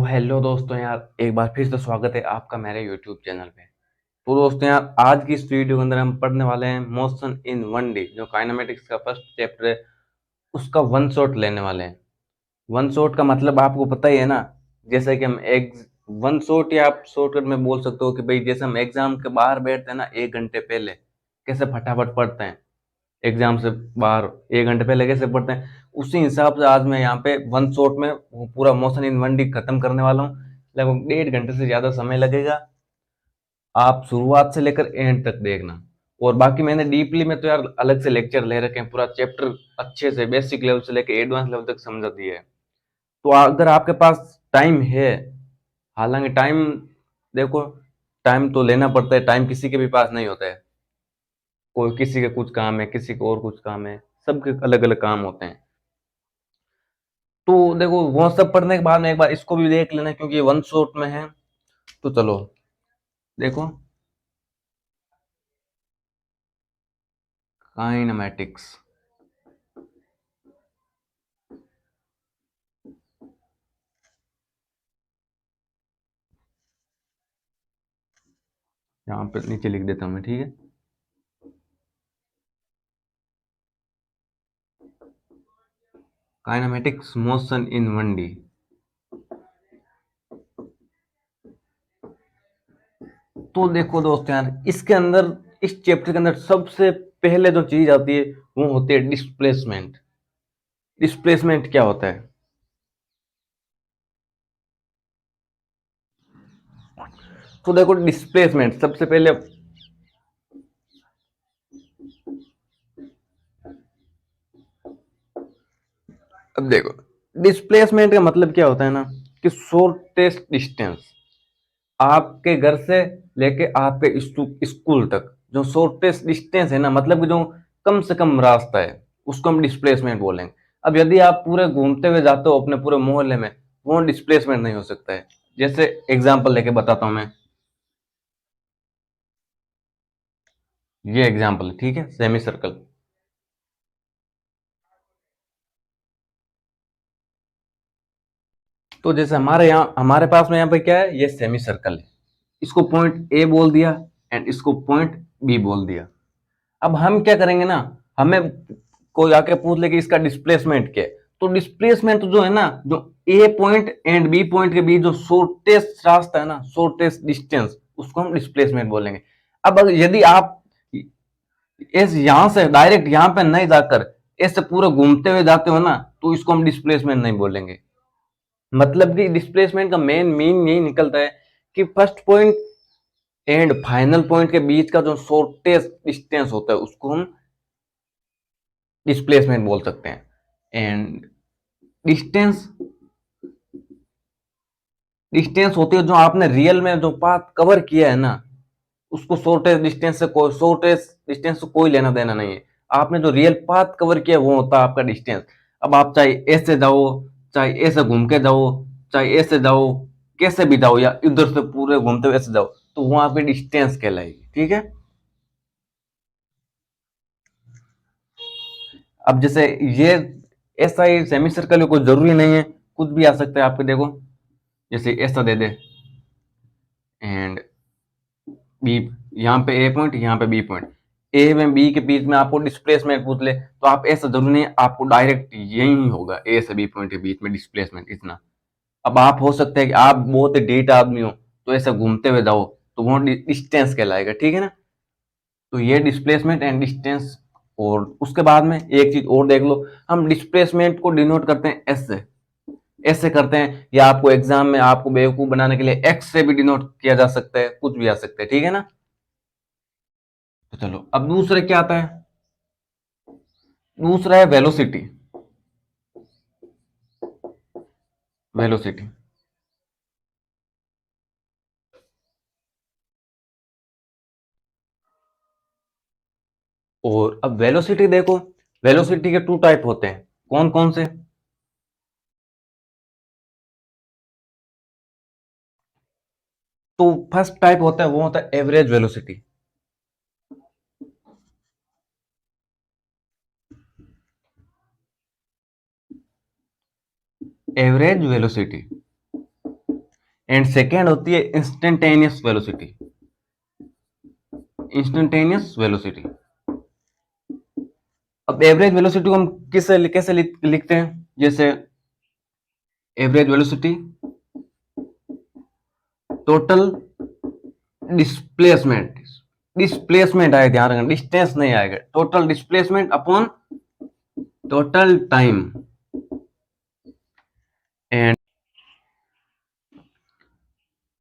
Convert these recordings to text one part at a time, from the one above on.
Hello दोस्तों यार, एक बार फिर से स्वागत है आपका मेरे यूट्यूब चैनल पे। तो दोस्तों यार, आज की इस वीडियो के अंदर हम पढ़ने वाले हैं मोशन इन 1D, जो काइनेमेटिक्स का फर्स्ट चैप्टर है, उसका वन शॉट लेने वाले हैं। वन शॉट का मतलब आपको पता ही है ना। जैसे कि हम एक वन शॉट, या आप शॉर्टकट में बोल सकते हो कि भाई जैसे हम एग्जाम के बाहर बैठते हैं ना 1 घंटे पहले, कैसे फटाफट पढ़ते हैं। एग्जाम से बाहर 1 घंटे पहले कैसे पढ़ते हैं, उसी हिसाब से आज मैं यहाँ पे वन शॉट में वो पूरा मोशन इन 1D खत्म करने वाला हूँ। लगभग 1.5 घंटे से ज्यादा समय लगेगा। आप शुरुआत से लेकर एंड तक देखना। और बाकी मैंने डीपली में तो यार अलग से लेक्चर ले रखे हैं, पूरा चैप्टर अच्छे से बेसिक लेवल से लेकर एडवांस लेवल तक समझा दिया है। तो अगर आपके पास टाइम है, हालांकि टाइम, देखो, टाइम तो लेना पड़ता है, टाइम किसी के भी पास नहीं होता है। कोई किसी के कुछ काम है, किसी को और कुछ काम है, सबके अलग अलग काम होते हैं। तो देखो, वो सब पढ़ने के बाद में एक बार इसको भी देख लेना, क्योंकि ये वन शॉट में है। तो चलो देखो, काइनेमैटिक्स। यहाँ पे नीचे लिख देता हूँ मैं, ठीक है। Kinematics motion in 1D। तो देखो दोस्त यार, इसके अंदर, इस चैप्टर के अंदर सबसे पहले जो चीज आती है वो होती है डिस्प्लेसमेंट। डिस्प्लेसमेंट क्या होता है? तो देखो, डिस्प्लेसमेंट सबसे पहले, अब देखो, डिस्प्लेसमेंट का मतलब क्या होता है ना, कि शॉर्टेस्ट डिस्टेंस आपके घर से लेके आपके स्कूल तक, जो शॉर्टेस्ट डिस्टेंस है ना, मतलब कि जो कम से कम रास्ता है, उसको हम डिस्प्लेसमेंट बोलेंगे। अब यदि आप पूरे घूमते हुए जाते हो अपने पूरे मोहल्ले में, वो डिस्प्लेसमेंट नहीं हो सकता है। जैसे एग्जांपल लेके बताता हूं मैं। ये एग्जांपल है, ठीक है, सेमी सर्कल। तो जैसे हमारे पास में यहाँ पे क्या है, ये सेमी सर्कल है। इसको पॉइंट ए बोल दिया, एंड इसको पॉइंट बी बोल दिया। अब हम क्या करेंगे ना, हमें कोई आके पूछ ले कि इसका डिस्प्लेसमेंट क्या है, तो डिस्प्लेसमेंट जो है ना, जो ए पॉइंट एंड बी पॉइंट के बीच जो शॉर्टेस्ट रास्ता है ना, शॉर्टेस्ट डिस्टेंस, उसको हम डिस्प्लेसमेंट बोलेंगे। अब यदि आप इस यहां से डायरेक्ट यहाँ पे नहीं जाकर ऐसे पूरे घूमते हुए जाते हो ना, तो इसको हम डिस्प्लेसमेंट नहीं बोलेंगे। मतलब कि डिस्प्लेसमेंट का मेन मीन यही निकलता है कि first point and final point के बीच का जो शॉर्टेस्ट डिस्टेंस होता है, उसको हम डिस्प्लेसमेंट बोल सकते हैं। एंड डिस्टेंस, डिस्टेंस होती है जो आपने रियल में जो पाथ कवर किया है ना, उसको शॉर्टेस्ट डिस्टेंस से कोई लेना देना नहीं है। आपने जो रियल पाथ कवर किया वो होता है आपका डिस्टेंस। अब आप चाहे ऐसे जाओ, चाहे ऐसे घूम के जाओ, चाहे ऐसे जाओ, कैसे भी जाओ, या इधर से पूरे घूमते हुए ऐसे जाओ, तो वो आपकी डिस्टेंस कहलाएगी, ठीक है। अब जैसे ये ऐसा ही सेमी सर्कल है, कोई जरूरी नहीं है, कुछ भी आ सकता है आपके, देखो, जैसे ऐसा दे दे, एंड बी, यहाँ पे ए पॉइंट, यहाँ पे बी पॉइंट, ए में बी के बीच में आपको डिस्प्लेसमेंट पूछ ले, तो आप ऐसा जरूरी नहीं, आपको डायरेक्ट यही होगा, ए से बी पॉइंट के बीच में डिस्प्लेसमेंट इतना। अब आप हो सकता है कि आप बहुत ढीठ आदमी हो, तो ऐसा घूमते हुए जाओ, तो वो डिस्टेंस कहलाएगा, ठीक है ना। तो ये डिस्प्लेसमेंट एंड डिस्टेंस। और उसके बाद में एक चीज और देख लो, हम डिस्प्लेसमेंट को डिनोट करते हैं एस से। ऐसे करते हैं, या आपको एग्जाम में आपको बेवकूफ बनाने के लिए एक्स से भी डिनोट किया जा सकता है, कुछ भी आ सकता है, ठीक है ना। तो चलो, अब दूसरा क्या आता है? दूसरा है वेलोसिटी। वेलोसिटी, और अब वेलोसिटी देखो, वेलोसिटी के टू टाइप होते हैं, कौन कौन से? तो फर्स्ट टाइप होता है, वो होता है average velocity. Average velocity, and second होती है इंस्टेंटेनियस वेलोसिटी। Instantaneous velocity. अब एवरेज वेलोसिटी को हम कैसे लिखते हैं, जैसे average velocity total displacement, displacement आएगा, ध्यान रखना डिस्टेंस नहीं आएगा, total displacement upon total time. And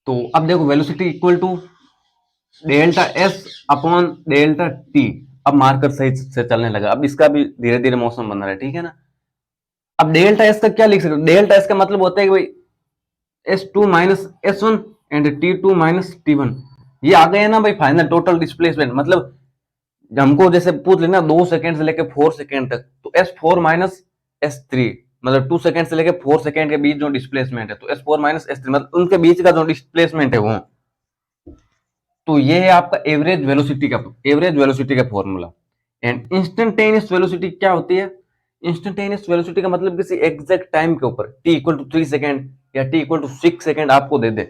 तो अब देखो velocity equal to delta S upon delta T. अब मार्कर सही से चलने लगा, अब इसका भी धीरे धीरे मौसम बन रहा है, ठीक है ना। अब डेल्टा एस का क्या लिख सकते हो, डेल्टा एस का मतलब होता है कि भाई S2 minus S1 and T2 minus T1। ये आ गया ना भाई फाइनल टोटल डिस्प्लेसमेंट। मतलब हमको जैसे पूछ लेना 2 सेकेंड से लेकर 4 सेकेंड तक, तो S4 माइनस S3, मतलब 2 सेकेंड से लेकर 4 सेकेंड के बीच जो डिस्प्लेसमेंट है, तो S4 माइनस S3 मतलब उनके बीच का जो डिस्प्लेसमेंट है वो। तो ये है आपका एवरेज वेलोसिटी का फॉर्मूला। एंड इंस्टेंटेनियस वेलोसिटी क्या होती है, इंस्टेंटेनियस वेलोसिटी का मतलब किसी एग्जैक्ट टाइम के ऊपर t इक्वल टू 3 सेकेंड या t इक्वल टू 6 सेकेंड आपको दे दे,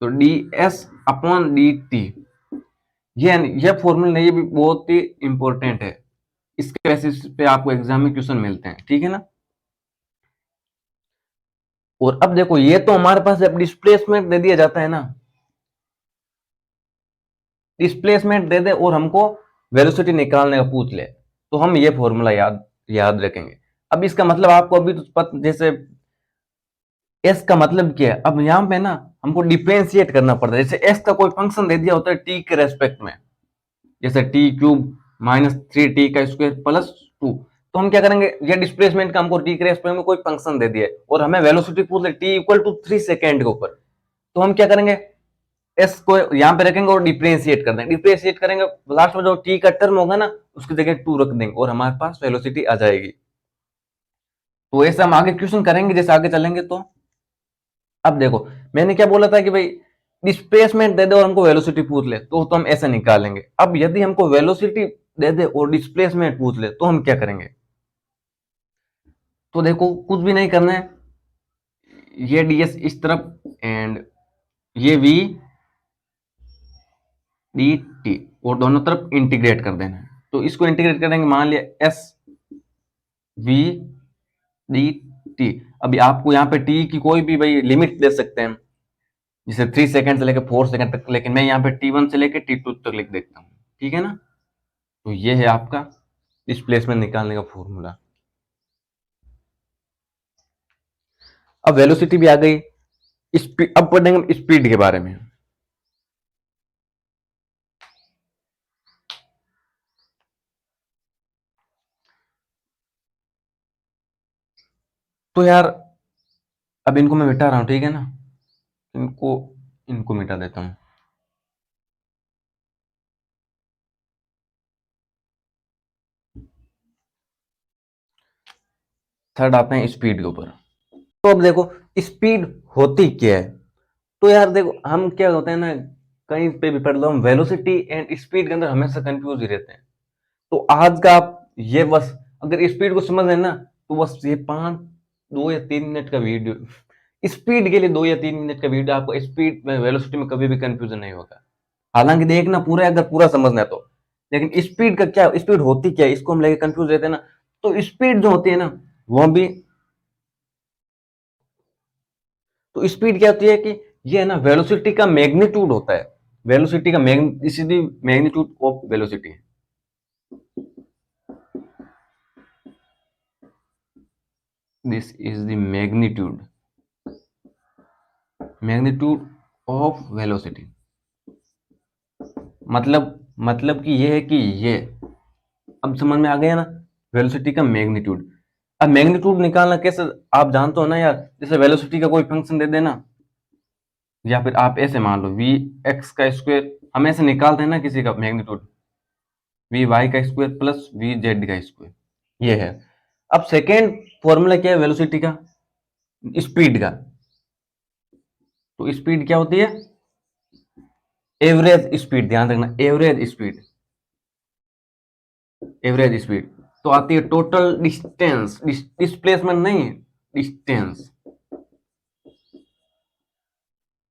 तो ds अपॉन dt। ये फॉर्मूला ये भी बहुत ही इंपॉर्टेंट है, इसके बेसिस पे आपको एग्जाम में क्वेश्चन मिलते हैं, ठीक है ना। और अब देखो ये तो हमारे पास अब डिस्प्लेसमेंट दे दिया जाता है ना, डिस्प्लेसमेंट दे दे और हमको वेलोसिटी निकालने का पूछ ले, तो हम ये फॉर्मूला याद याद रखेंगे। अब इसका मतलब आपको अभी तो जैसे एस का मतलब क्या है, अब यहाँ पे ना हमको डिफरेंशिएट करना पड़ता है। जैसे एस का कोई फंक्शन दे दिया होता है टी के रेस्पेक्ट में, जैसे टी क्यूब माइनस 3t का स्क्वायर प्लस 2, तो हम क्या करेंगे, ये डिस्प्लेसमेंट का हमको टी के रेस्पेक्ट में कोई फंक्शन दे दिया है और हमें वेलोसिटी पूछ ले टी इक्वल टू 3 सेकेंड के ऊपर, तो हम क्या करेंगे, एस को यहाँ पे रखेंगे और डिफरेंशिएट कर देंगे। डिफरेंशिएट करेंगे, लास्ट में जो टी का टर्म होगा ना उसकी जगह 2 रख देंगे और हमारे पास वेलोसिटी आ जाएगी। तो ऐसे हम आगे क्वेश्चन करेंगे जैसे आगे चलेंगे। तो अब देखो मैंने क्या बोला था कि भाई डिस्प्लेसमेंट दे दे और हमको वेलोसिटी पूछ ले, तो हम ऐसे निकालेंगे। अब यदि हमको वेलोसिटी दे दे और डिस्प्लेसमेंट पूछ ले तो हम क्या करेंगे, तो देखो कुछ भी नहीं करना है, ये ds इस तरफ एंड ये v dt और दोनों तरफ इंटीग्रेट कर देना है। तो इसको इंटीग्रेट करेंगे, मान लिया s v dt। अभी आपको यहाँ पे t की कोई भी भाई लिमिट दे सकते हैं, जैसे 3 सेकेंड से लेकर 4 सेकेंड तक, लेकिन मैं यहाँ पे T1 से लेकर T2 तक लिख देता हूँ, ठीक है ना। तो ये है आपका डिस्प्लेसमेंट निकालने का फॉर्मूला। अब वेलोसिटी भी आ गई, स्पीड अब पढ़ेंगे स्पीड के बारे में। तो यार अब इनको मैं मिटा रहा हूँ, ठीक है ना, इनको इनको मिटा देता हूँ। थर्ड आते हैं स्पीड के ऊपर। तो अब देखो स्पीड होती क्या है, तो यार देखो हम क्या होते हैं ना, कहीं पे भी पढ़ लो हम वेलोसिटी एंड स्पीड के अंदर हमेशा कंफ्यूज ही रहते हैं। तो आज का आप ये बस अगर स्पीड को समझ लेना, तो बस ये 2 या 3 मिनट का वीडियो, स्पीड के लिए 2 या 3 मिनट का वीडियो, आपको स्पीड में वेलोसिटी में कभी भी कंफ्यूजन नहीं होगा। हालांकि देखना पूरा, अगर पूरा समझना है तो। लेकिन स्पीड का क्या, स्पीड होती क्या है, इसको हम लेके कंफ्यूज रहते हैं ना। तो स्पीड जो होती है ना वो भी, तो स्पीड क्या होती है कि ये है ना वेलोसिटी का मैग्नीट्यूड होता है। वेलोसिटी का मैग्नीट्यूड ऑफ वेलोसिटी है। This is the magnitude of velocity. मतलब कि ये है कि ये, अब समझ में आ गया ना, वेलोसिटी का मैग्नीट्यूड। अब मैग्नीट्यूड निकालना कैसे, आप जानते हो ना यार, जैसे वेलोसिटी का कोई फंक्शन दे देना, या फिर आप ऐसे मान लो वी एक्स का स्क्वायर, हम ऐसे निकालते हैं ना किसी का मैग्नीट्यूड, वी वाई का स्क्वायर प्लस वी जेड का स्क्वायर, ये है। अब सेकेंड फॉर्मूला क्या है वेलोसिटी का, स्पीड का। तो स्पीड क्या होती है, एवरेज स्पीड, ध्यान रखना एवरेज स्पीड। तो आती है टोटल डिस्टेंस, डिस्प्लेसमेंट नहीं, distance.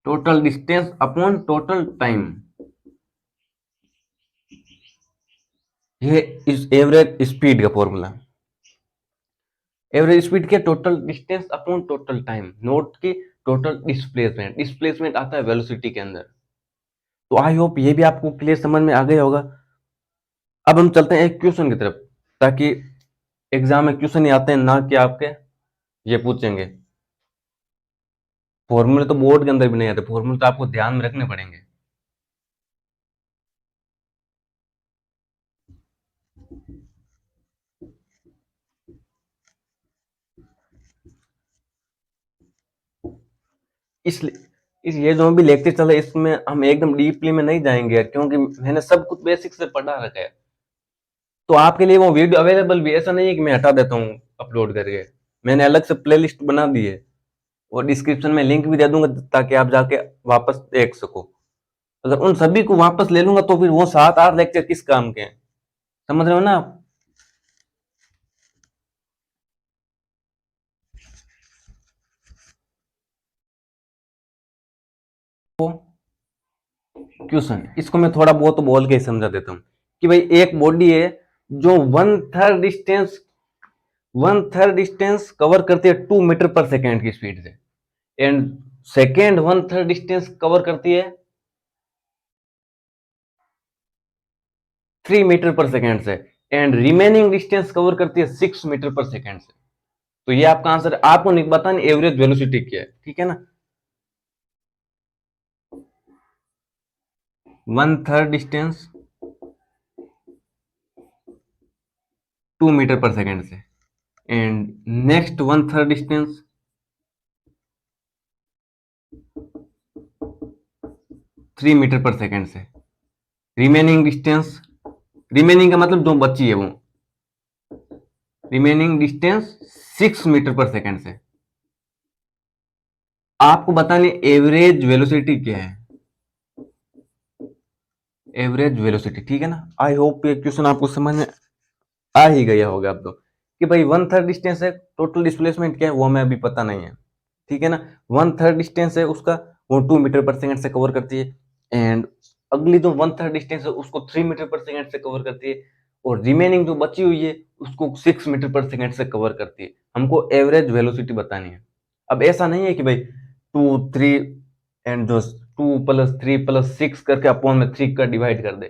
Total distance upon total time, ये इस एवरेज स्पीड का फॉर्मूला। एवरेज स्पीड के total distance upon total time, note की टोटल डिस्प्लेसमेंट, डिस्प्लेसमेंट आता है वेलोसिटी के अंदर। तो आई होप ये भी आपको क्लियर समझ में आ गया होगा। अब हम चलते हैं एक क्वेश्चन की तरफ, ताकि एग्जाम में क्वेश्चन ही आते हैं ना कि आपके ये पूछेंगे। फॉर्मूले तो बोर्ड के अंदर भी नहीं आते, फॉर्मूले तो आपको ध्यान में रखने पड़ेंगे। इसलिए इस ये जो भी लेक्चर चल रहा है इसमें हम एकदम डीपली में नहीं जाएंगे, क्योंकि मैंने सब कुछ बेसिक से पढ़ा रखा है। तो आपके लिए वो वीडियो अवेलेबल भी, ऐसा नहीं है कि मैं हटा देता हूँ अपलोड करके। मैंने अलग से प्लेलिस्ट बना दी है, और डिस्क्रिप्शन में लिंक भी दे दूंगा ताकि आप जाके वापस देख सको। अगर उन सभी को वापस ले लूंगा तो फिर वो 7-8 लेक्चर किस काम के हैं, समझ रहे हो ना आप? क्वेश्चन इसको मैं थोड़ा बहुत तो बोल के ही समझा देता हूँ कि भाई एक बॉडी है जो वन थर्ड डिस्टेंस कवर करती है 2 मीटर पर सेकेंड की स्पीड से, and second one third distance cover करती है 3 मीटर पर सेकेंड से, एंड रिमेनिंग डिस्टेंस कवर करती है 6 मीटर पर सेकेंड से। तो ये आपका आंसर है। आपको नहीं बताना एवरेज वेलोसिटी क्या है, ठीक है ना? वन थर्ड डिस्टेंस 2 मीटर पर सेकेंड से, and next one third distance 3 metre पर सेकेंड से, रिमेनिंग डिस्टेंस, रिमेनिंग का मतलब जो बची है वो, रिमेनिंग डिस्टेंस 6 मीटर पर सेकेंड से। आपको बतानी एवरेज वेलोसिटी क्या है, एवरेज वेलोसिटी, ठीक है ना? आई होप ये क्वेश्चन आपको समझ में आ ही गया होगा अब तो, कि भाई वन थर्ड डिस्टेंस है, टोटल डिस्प्लेसमेंट क्या है वो हमें अभी पता नहीं है, ठीक है ना? वन थर्ड डिस्टेंस है उसका, वो 2 मीटर पर सेकेंड से कवर करती है, एंड अगली जो वन थर्ड डिस्टेंस है उसको 3 मीटर पर सेकेंड से कवर करती है, और रिमेनिंग जो बची हुई है उसको 6 मीटर पर सेकेंड से कवर करती है। हमको एवरेज वेलोसिटी बतानी है। अब ऐसा नहीं है कि भाई 2 3 एंड जो 2 + 3 + 6 करके अपॉन में 3 का डिवाइड कर दे,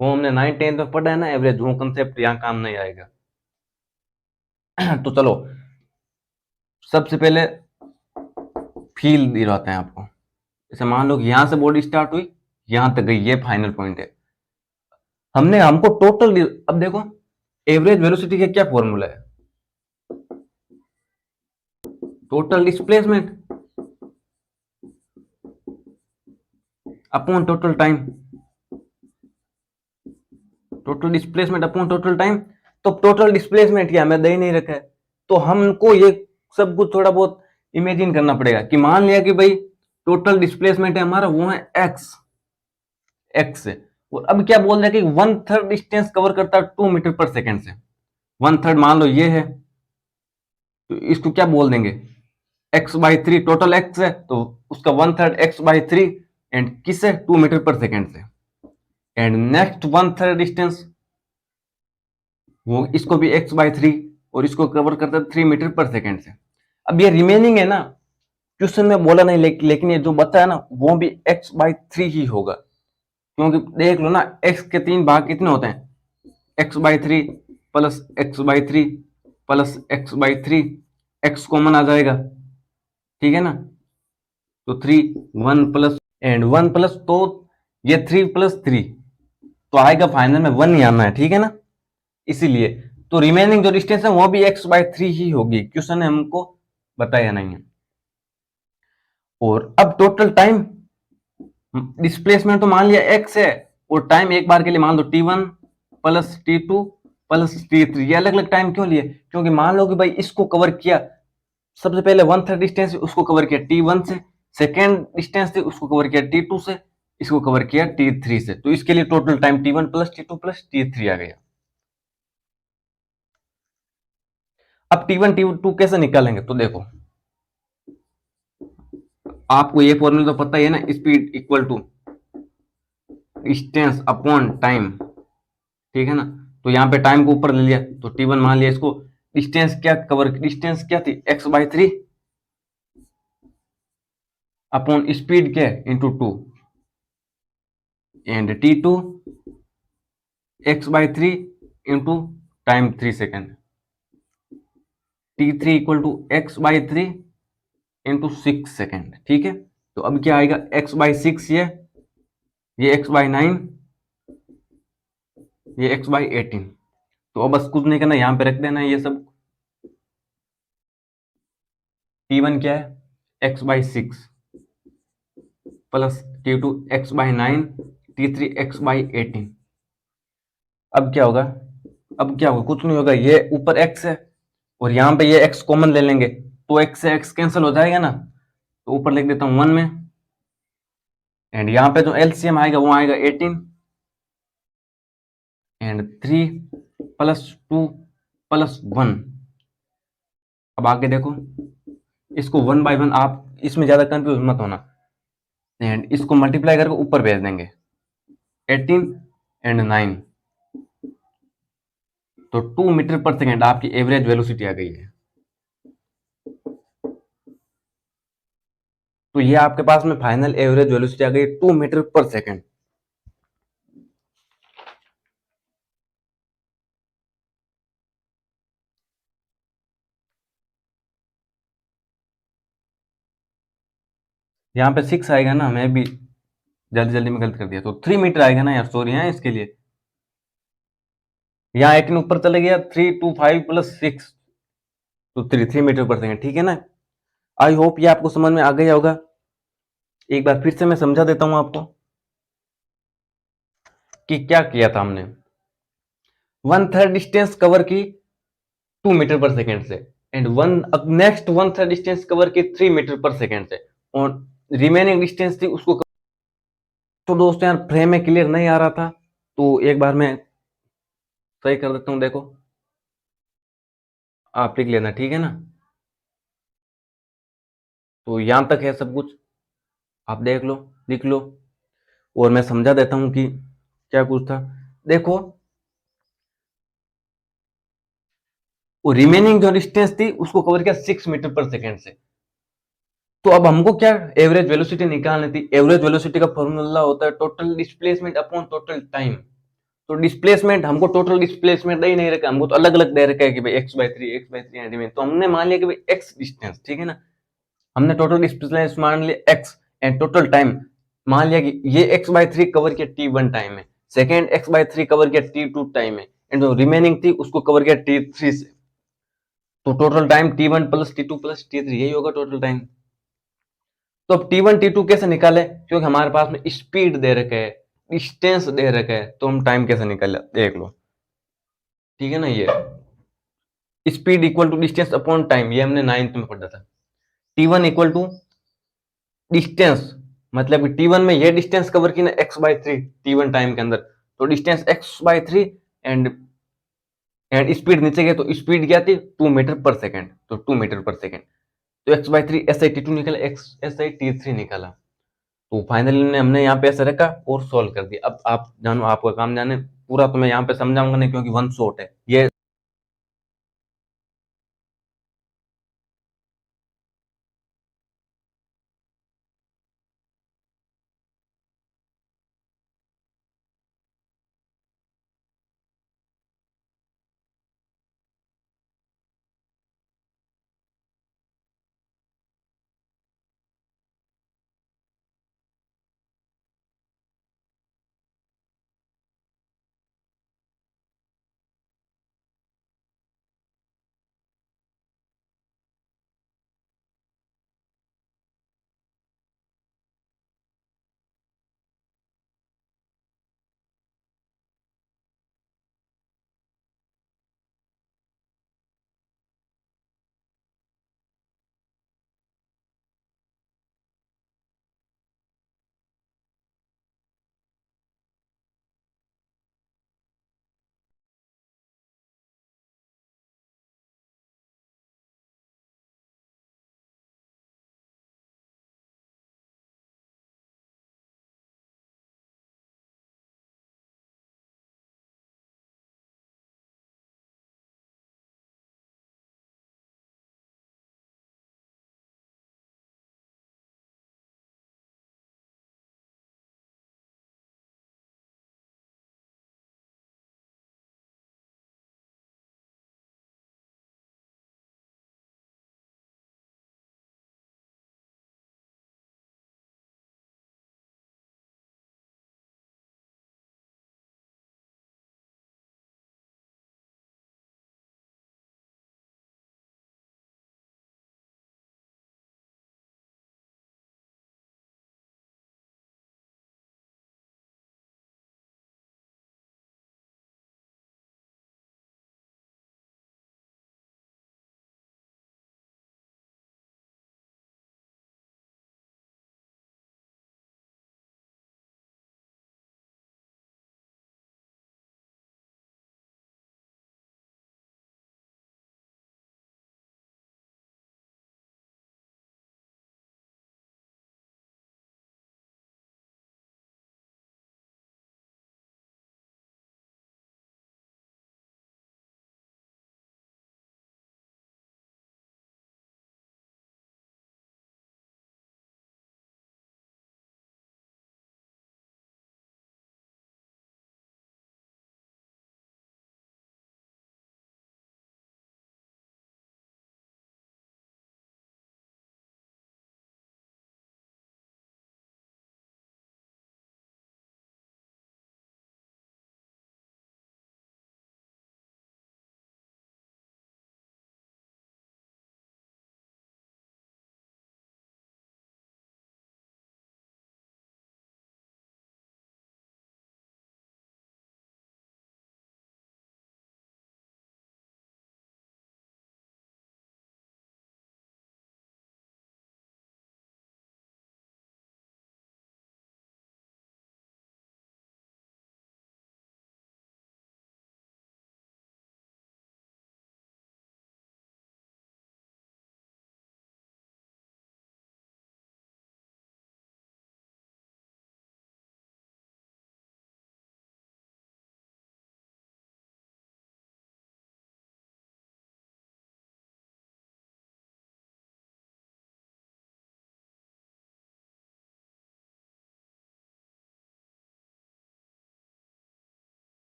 वो हमने 9th 10th में पढ़ा है ना एवरेज, वो कंसेप्ट यहाँ काम नहीं आएगा। तो चलो सबसे पहले फील दिलाते हैं आपको। जैसे मान लो कि यहां से बॉडी स्टार्ट हुई, यहां तक गई, ये फाइनल पॉइंट है। हमको टोटल, अब देखो एवरेज वेलोसिटी का क्या फॉर्मूला है, total displacement upon total time, total displacement upon total time. तो टोटल डिस्प्लेसमेंट क्या हमें दे ही नहीं रखा है, तो हमको ये सब कुछ थोड़ा बहुत इमेजिन करना पड़ेगा। कि मान लिया कि भाई टोटल डिस्प्लेसमेंट है हमारा, वो है एक्स, एक्स से, और अब क्या बोल रहे हैं कि वन थर्ड डिस्टेंस कवर करता है 2 मीटर पर सेकेंड से। वन थर्ड मान लो ये है, तो इसको क्या बोल देंगे, x/3, टोटल x है तो उसका वन थर्ड x/3, एंड किससे, 2 मीटर पर सेकेंड से, and next one third distance वो इसको भी x/3, और इसको कवर करता है 3 मीटर पर सेकेंड से। अब ये रिमेनिंग है ना, क्वेश्चन में बोला नहीं, लेकिन ये जो बता है ना वो भी x/3 ही होगा, क्योंकि देख लो ना x के 3 भाग कितने होते हैं, x/3 + x/3 + x/3, x common आ जाएगा, ठीक है ना? तो 3, 1 प्लस एंड 1 प्लस, तो ये 3 + 3, तो आएगा फाइनल में 1 ही आना है, ठीक है ना? इसीलिए तो रिमेनिंग जो डिस्टेंस है वो भी x/3 ही होगी, क्वेश्चन ने हमको बताया नहीं है। और अब टोटल टाइम, डिस्प्लेसमेंट तो मान लिया x है, और टाइम एक बार के लिए मान लो t1 + t2 + t3। ये अलग अलग टाइम क्यों लिए, क्योंकि मान लो कि भाई इसको कवर किया, सबसे पहले वन थर्ड डिस्टेंस उसको कवर किया t1 से, सेकेंड डिस्टेंस थी उसको कवर किया t2 से, इसको कवर किया t3 से, तो इसके लिए total time t1 + t2 + t3 आ गया। अब t1 t2 कैसे निकालेंगे, तो देखो आपको ये फॉर्मूला तो पता ही है ना, speed equal to distance upon time, ठीक है ना। तो यहाँ पे टाइम को ऊपर ले लिया तो T1 मान लिया इसको। डिस्टेंस क्या कवर, डिस्टेंस क्या थी, x/3 अपॉन स्पीड क्या into 2, and T2 x/3 into time 3 second, T3 equal to x/3 into 6 second, ठीक है। तो अब क्या आएगा, x/6 ये x/9, ये x/18। तो अब बस कुछ नहीं करना, यहाँ पे रख देना ये सब। T1 क्या है, x/6 plus T2 x/9, T3 x/18। अब क्या होगा, अब क्या होगा, कुछ नहीं होगा, ये ऊपर x है और यहाँ पे ये x कॉमन ले लेंगे तो x से x कैंसिल हो जाएगा ना, तो ऊपर लिख देता हूँ 1 में, एंड यहाँ पे जो एलसीएम आएगा वो आएगा 18, एंड 3 प्लस 2 प्लस 1। अब आगे देखो, इसको 1/1 आप इसमें ज्यादा कंफ्यूज मत होना, एंड इसको मल्टीप्लाई करके ऊपर भेज देंगे 18 एंड 9, तो 2 मीटर पर सेकेंड आपकी एवरेज वेलोसिटी आ गई है। तो ये आपके पास में फाइनल एवरेज वेलोसिटी आ गई 2 मीटर पर सेकेंड। यहाँ पे 6 आएगा ना, मैं भी जल्दी जल्दी में गलत कर दिया, तो 3 मीटर आएगा ना यार, सॉरी है इसके लिए। यहाँ 18 ऊपर चले गया, 3 2 5 प्लस 6 तो 3 मीटर पर सेकेंड, ठीक है ना। आई होप ये आपको समझ में आ गया होगा। एक बार फिर से मैं समझा देता हूं आपको कि क्या किया था हमने। 1/3 डिस्टेंस कवर की 2 मीटर पर सेकेंड से, एंड अब नेक्स्ट 1/3 डिस्टेंस कवर की 3 मीटर पर सेकेंड से, और रिमेनिंग डिस्टेंस थी उसको। तो दोस्तों यार फ्रेम में क्लियर नहीं आ रहा था, तो एक बार मैं सही कर देता हूं, देखो आप लिख लेना, ठीक है ना। तो यहां तक है सब कुछ, आप देख लो, लिख लो, और मैं समझा देता हूं कि क्या कुछ था। देखो, वो रिमेनिंग जो डिस्टेंस थी उसको कवर किया 6 मीटर पर सेकेंड से। तो अब हमको क्या एवरेज वेलोसिटी निकालनी थी। एवरेज वेलोसिटी का फॉर्मूला होता है total displacement upon total time. तो डिस्प्लेसमेंट हमको टोटल डिस्प्लेसमेंट दे ही नहीं रखा, हमको तो अलग अलग दे रखा है कि भाई x/3 एंड तो हमने मान लिया कि भाई x डिस्टेंस, ठीक है ना। हमने टोटल डिस्प्लेसमेंट मान लिया x, एंड टोटल टाइम मान लिया कि ये x/3 कवर किया T1 टाइम में, सेकेंड x/3 कवर किया T2 टाइम में, एंड जो रिमेनिंग थी उसको कवर किया T3 से। तो total time T1 plus T2 plus T3 यही होगा टोटल टाइम। तो अब T1 T2 कैसे निकाले, क्योंकि हमारे पास में स्पीड दे रखे है, डिस्टेंस दे रखे है, तो हम टाइम कैसे निकाले देख लो, ठीक है ना। ये speed equal to distance upon time, ये हमने 9th में पढ़ा था। T1 इक्वल टू डिस्टेंस, मतलब कि T1 में ये डिस्टेंस कवर की ना x/3 T1 टाइम के अंदर, तो डिस्टेंस x/3, एंड स्पीड नीचे गया तो स्पीड क्या थी 2 मीटर पर सेकेंड, तो 2 मीटर पर सेकेंड। तो x/3 SI T2 निकला, x SI T3 निकाला। तो फाइनली हमने यहाँ पे ऐसे रखा और सोल्व कर दिया। अब आप जानो, आपका काम जाने पूरा, तो मैं यहाँ पे समझाऊंगा नहीं क्योंकि वन शॉट है ये।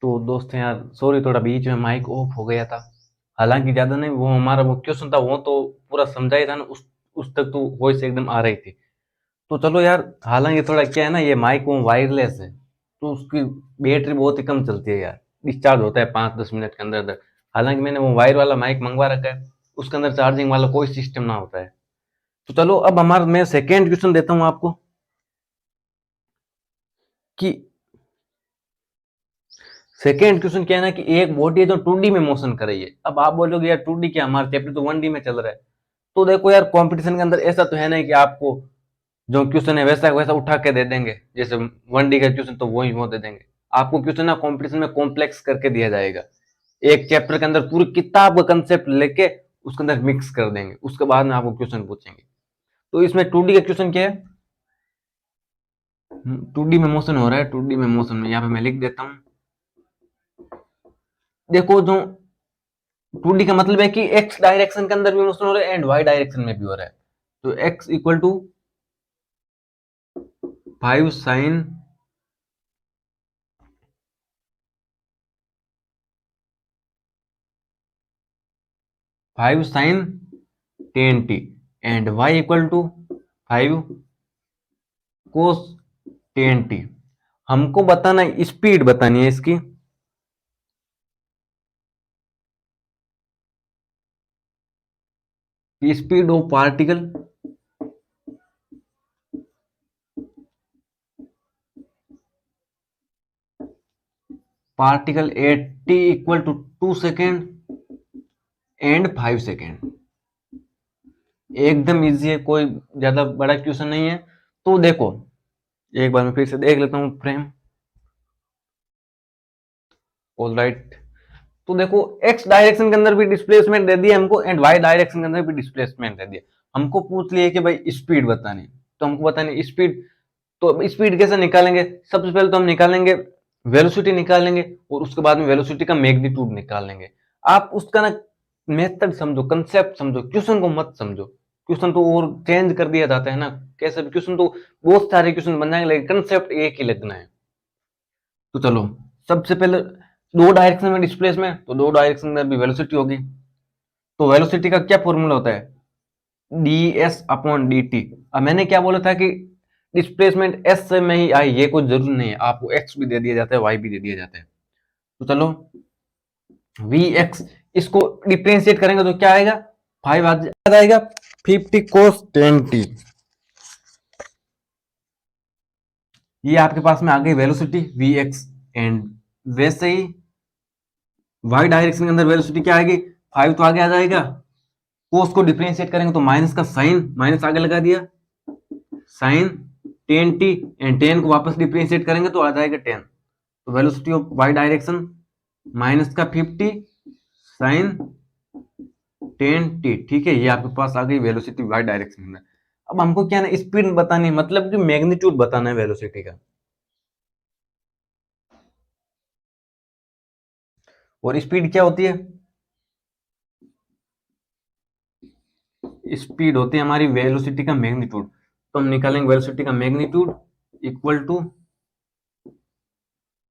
तो दोस्त यार सॉरी, थोड़ा बीच में माइक ऑफ हो गया था। हालांकि ज़्यादा नहीं, वो हमारा वो क्वेश्चन था वो तो पूरा समझा ही था ना, उस तक तो वॉइस एकदम आ रही थी। तो चलो यार, हालांकि थोड़ा क्या है ना, ये माइक वो वायरलेस है तो उसकी बैटरी बहुत ही कम चलती है यार, डिस्चार्ज होता है 5-10 मिनट के अंदर अंदर। हालांकि मैंने वो वायर वाला माइक मंगवा रखा है, उसके अंदर चार्जिंग वाला कोई सिस्टम ना होता है। तो चलो अब हमारा मैं सेकेंड क्वेश्चन देता हूँ आपको कि सेकेंड क्वेश्चन क्या है ना कि एक बॉडी है जो 2D में मोशन कर रही है। अब आप बोलोगे यार 2D क्या, हमारा चैप्टर तो 1D में चल रहा है। तो देखो यार, कंपटीशन के अंदर ऐसा तो है नहीं कि आपको जो क्वेश्चन है वैसा वैसा उठा के दे देंगे, जैसे 1D का क्वेश्चन तो वही वो दे देंगे। आपको क्वेश्चन ना कंपटीशन में कॉम्प्लेक्स करके दिया जाएगा। एक चैप्टर के अंदर पूरी किताब का कंसेप्ट लेके उसके अंदर मिक्स कर देंगे, उसके बाद में आपको क्वेश्चन पूछेंगे। तो इसमें 2D का क्वेश्चन क्या है, 2D में मोशन हो रहा है, 2D में मोशन में यहाँ पे मैं लिख देता हूँ। देखो, जो 2D का मतलब है कि एक्स डायरेक्शन के अंदर भी मोशन हो रहा है एंड वाई डायरेक्शन में भी हो रहा है। तो X equal to 5 sin 10t and Y equal to 5 cos 10t। हमको बताना है, स्पीड बतानी है इसकी। Speed of particle at T equal to 2 second and 5 second. एकदम इजी है, कोई ज्यादा बड़ा क्वेश्चन नहीं है। तो देखो, एक बार मैं फिर से देख लेता हूँ फ्रेम। All right. तो देखो, एक्स डायरेक्शन के अंदर भी डिस्प्लेसमेंट दे दिया हमको एंड वाई डायरेक्शन के अंदर भी डिस्प्लेसमेंट दे दिया। हमको पूछ लिया कि भाई स्पीड बतानी, तो हमको बतानी स्पीड। तो स्पीड कैसे निकालेंगे, सबसे पहले तो हम निकालेंगे वेलोसिटी निकालेंगे और उसके बाद में वेलोसिटी का मैग्नीट्यूड निकालेंगे। आप उसका ना मेथड समझो, कंसेप्ट समझो, क्वेश्चन को मत समझो। क्वेश्चन तो और चेंज कर दिया जाता है ना, कैसे भी क्वेश्चन तो बहुत सारे क्वेश्चन बन जाएंगे लेकिन कंसेप्ट एक ही लगना है। तो चलो, सबसे पहले दो डायरेक्शन में डिस्प्लेसमेंट, तो दो डायरेक्शन में भी वेलोसिटी होगी। तो वेलोसिटी का क्या फॉर्मूला होता है, D S upon D T. अब मैंने क्या बोला था कि डिस्प्लेसमेंट एस से में ही आई, ये कोई जरूरी नहीं है, आपको एक्स भी दे दिया जाता है, वाई भी दे दिया जाता है। तो चलो, वी एक्स, इसको डिफ्रेंशिएट करेंगे तो क्या आएगा, 5 आ जाएगा, 50 cos 10t। ये आपके पास में आ गई वेलोसिटी वी एक्स। एंड वैसे ही वाई डायरेक्शन के अंदर वेलोसिटी क्या आएगी, 5 तो आगे आ जाएगा। कोस को डिफ्रेंशिएट करेंगे तो माइनस का साइन, माइनस आगे लगा दिया, साइन 10t एंड 10 को वापस डिफ्रेंशिएट करेंगे तो आ जाएगा 10। तो velocity of Y direction minus का 50 साइन 10t। ठीक है, ये आपके पास आ गई वेलोसिटी वाई डायरेक्शन में। अब हमको क्या ना स्पीड बतानी है, मतलब कि मैग्नीट्यूड बताना है वेलोसिटी का। और स्पीड क्या होती है, स्पीड होती है हमारी वेलोसिटी का मैग्नीट्यूड। तो हम निकालेंगे वेलोसिटी का magnitude equal to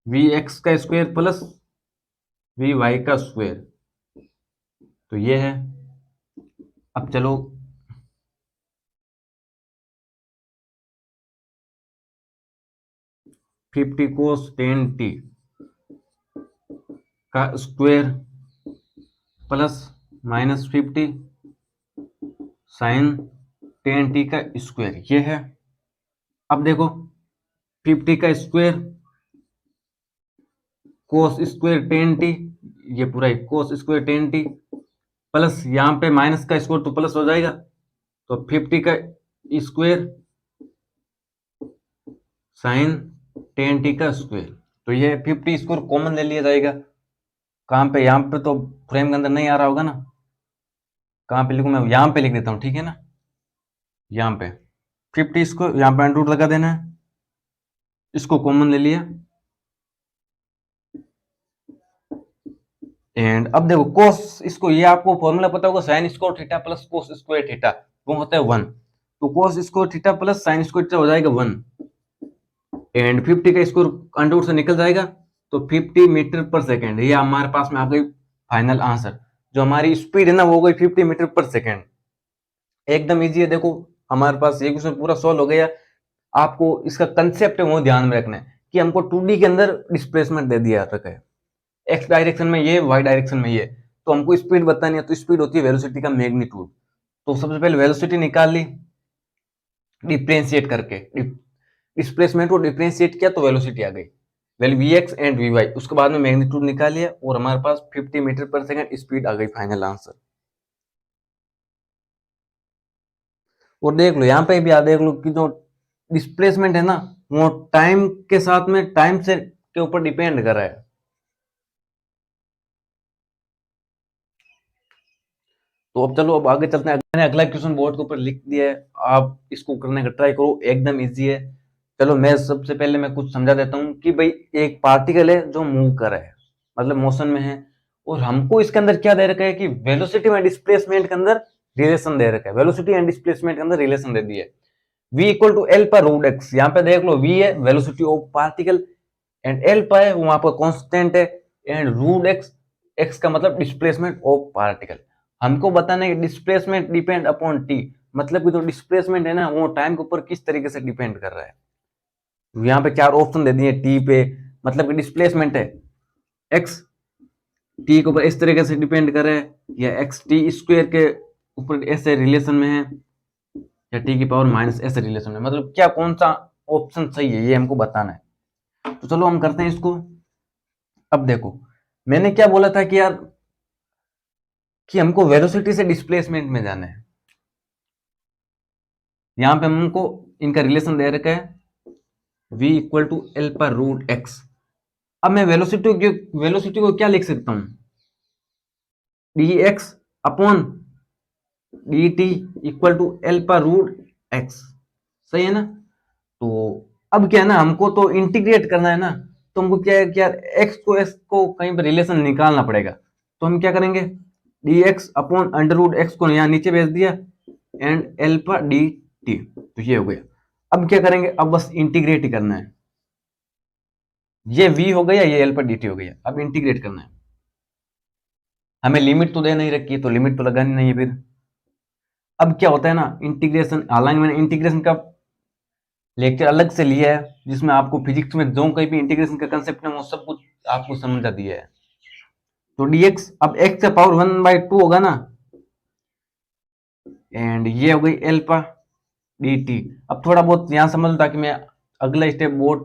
V X का स्क्वायर प्लस वी वाई का स्क्वायर। तो ये है। अब चलो, फिफ्टी कोस 10t का square plus minus 50 sign 10t का स्क्वायर, ये है। अब देखो, 50 का स्क्वायर कोस स्क्वायर 10t, ये पूरा ही कोस स्क्वायर 10t प्लस यहाँ पे माइनस का स्क्वायर तो प्लस हो जाएगा, तो 50 का स्क्वायर साइन 10t का स्क्वायर। तो ये 50 स्क्वायर कॉमन ले लिया जाएगा। कहाँ पे, यहाँ पे तो फ्रेम के अंदर नहीं आ रहा होगा ना, कहाँ पे लिखूँ मैं, यहाँ पे लिख देता हूँ, ठीक है ना। यहाँ पे 50 स्क्वायर, यहाँ पे अंडर रूट लगा देना है, इसको कॉमन ले लिया। एंड अब देखो कोस, इसको ये आपको फॉर्मूला पता होगा, sine square theta plus cos square theta, वो होता है 1। तो cos square theta plus sine square theta हो जाएगा 1। एंड 50 का स्क्वायर अंडर रूट से निकल जाएगा, तो 50 मीटर पर सेकेंड, ये हमारे पास में आ गई फाइनल आंसर। जो हमारी स्पीड है ना वो हो गई 50 मीटर पर सेकेंड। एकदम इजी है। देखो हमारे पास ये क्वेश्चन पूरा सॉल्व हो गया। आपको इसका कंसेप्ट है वो ध्यान में रखना है कि हमको 2D के अंदर डिस्प्लेसमेंट दे दिया रखा है, एक्स डायरेक्शन में ये, वाई डायरेक्शन में ये, तो हमको स्पीड बतानी है। तो स्पीड होती है वेलोसिटी का मैग्नीट्यूड। तो सबसे पहले वेलोसिटी निकाल ली डिफरेंशिएट करके, डिस्प्लेसमेंट को डिफरेंशिएट किया तो वेलोसिटी आ गई, value V X and V Y. उसके बाद में मैग्नीट्यूड निकाल लिया और हमारे पास 50 मीटर पर सेकंड स्पीड आ गई, फाइनल आंसर। और देख लो यहाँ पे भी देख लो कि जो डिस्प्लेसमेंट है ना वो टाइम के साथ में, टाइम से के ऊपर डिपेंड कर रहा है। तो अब चलो अब आगे चलते हैं। मैंने अगला क्वेश्चन बोर्ड के ऊपर लिख दिया है, आप इसको करने का ट्राई करो, एकदम इजी है। चलो मैं सबसे पहले मैं कुछ समझा देता हूँ कि भाई एक पार्टिकल है जो मूव कर रहा है, मतलब मोशन में है, और हमको इसके अंदर क्या दे रखा है कि वेलोसिटी में डिस्प्लेसमेंट के अंदर रिलेशन दे रखा है, वेलोसिटी एंड डिस्प्लेसमेंट के अंदर रिलेशन दे दिया है। v इक्वल टू एल पर रूट एक्स। यहाँ पे देख लो v है velocity of particle, and L पर है वो वहां पर कॉन्स्टेंट है, एंड रूट एक्स, एक्स का मतलब डिस्प्लेसमेंट ऑफ पार्टिकल। हमको बताना है कि डिस्प्लेसमेंट डिपेंड अपॉन टी, मतलब कि जो डिस्प्लेसमेंट है ना वो टाइम के ऊपर किस तरीके से डिपेंड कर रहा है। यहाँ पे चार ऑप्शन दे दिए टी पे, मतलब कि डिस्प्लेसमेंट है एक्स टी के ऊपर इस तरीके से डिपेंड कर रहा है, या एक्स टी स्क्वायर के ऊपर ऐसे रिलेशन में है, या टी की पावर माइनस ऐसे रिलेशन में, मतलब क्या कौन सा ऑप्शन सही है ये हमको बताना है। तो चलो हम करते हैं इसको। अब देखो मैंने क्या बोला था कि यार कि हमको वेलोसिटी से डिस्प्लेसमेंट में जाना है। यहां पे हमको इनका रिलेशन दे रखा है v इक्वल टू एल पर रूट एक्स। अब मैं वेलोसिटी को क्या लिख सकता हूं, D X upon D T equal to L पर रूट एक्स। सही है ना। तो अब क्या है ना, हमको तो इंटीग्रेट करना है ना, तो हमको क्या है कि यार एक्स को कहीं पर रिलेशन निकालना पड़ेगा। तो हम क्या करेंगे, D X upon under root X को यहाँ नीचे भेज दिया, एंड एल पर डी टी, तो ये हो गया। अब क्या करेंगे, अब बस इंटीग्रेट ही करना है। ये v हो गया, ये एल पर डी टी हो गया, अब इंटीग्रेट करना है। हमें लिमिट तो दे नहीं रखी है तो लिमिट तो लगानी नहीं है फिर। अब क्या होता है ना इंटीग्रेशन, हालांकि मैंने इंटीग्रेशन का लेक्चर अलग से लिया है जिसमें आपको फिजिक्स में जो कहीं भी इंटीग्रेशन का कंसेप्ट है वो सब कुछ आपको समझा दिया है। तो dx अब x का पावर 1/2 होगा ना, एंड ये हो गई एल पर dt। अब थोड़ा बहुत यहां समझ लो ताकि मैं अगला स्टेप बोर्ड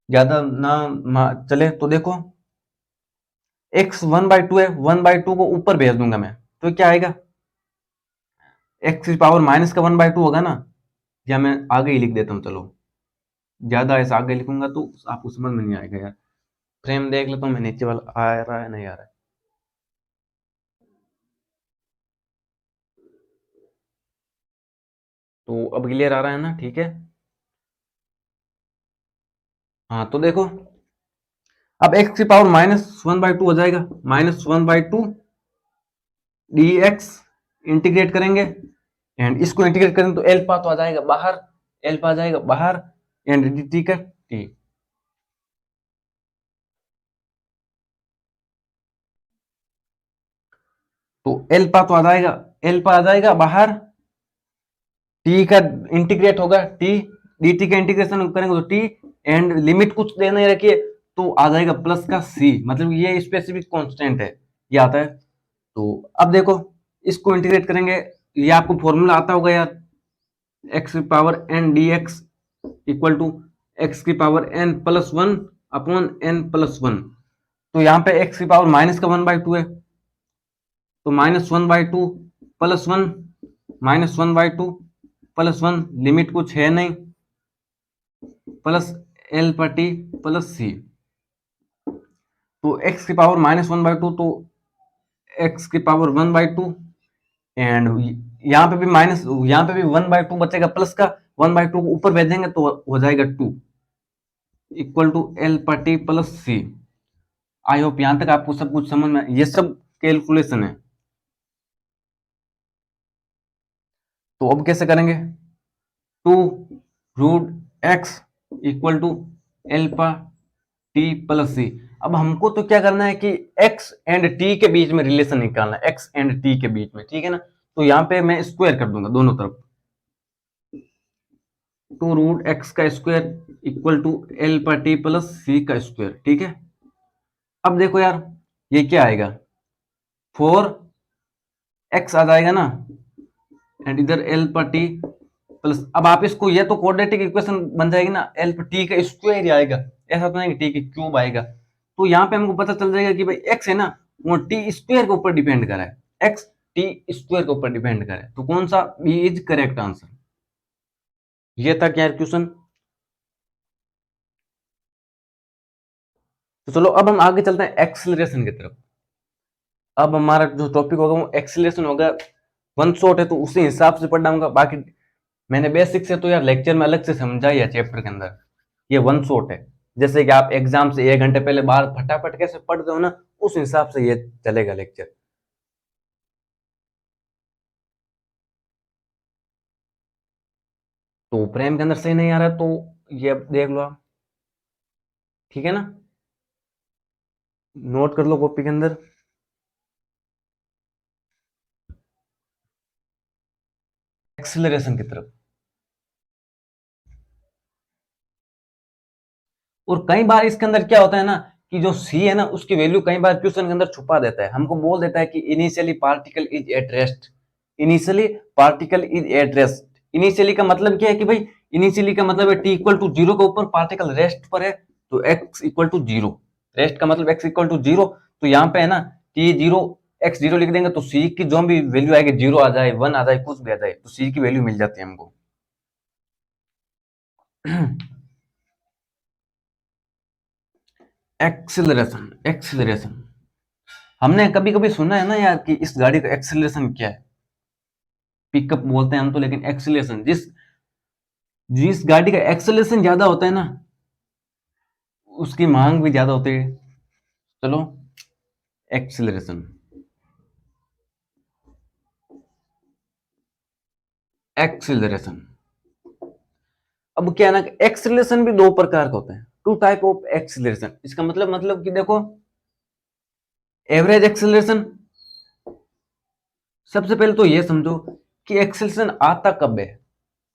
ज्यादा ना चले। तो देखो x 1/2 है, 1/2 को ऊपर भेज दूंगा मैं, तो क्या आएगा, x की पावर माइनस का 1/2 होगा ना, या मैं आगे ही लिख देता हूँ। चलो ज्यादा ऐसा आगे लिखूंगा तो आपको समझ में नहीं आएगा यार। फ्रेम देख लेता हूँ मैं, नीचे वाला आ रहा है नहीं आ रहा है। तो अब क्लियर आ रहा है ना, ठीक है। हाँ तो देखो अब x की पावर -1/2 हो जाएगा, -1/2 डी एक्स, इंटीग्रेट करेंगे, एंड इसको इंटीग्रेट करेंगे तो एल पा तो आ जाएगा बाहर, एल पा आ जाएगा बाहर, एंड डी टी का टी। तो एल पा तो आ जाएगा, एल पा आ जाएगा बाहर, टी का इंटीग्रेट होगा टी, डी टी का इंटीग्रेशन करेंगे तो टी, एंड लिमिट कुछ दे नहीं रखिए तो आ जाएगा प्लस का सी, मतलब ये स्पेसिफिक कांस्टेंट है, ये आता है। तो अब देखो इसको इंटीग्रेट करेंगे, ये आपको फॉर्मूला आता होगा यार, एक्स की power n d x equal to x की power n plus one upon n plus one. तो यहाँ पे एक्स की पावर माइनस का 1/2 है, तो -1/2 plus one, -1/2 plus one, limit कुछ है नहीं, प्लस एल पर टी प्लस सी। तो एक्स की पावर -1/2, तो एक्स की पावर 1/2, एंड यहाँ पे भी माइनस, यहाँ पे भी 1/2 बचेगा, प्लस का 1/2 को ऊपर भेजेंगे तो हो जाएगा 2 इक्वल टू एल पर T plus C. I hope यहां तक आपको सब कुछ समझ में, ये सब कैलकुलेशन है। तो अब कैसे करेंगे, 2 root X equal to L पर टी प्लस सी। अब हमको तो क्या करना है कि एक्स एंड टी के बीच में रिलेशन निकालना है, एक्स एंड टी के बीच में, ठीक है ना। तो यहाँ पे मैं स्क्वायर कर दूंगा दोनों तरफ, 2√x का स्क्वायर इक्वल टू एल पर टी प्लस सी का स्क्वायर, ठीक है। अब देखो यार, ये क्या आएगा, 4x आ जाएगा ना, एंड इधर एल पर टी प्लस, अब आप इसको, ये तो क्वाड्रेटिक इक्वेशन बन जाएगी ना, एल पर टी का स्क्वायर ही आएगा, ऐसा तो नहीं कि टी का क्यूब आएगा। तो यहाँ पे हमको पता चल जाएगा कि भाई एक्स है ना, वो टी स्क्वायर के ऊपर डिपेंड कर रहा है, एक्स टी स्क्वायर के ऊपर डिपेंड कर रहा है, तो कौन सा बी इज करेक्ट आंसर। ये था क्या क्वेश्चन। तो चलो अब हम आगे चलते हैं एक्सीलरेशन की तरफ। अब हमारा जो टॉपिक होगा वो एक्सीलरेशन होगा, वन शॉट है तो उसी हिसाब से पढ़ना होगा। बाकी मैंने बेसिक से तो यार लेक्चर में अलग से समझाई है चैप्टर के अंदर, ये वन शॉट है। जैसे कि आप एग्जाम से 1 घंटे पहले बाहर फटाफट कैसे पढ़ते हो ना, उस हिसाब से ये चलेगा लेक्चर। तो प्रेम के अंदर सही नहीं आ रहा तो ये देख लो आप, ठीक है ना, नोट कर लो कॉपी के अंदर। एक्सीलरेशन की तरफ, और कई बार इसके अंदर क्या होता है ना, कि जो सी है ना उसकी वैल्यू कई बार क्वेश्चन के अंदर छुपा देता है, हमको बोल देता है कि initially particle is at rest, initially particle is at rest. Initially का मतलब क्या है कि भाई, इनिशियली का मतलब है टी इक्वल टू जीरो के ऊपर पार्टिकल रेस्ट पर है, तो X equal to zero, rest का मतलब एक्स इक्वल टू जीरो। तो यहाँ पे है ना, टी जीरो एक्स जीरो लिख देंगे तो सी की जो भी वैल्यू आएगी, जीरो आ जाए, वन आ जाए, कुछ भी आ जाए, तो सी की वैल्यू मिल जाती है हमको। एक्सिलरेशन, एक्सिलरेशन हमने कभी कभी सुना है ना यार कि इस गाड़ी का एक्सेलरेशन क्या है, पिकअप बोलते हैं हम तो, लेकिन एक्सेलरेशन, जिस जिस गाड़ी का एक्सेलरेशन ज्यादा होता है ना, उसकी मांग भी ज्यादा होती है। चलो, एक्सेलरेशन, एक्सेलरेशन, अब क्या है ना, एक्सेलरेशन भी दो प्रकार का होता है, टू टाइप ऑफ एक्सेलरेशन। इसका मतलब कि देखो, एवरेज एक्सेलरेशन, सबसे पहले तो ये समझो कि एक्सेलरेशन आता कब है,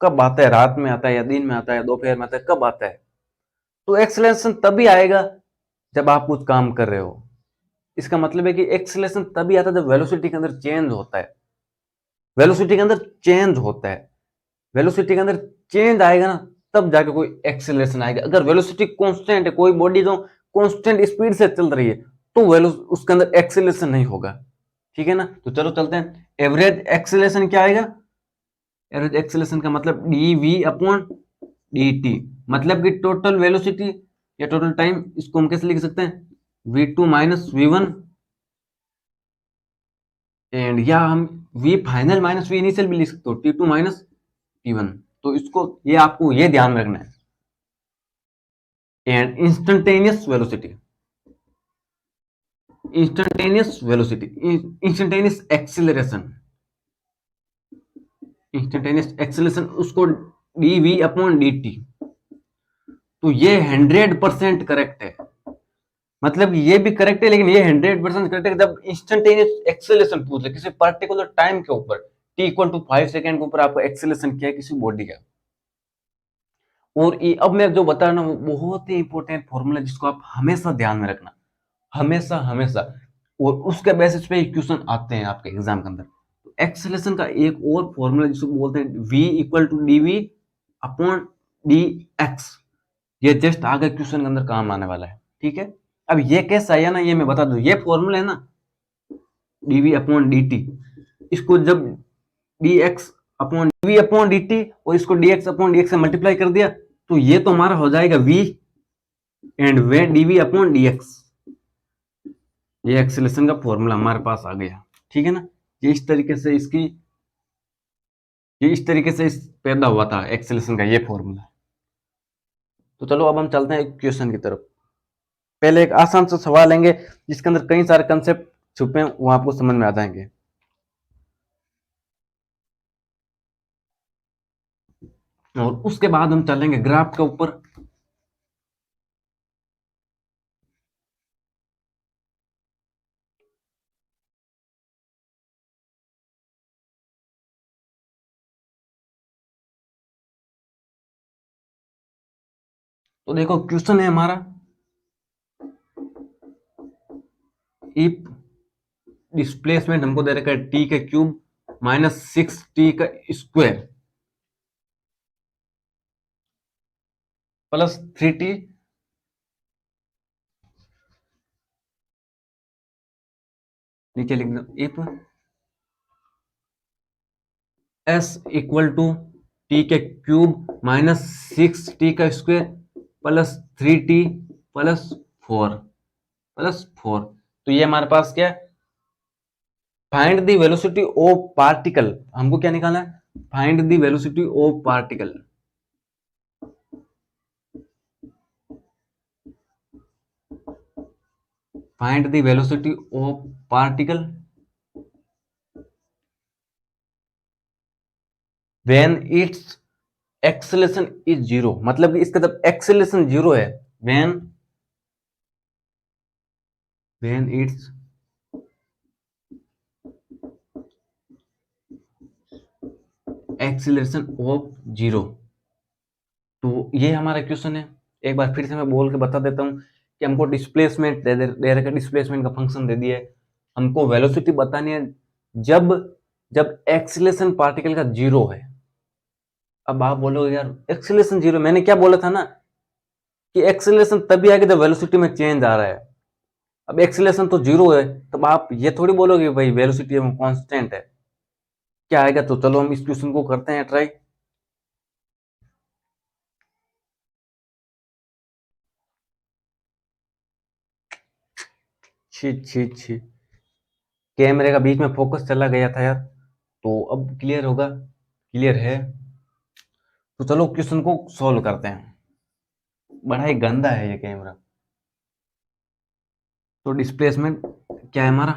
कब आता है, रात में आता है या दिन में आता है, दोपहर में आता है, कब आता है। तो एक्सेलरेशन तभी आएगा जब आप कुछ काम कर रहे हो। इसका मतलब है कि एक्सेलरेशन तभी आता है जब वेलोसिटी के अंदर चेंज होता है, वेलोसिटी के अंदर चेंज होता है, वेलोसिटी के अंदर चेंज आएगा ना, तब जाके कोई एक्सेलरेशन आएगा। अगर वेलोसिटी कांस्टेंट है, कोई बॉडी जो कांस्टेंट स्पीड से चल रही है, तो वेलो उसके अंदर एक्सेलरेशन नहीं होगा, ठीक है ना। तो चलो चलते हैं, एवरेज एक्सेलरेशन क्या आएगा, एवरेज एक्सेलरेशन का मतलब d we upon D t, मतलब कि टोटल वेलोसिटी या टोटल टाइम, इसको हम कैसे लिख सकते हैं, v two minus v one, and या हम v final minus v initial भी लिख सकते हो, t two minus t one. तो इसको, ये आपको ये ध्यान रखना है। And instantaneous velocity, instantaneous velocity, instantaneous acceleration, instantaneous acceleration, उसको d we upon D T. तो ये 100% करेक्ट है, मतलब ये भी करेक्ट है, लेकिन ये 100% करेक्ट है जब इंस्टेंटेनियस एक्सेलरेशन पूछ ले किसी पर्टिकुलर टाइम के ऊपर, टी इक्वल टू 5 सेकेंड के ऊपर आपको एक्सेलरेशन किया है किसी बॉडी का। और ये अब मैं जो बता रहा हूँ वो बहुत ही इंपॉर्टेंट फॉर्मूला, जिसको आप हमेशा ध्यान में रखना, हमेशा हमेशा, और उसके बेसिस पे क्वेश्चन आते हैं आपके एग्जाम के अंदर। तो एक्सेलरेशन का एक और फॉर्मूला जिसको बोलते हैं v equal to D we upon D X, ये जस्ट आगे क्वेश्चन के अंदर काम आने वाला है, ठीक है। अब ये कैसा है ना, ये मैं बता दूं, ये फॉर्मूला है ना, dv अपॉन dt, इसको जब dx upon dv upon dt और इसको dx अपॉन dx से मल्टीप्लाई कर दिया, तो ये तो हमारा हो जाएगा v and way dv upon dx। ये एक्सेलरेशन का फॉर्मूला हमारे पास आ गया, ठीक है ना। ये इस तरीके से इसकी, ये इस तरीके से इस पैदा हुआ था एक्सेलरेशन का ये फॉर्मूला। तो चलो अब हम चलते हैं क्वेश्चन की तरफ। पहले एक आसान सा सवाल लेंगे जिसके अंदर कई सारे कंसेप्ट छुपे हैं, वो आपको समझ में आ जाएंगे। और उसके बाद हम चलेंगे ग्राफ के ऊपर, तो देखो क्वेश्चन है हमारा, इफ डिस्प्लेसमेंट हमको दे रखा है टी का क्यूब माइनस 6t का स्क्वायर प्लस 3t, नीचे लिख दो, if s equal to T के क्यूब माइनस 6t का स्क्वायर प्लस 3t प्लस 4 तो ये हमारे पास क्या है, find the velocity of particle, हमको क्या निकालना है, find the velocity of particle, find the velocity of particle when it's acceleration is zero, मतलब कि इसका जब एक्सेलरेशन जीरो है, when it's acceleration of zero. तो ये हमारा क्वेश्चन है। एक बार फिर से मैं बोल के बता देता हूँ कि हमको डिस्प्लेसमेंट दे रखा, डिस्प्लेसमेंट का फंक्शन दे दिया है, हमको वेलोसिटी बतानी है जब जब एक्सेलरेशन पार्टिकल का जीरो है। अब आप बोलोगे यार एक्सेलरेशन जीरो, मैंने क्या बोला था ना कि एक्सेलरेशन तभी आएगा जब वेलोसिटी में चेंज आ रहा है। अब एक्सेलरेशन तो जीरो है, तब आप ये थोड़ी बोलोगे भाई वेलोसिटी में कांस्टेंट है, क्या आएगा। तो चलो हम इस क्वेश्चन को करते हैं ट्राई। छी छी छी, कैमरे का बीच में फोकस चला गया था यार। तो अब क्लियर होगा, क्लियर है। तो चलो क्वेश्चन को सॉल्व करते हैं। बड़ा ही गंदा है ये कैमरा। तो डिस्प्लेसमेंट क्या है हमारा,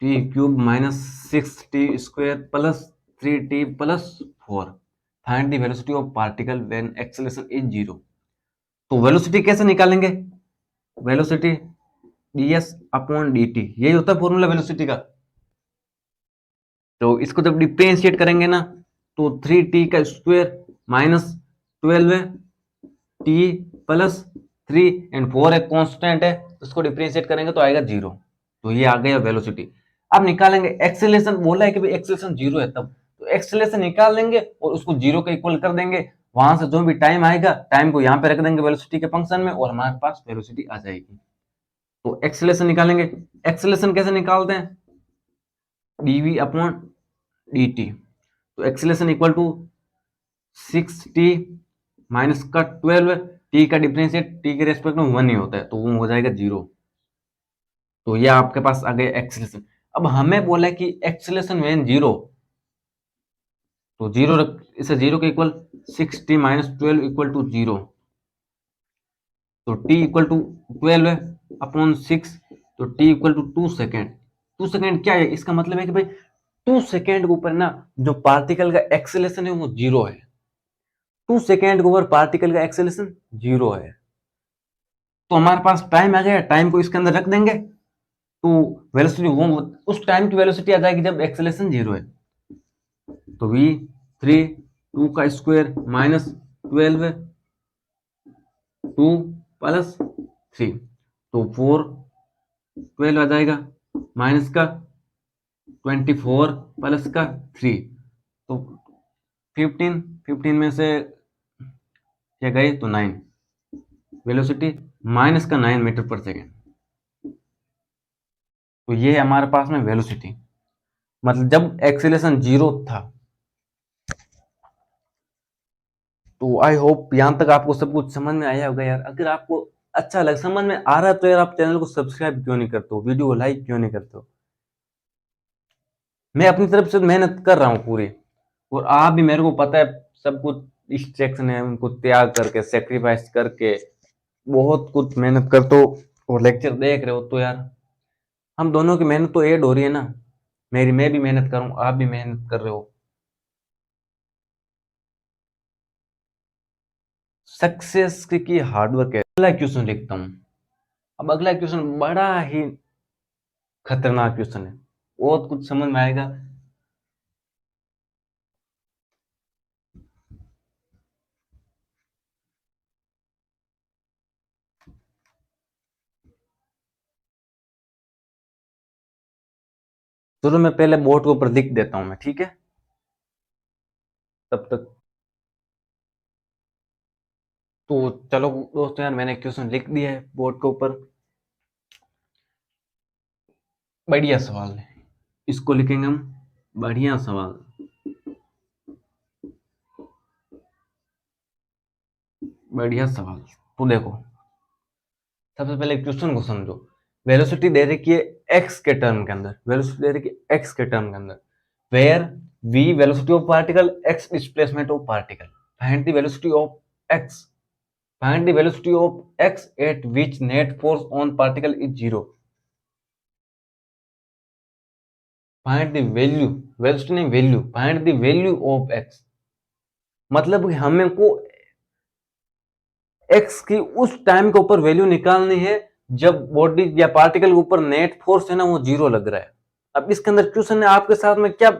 T cube minus 6t square plus 3t plus 4, find the velocity of particle when acceleration is zero. तो वेलोसिटी कैसे निकालेंगे, वेलोसिटी ds अपॉन dt, यही होता है फॉर्मूला वेलोसिटी का। तो इसको जब डिफरेंशिएट करेंगे ना, तो 3t का square minus 12 T plus 3 and 4 एक कांस्टेंट है, तो इसको डिफरेंशिएट करेंगे तो आएगा जीरो। तो ये आ गया वेलोसिटी। अब निकालेंगे एक्सेलरेशन, बोला है कि भाई एक्सेलरेशन जीरो है, तब तो एक्सेलरेशन निकाल लेंगे और उसको जीरो के इक्वल कर देंगे। वहां से जो भी टाइम आएगा, टाइम को यहाँ पे रख देंगे वेलोसिटी के फंक्शन में, और हमारे पास वेलोसिटी आ जाएगी। तो एक्सेलरेशन निकालेंगे। एक्सेलरेशन कैसे निकालते हैं, dv अपॉन dt। तो acceleration equal to 6t minus का 12, टी का डिफरेंशिएट टी के रेस्पेक्ट में 1 ही होता है, तो वो हो जाएगा जीरो। तो ये आपके पास आ गया एक्सेलरेशन। अब हमें बोला है कि एक्सेलरेशन व्हेन जीरो, तो जीरो इसे जीरो के equal 6t minus 12 equal to zero. तो t इक्वल टू 12 है अपॉन 6, तो t equal to 2 second. 2 second क्या है, इसका मतलब है कि भाई 2 सेकेंड के ऊपर ना जो पार्टिकल का एक्सेलरेशन है वो जीरो है। 2 सेकेंड के ऊपर पार्टिकल का एक्सेलरेशन जीरो है। तो हमारे पास टाइम आ गया, टाइम को इसके अंदर रख देंगे, तो वेलोसिटी वो उस टाइम की वेलोसिटी आ जाएगी जब एक्सेलरेशन जीरो है। तो v 3 2 का स्क्वायर माइनस 12 2 प्लस 3, तो 4 12 आ जाएगा माइनस का 24 प्लस का 3, तो 15, 15 में से क्या गए तो 9, वेलोसिटी माइनस का 9 मीटर पर सेकेंड। तो ये है हमारे पास में वेलोसिटी, मतलब जब एक्सेलरेशन जीरो था। तो आई होप यहां तक आपको सब कुछ समझ में आया होगा यार। अगर आपको अच्छा लग समझ में आ रहा है तो यार आप चैनल को सब्सक्राइब क्यों नहीं करते हो, वीडियो को लाइक क्यों नहीं करते हो। मैं अपनी तरफ से मेहनत कर रहा हूँ पूरी, और आप भी, मेरे को पता है सब कुछ डिस्ट्रैक्शन है, उनको त्याग करके सेक्रीफाइस करके बहुत कुछ मेहनत करते हो और लेक्चर देख रहे हो, तो यार हम दोनों की मेहनत तो ऐड हो रही है ना। मैं भी मेहनत कर रहा हूँ, आप भी मेहनत कर रहे हो। सक्सेस की हार्डवर्क है। अगला क्वेश्चन लिखता हूँ। अब अगला क्वेश्चन बड़ा ही खतरनाक क्वेश्चन है, बहुत कुछ समझ में आएगा। चलो मैं पहले बोर्ड के ऊपर लिख देता हूं मैं, ठीक है, तब तक। तो चलो दोस्तों यार, मैंने क्वेश्चन लिख दिया है बोर्ड के ऊपर। बढ़िया सवाल है, इसको लिखेंगे हम, बढ़िया सवाल, बढ़िया सवाल। तो देखो, सबसे पहले क्वेश्चन को समझो। वेलोसिटी दे रखी है एक्स के टर्म के अंदर, वेलोसिटी दे रखी है एक्स के टर्म के अंदर, where v velocity of particle, x displacement of particle, find the velocity of x, find the velocity of x at which net force on particle is zero. Find the value, velocity नहीं value, find the value of x, मतलब हमें को x की उस time के ऊपर value निकालनी है जब बॉडी या पार्टिकल के ऊपर नेट फोर्स है ना वो जीरो लग रहा है। अब इसके अंदर क्वेश्चन ने आपके साथ में क्या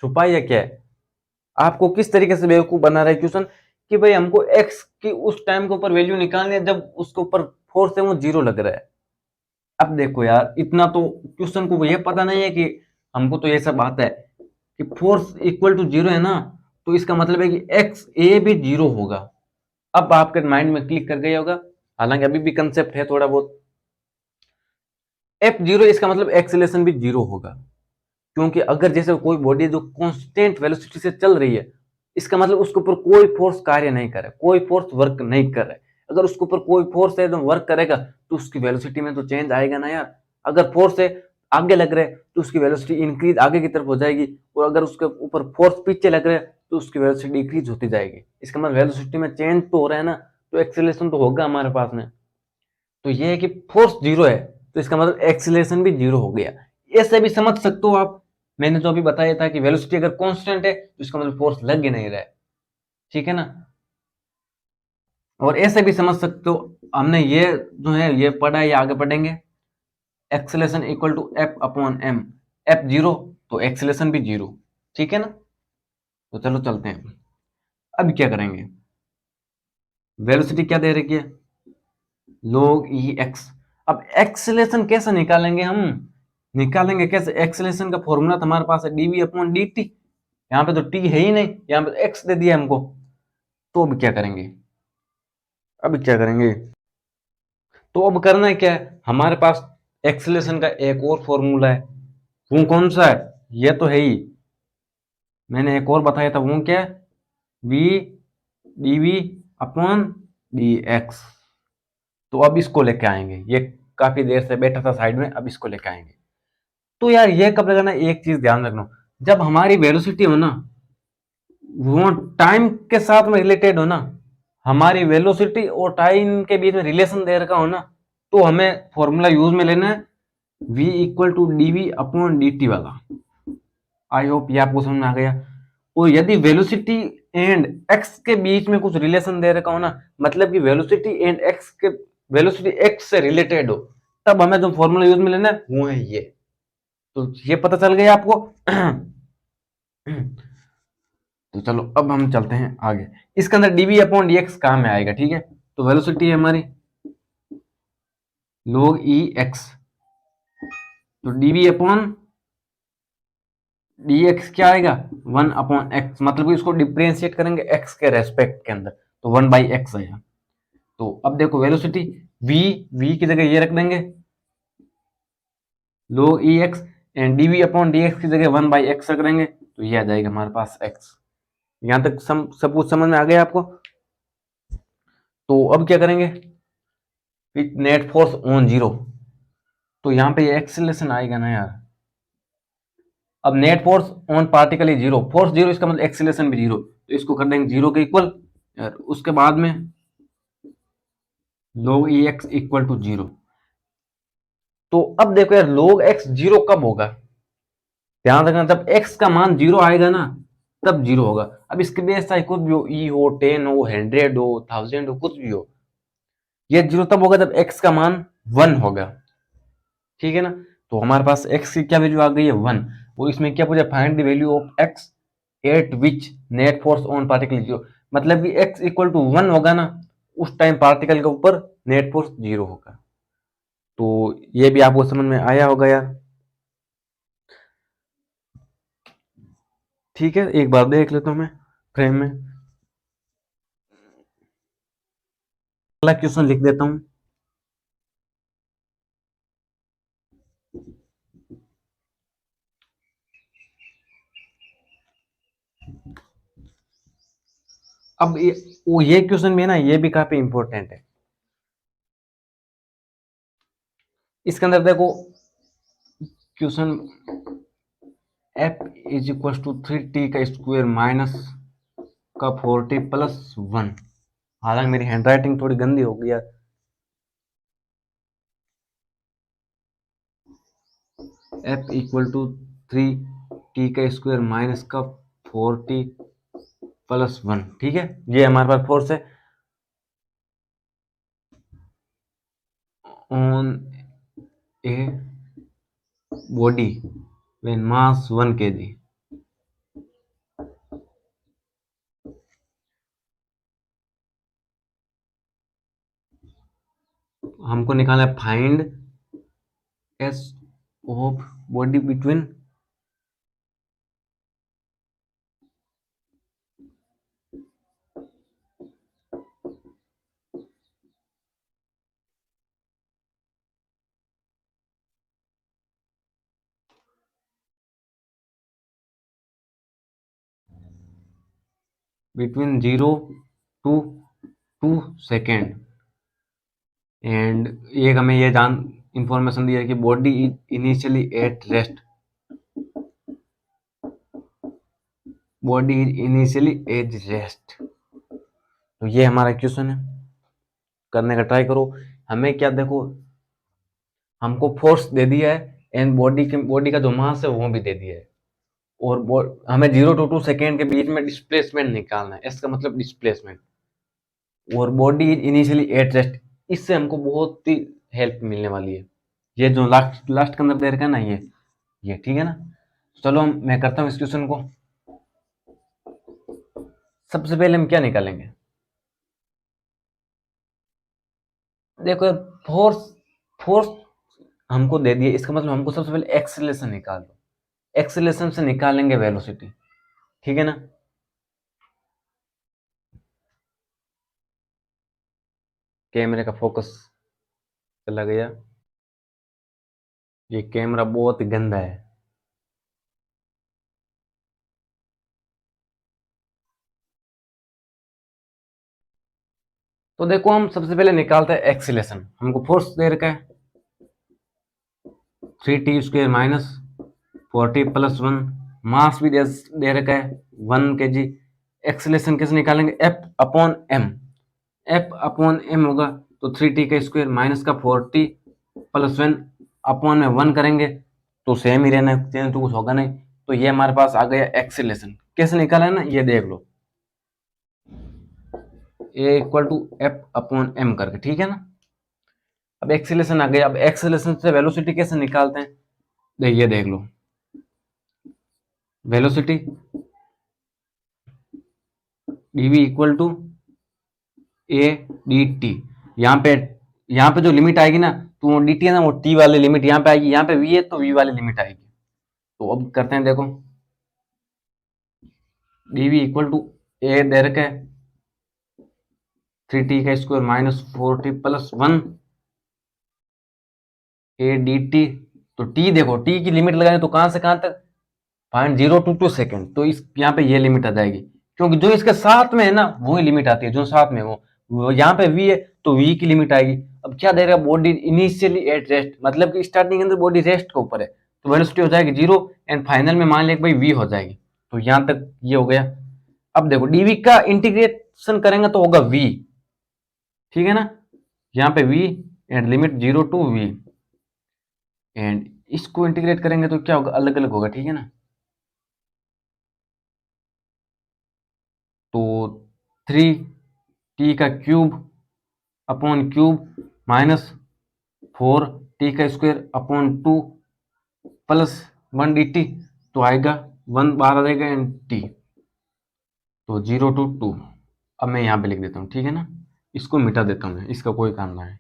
छुपा है, क्या है, आपको किस तरीके से बेवकूफ बना रहा है क्वेश्चन, कि भाई हमको x की उस टाइम के ऊपर वैल्यू निकालनी है जब उसके ऊपर फोर्स है वो जीरो लग रहा है। अब देखो यार, इतना तो क्वेश्चन को ये पता नहीं है कि हमको तो ये सब आता है कि फोर्स इक्वल टू जीरो है ना, तो इसका मतलब है कि एक्स ए भी जीरो होगा। अब आपके माइंड में क्लिक कर गया होगा, हालांकि अभी भी कंसेप्ट है थोड़ा बहुत। एफ जीरो इसका मतलब एक्सेलेरेशन भी जीरो होगा, क्योंकि अगर जैसे कोई बॉडी जो कांस्टेंट वेलोसिटी से चल रही है, इसका मतलब उसके ऊपर कोई फोर्स कार्य नहीं कर रहा है, कोई फोर्स वर्क नहीं कर रहा है। अगर उसके ऊपर कोई फोर्स है तो वर्क करेगा तो उसकी वेलोसिटी में तो चेंज आएगा ना यार। अगर फोर्स है आगे लग रहा है तो उसकी वेलोसिटी इंक्रीज आगे की तरफ हो जाएगी, और अगर उसके ऊपर फोर्स पीछे लग रहा है तो उसकी वेलोसिटी डिक्रीज होती जाएगी। इसका मतलब वेलोसिटी में चेंज तो हो रहा है ना, तो एक्सेलरेशन तो होगा हमारे पास में। तो ये है कि फोर्स जीरो है तो इसका मतलब एक्सीलरेशन भी जीरो हो गया। ऐसे भी समझ सकते हो आप, मैंने तो अभी बताया था कि वेलोसिटी अगर कांस्टेंट है तो इसका मतलब फोर्स लग ही नहीं रहा है, ठीक है ना। और ऐसे भी समझ सकते हो, हमने ये जो है ये पढ़ा है, ये आगे पढ़ेंगे। Acceleration equal to F upon M, F zero तो एक्सेलरेशन भी जीरो, ठीक है ना। तो चलो चलते हैं, अब क्या करेंगे, वेलोसिटी क्या दे रखी है, log ई एक्स। अब एक्सेलरेशन कैसे निकालेंगे हम, निकालेंगे कैसे, एक्सेलरेशन का फॉर्मूला तो हमारे पास है डीवी अपॉन डी टी, यहाँ पे तो टी है ही नहीं, यहाँ पे एक्स दे दिया हमको। तो अब क्या करेंगे, अब क्या करेंगे, तो अब करना है क्या है, हमारे पास एक्सेलरेशन का एक और फॉर्मूला है, वो कौन सा है, ये तो है ही, मैंने एक और बताया था, वो क्या है, V D we upon D X. तो अब इसको लेके आएंगे, ये काफी देर से बैठा था साइड में, अब इसको लेके आएंगे। तो यार ये कब लगाना, एक चीज ध्यान रखना, जब हमारी वेलोसिटी हो ना वो टाइम के साथ में रिलेटेड हो ना, हमारी वेलोसिटी और टाइम के बीच में रिलेशन दे रखा हो ना, तो हमें फॉर्मूला यूज में लेना है v equal to D we upon D t वाला। आई होप ये आपको समझ में आ गया। और यदि वेलोसिटी एंड एक्स के बीच में कुछ रिलेशन दे रखा हो ना, मतलब कि वेलोसिटी एंड एक्स के, वेलोसिटी एक्स से रिलेटेड हो, तब हमें जो फॉर्मूला यूज में लेना है वो है ये। तो ये पता चल गया आपको। तो चलो अब हम चलते हैं आगे, इसके अंदर डीवी अपॉन डी एक्स काम में आएगा, ठीक है। तो वेलोसिटी है हमारी log ई एक्स, तो डीवी अपॉन डी एक्स क्या आएगा, वन अपॉन एक्स, मतलब कि इसको डिफ्रेंशिएट करेंगे एक्स के रेस्पेक्ट के अंदर, तो वन बाई एक्स आएगा। तो अब देखो वेलोसिटी v, v की जगह ये रख देंगे log E X, and DV upon D X की जगह वन बाई एक्स रख देंगे, तो ये आ जाएगा हमारे पास x। यहां तक सब कुछ समझ में आ गया आपको। तो अब क्या करेंगे, with net force on zero, तो यहाँ पे ये एक्सेलरेशन आएगा ना यार। अब net force on particle he zero, force zero इसका मतलब एक्सेलरेशन भी जीरो, तो इसको कर देंगे जीरो के इक्वल। उसके बाद में log E X equal to zero. तो अब देखो यार log x जीरो कब होगा, ध्यान रखना, जब x का मान जीरो आएगा ना तब जीरो होगा। अब इसके बेस चाहे कुछ भी हो, ई हो, 10 हो, 100 हो, 1000 हो, कुछ भी हो, ये जीरो तब होगा जब x का मान 1 होगा, ठीक है ना। तो हमारे पास x की क्या वैल्यू आ गई है 1, वो इसमें क्या पूछा, find the value of x at which net force on particle zero, मतलब कि x इक्वल टू 1 होगा ना, उस टाइम पार्टिकल के ऊपर नेट फोर्स जीरो होगा। तो ये भी आपको समझ में आया होगा यार। ठीक है, एक बार देख लेता हूँ मैं फ्रेम में। अगला क्वेश्चन लिख देता हूँ। अब ये क्वेश्चन भी है ना, ये भी काफी इंपॉर्टेंट है। इसके अंदर देखो question f is equal to 3t का स्क्वायर माइनस का 40 प्लस 1। हालांकि मेरी हैंडराइटिंग थोड़ी गंदी हो गई है। f इक्वल टू 3t का स्क्वायर माइनस का 40 प्लस 1। ठीक है, ये हमारे पास फोर्स है on a body when mass 1 kg। हमको निकालना है find S of body between between 0 to 2 second. And एक हमें ये जान इंफॉर्मेशन दी है कि body is initially at rest. Body is initially at rest. तो ये हमारा क्वेश्चन है, करने का ट्राई करो। हमें क्या देखो, हमको फोर्स दे दिया है एंड बॉडी का जो मास है वो भी दे दिया है, और हमें 0 to 2 सेकेंड के बीच में डिस्प्लेसमेंट निकालना है। इसका मतलब डिस्प्लेसमेंट, और body is initially at rest. इससे हमको बहुत ही हेल्प मिलने वाली है। ये जो लास्ट लास्ट के अंदर दे रखा है ना, ये ठीक है ना। चलो मैं करता हूँ इस क्वेश्चन को। सबसे पहले हम क्या निकालेंगे, देखो फोर्स फोर्स हमको दे दिए, इसका मतलब हमको सबसे पहले एक्सेलरेशन निकाल दो। एक्सेलरेशन से निकालेंगे वेलोसिटी। ठीक है ना। कैमरे का फोकस चला गया, ये कैमरा बहुत ही गंदा है। तो देखो हम सबसे पहले निकालते हैं एक्सेलरेशन। हमको फोर्स दे रखा है 3t² माइनस 40 प्लस 1। मास भी दे रखा है 1 kg। एक्सेलरेशन कैसे निकालेंगे, F/m। F/m होगा तो 3t का स्क्वायर माइनस का 40 प्लस 1 अपॉन में 1 करेंगे तो सेम ही रहना, चेंज तो कुछ होगा नहीं। तो ये हमारे पास आ गया एक्सेलरेशन। कैसे निकाला है ना, ये देख लो, A इक्वल टू F/m करके। ठीक है ना। अब एक्सेलरेशन आ गया। अब एक्सेलरेशन से वेलोसिटी कैसे निकालते हैं, ये देख लो, velocity dv equal to a d T. यहाँ पे जो लिमिट आएगी ना, तो वो dt है ना, वो t वाली लिमिट यहाँ पे आएगी। यहाँ पे v है तो v वाली लिमिट आएगी। तो अब करते हैं, देखो dv इक्वल टू ए दे रखा है 3t का स्क्वायर माइनस 40 प्लस 1 ए डी टी। तो t देखो, t की लिमिट लगाएंगे तो कहां से कहां तक, 0.022 सेकेंड। तो इस यहाँ पे ये लिमिट आ जाएगी, क्योंकि जो इसके साथ में है ना वही लिमिट आती है, जो साथ में वो यहाँ पे v है तो v की लिमिट आएगी। अब क्या देगा, बॉडी इनिशियली एट रेस्ट, मतलब कि स्टार्टिंग के अंदर बॉडी रेस्ट के ऊपर है, तो वेलोसिटी हो जाएगी 0 एंड फाइनल में मान लिया भाई v हो जाएगी। तो यहाँ तक ये हो गया। अब देखो dv का इंटीग्रेशन करेंगे तो होगा v। ठीक है ना। यहाँ पे v and limit 0 to v, and इसको इंटीग्रेट करेंगे तो क्या होगा, अलग अलग होगा। ठीक है ना। तो 3t का cube upon cube minus 4t का स्क्वायर अपॉन 2 प्लस 1 dt। तो आएगा 1 बाहर आ जाएगा एंड t। तो 0 to 2। अब मैं यहाँ पे लिख देता हूँ। ठीक है ना। इसको मिटा देता हूँ मैं, इसका कोई काम ना है।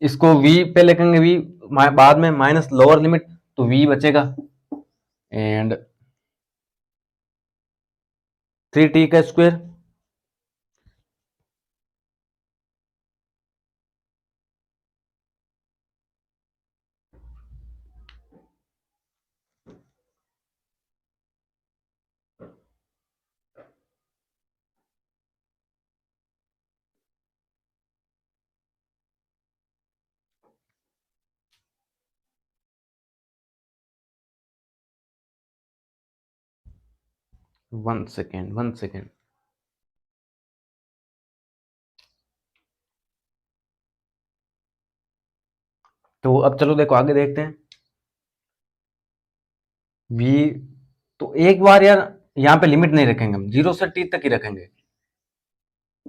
इसको v पे लिखेंगे, v बाद में माइनस लोअर लिमिट, तो v बचेगा। एंड 3t का स्क्वायर वन सेकेंड। तो अब चलो देखो आगे देखते हैं। v तो एक बार यार यहाँ पे लिमिट नहीं रखेंगे, हम 0 से t तक ही रखेंगे,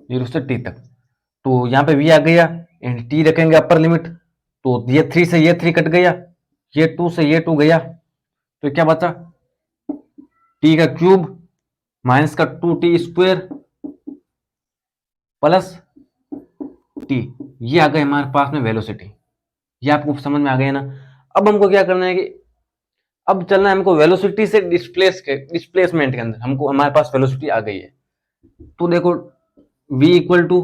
0 से t तक। तो यहाँ पे v आ गया एंड t रखेंगे अपर लिमिट। तो ये 3 से ये 3 कट गया, ये 2 से ये 2 गया, तो क्या बचा t का क्यूब माइनस का 2t स्क्वायर प्लस t। ये आ गए हमारे पास में वेलोसिटी। ये आपको समझ में आ गया ना। अब हमको क्या करना है कि अब चलना है हमको वेलोसिटी से डिस्प्लेसमेंट के अंदर। हमको हमारे पास वेलोसिटी आ गई है, तो देखो v equal to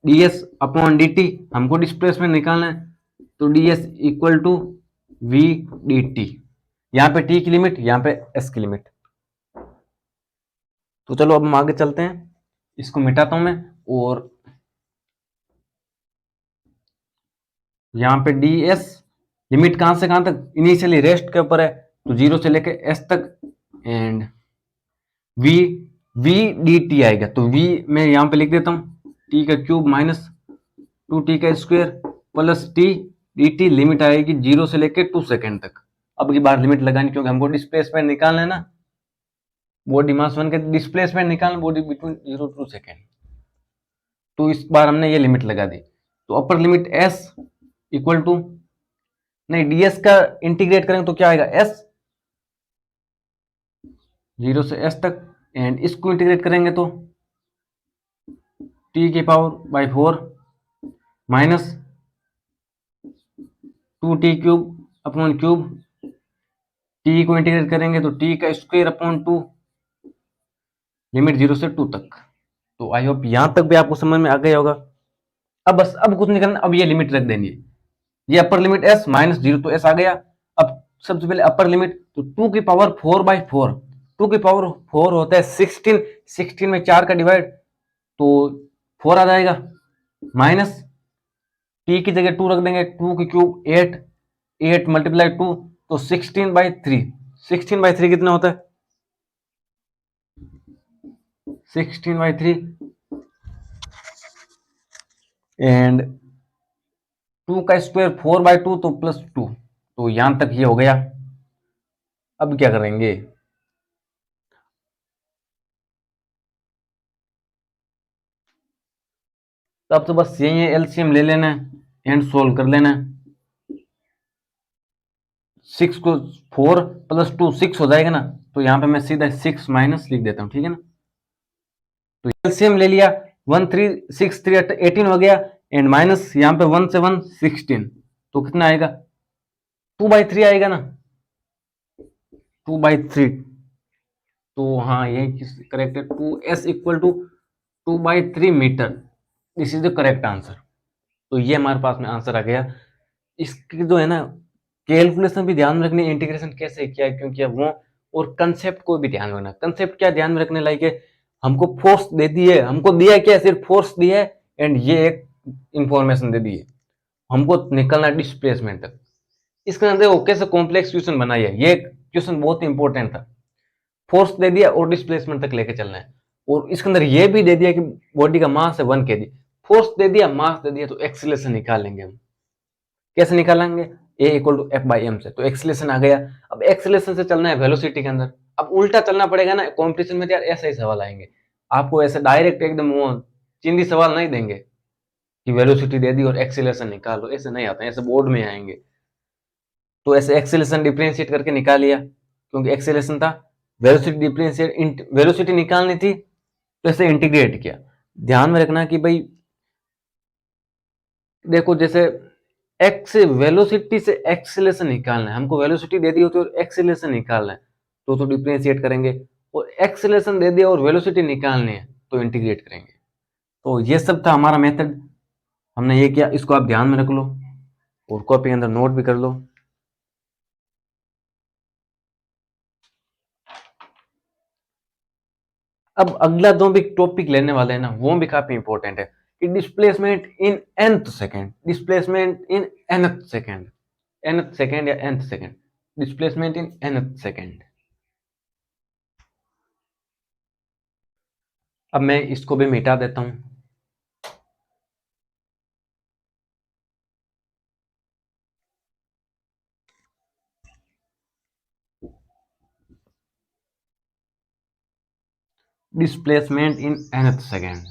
D S upon D T, हमको डिस्प्लेसमेंट निकालना है। तो D S equal to V D T, यहाँ पे t की लिमिट, यहाँ पे s की लिमिट। तो चलो अब हम आगे चलते हैं, इसको मिटाता हूं मैं। और यहाँ पे डी एस लिमिट कहां से कहां तक, इनिशियली रेस्ट के ऊपर है, तो 0 से लेके s तक। And v v D T आएगा, तो v मैं यहाँ पे लिख देता हूँ t का क्यूब माइनस 2t का square plus t D T. Limit आएगी 0 से लेके 2 सेकेंड तक। अब की बार लिमिट लगानी, क्योंकि हमको डिस्प्लेसमेंट निकालना है ना, बॉडी मास 1 के डिस्प्लेसमेंट निकालना, बॉडी बिटवीन 0 टू सेकेंड। तो इस बार हमने ये लिमिट लगा दी। तो upper limit s equal to, नहीं ds का इंटीग्रेट करेंगे तो क्या आएगा s, 0 से s तक। एंड इसको इंटीग्रेट करेंगे तो t की power by 4 minus 2t cube upon cube, t को इंटीग्रेट करेंगे तो t का स्क्वायर अपॉन 2, लिमिट 0 से 2 तक। तो आई होप यहां तक भी आपको समझ में आ गया होगा। अब बस अब कुछ नहीं करना, अब ये लिमिट रख देनी है। ये अपर लिमिट s माइनस 0, तो s आ गया। अब सबसे पहले अपर लिमिट, तो 2 की पावर 4 बाई 4, 2 की पावर 4 होता है 16, 16 में 4 का डिवाइड, तो 4 आ जाएगा। माइनस t की जगह 2 रख देंगे, 2 की क्यूब 8, 8 मल्टीप्लाई 2, तो 16 बाई 3। 16 बाई 3 कितना होता है, 16 बाई 3 एंड 2 का स्क्वायर 4 बाई 2, तो प्लस 2। तो यहां तक ये हो गया। अब क्या करेंगे, तब तो बस यही है, एलसीएम ले लेना है एंड सोल्व कर लेना है। 6 को 4 प्लस 2 6 हो जाएगा ना, तो यहाँ पे मैं सीधा 6 माइनस लिख देता हूँ, ठीक है ना। तो एलसीएम ले लिया, 1 3 6 3 18 हो गया, एंड माइनस यहाँ पे 1 से 1 16, तो कितना आएगा 2 बाई 3 आएगा ना, 2 बाई 3। तो हाँ यही करेक्ट है, 2s equal to 2 by 3 metre, this is the correct answer. तो ये हमारे पास में आंसर आ गया। इसकी जो है ना कैलकुलेशन भी ध्यान में रखनी, इंटीग्रेशन कैसे किया है, क्योंकि वो और कंसेप्ट को भी ध्यान रखना। कंसेप्ट क्या ध्यान में रखने लायक है, हमको फोर्स दे दी है, हमको दिया क्या, सिर्फ फोर्स दिया है एंड ये एक इंफॉर्मेशन दे दी है, हमको निकलना डिस्प्लेसमेंट तक। इसके अंदर देखो कैसे कॉम्प्लेक्स क्वेश्चन बनाई है, ये क्वेश्चन बहुत इंपॉर्टेंट था। फोर्स दे दिया और डिस्प्लेसमेंट तक लेके चलना है, और इसके अंदर ये भी दे दिया कि बॉडी का मास है 1 kg, फोर्स दे दिया, मास दे दिया, तो एक्सीलरेशन निकाल लेंगे हम। कैसे निकालेंगे, a equal to F by M से, तो एक्सीलरेशन आ गया। अब एक्सीलरेशन से चलना है वेलोसिटी के अंदर, अब उल्टा चलना पड़ेगा ना, कॉम्पिटिशन में तो यार ऐसा ही सवाल आएंगे, आपको ऐसे डायरेक्ट एकदम वो चिंदी सवाल नहीं देंगे कि वेलोसिटी दे दी और एक्सीलरेशन निकालो, ऐसे नहीं आते, ऐसे बोर्ड में आएंगे। तो ऐसे एक्सीलरेशन डिफरेंशिएट करके निकाल लिया, क्योंकि एक्सीलरेशन था, वेलोसिटी डिफरेंशिएट, वेलोसिटी निकालनी थी, तो ऐसे इंटीग्रेट किया। ध्यान में रखना कि भाई देखो जैसे एक्स वेलोसिटी से एक्सीलरेशन निकालना है, हमको वेलोसिटी दे दी होती है और एक्सीलरेशन निकालना है, तो डिफरेंशिएट करेंगे। और एक्सेलरेशन दे दिया और वेलोसिटी निकालनी है तो इंटीग्रेट करेंगे। तो ये सब था हमारा मेथड, हमने ये किया, इसको आप ध्यान में रख लो और कॉपी के अंदर नोट भी कर लो। अब अगला जो भी टॉपिक लेने वाले हैं ना वो भी काफी इंपॉर्टेंट है कि displacement in nth second, displacement in nth second, nth second या nth second, displacement in nth second. अब मैं इसको भी मिटा देता हूं। Displacement in nth second,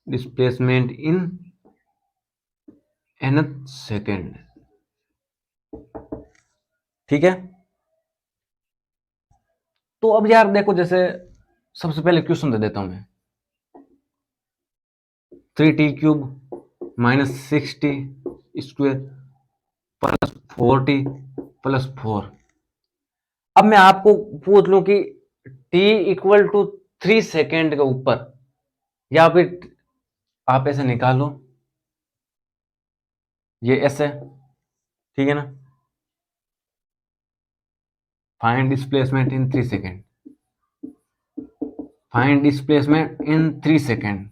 displacement in nth second, ठीक है। तो अब यार देखो, जैसे सबसे पहले क्वेश्चन दे देता हूं मैं, 3t³ minus 6t square plus 4t+4। अब मैं आपको पूछ लूं कि t इक्वल टू 3 सेकेंड के ऊपर, या फिर आप ऐसे निकालो, ये ऐसे, ठीक है ना, find displacement in 3 second, find displacement in 3 second.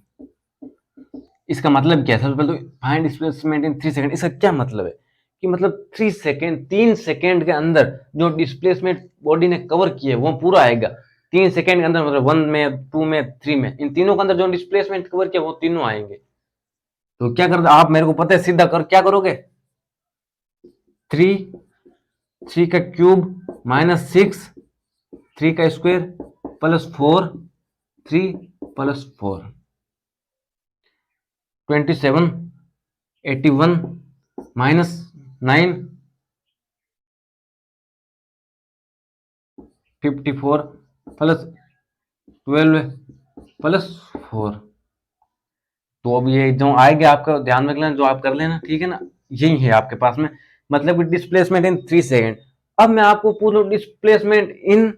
इसका मतलब क्या है? सबसे पहले तो फाइंड डिस्प्लेसमेंट इन 3 सेकेंड, इसका क्या मतलब है कि मतलब 3 सेकेंड, 3 सेकेंड के अंदर जो डिस्प्लेसमेंट बॉडी ने कवर किया है वो पूरा आएगा। 3 सेकेंड के अंदर मतलब 1 में, 2 में, 3 में, इन तीनों के अंदर जो डिस्प्लेसमेंट कवर किया वो तीनों आएंगे। तो क्या करते आप, मेरे को पता है, सीधा कर क्या करोगे, 3 का क्यूब माइनस 6, 3 का स्क्वायर प्लस 4, 3+4, 27, 81 माइनस 9, 54 प्लस 12+4। तो अब ये जो आएगा आपका ध्यान रख लेना, जो आप कर लेना, ठीक है ना, यही है आपके पास में, मतलब कि डिस्प्लेसमेंट इन 3 सेकेंड। अब मैं आपको पूछूं displacement in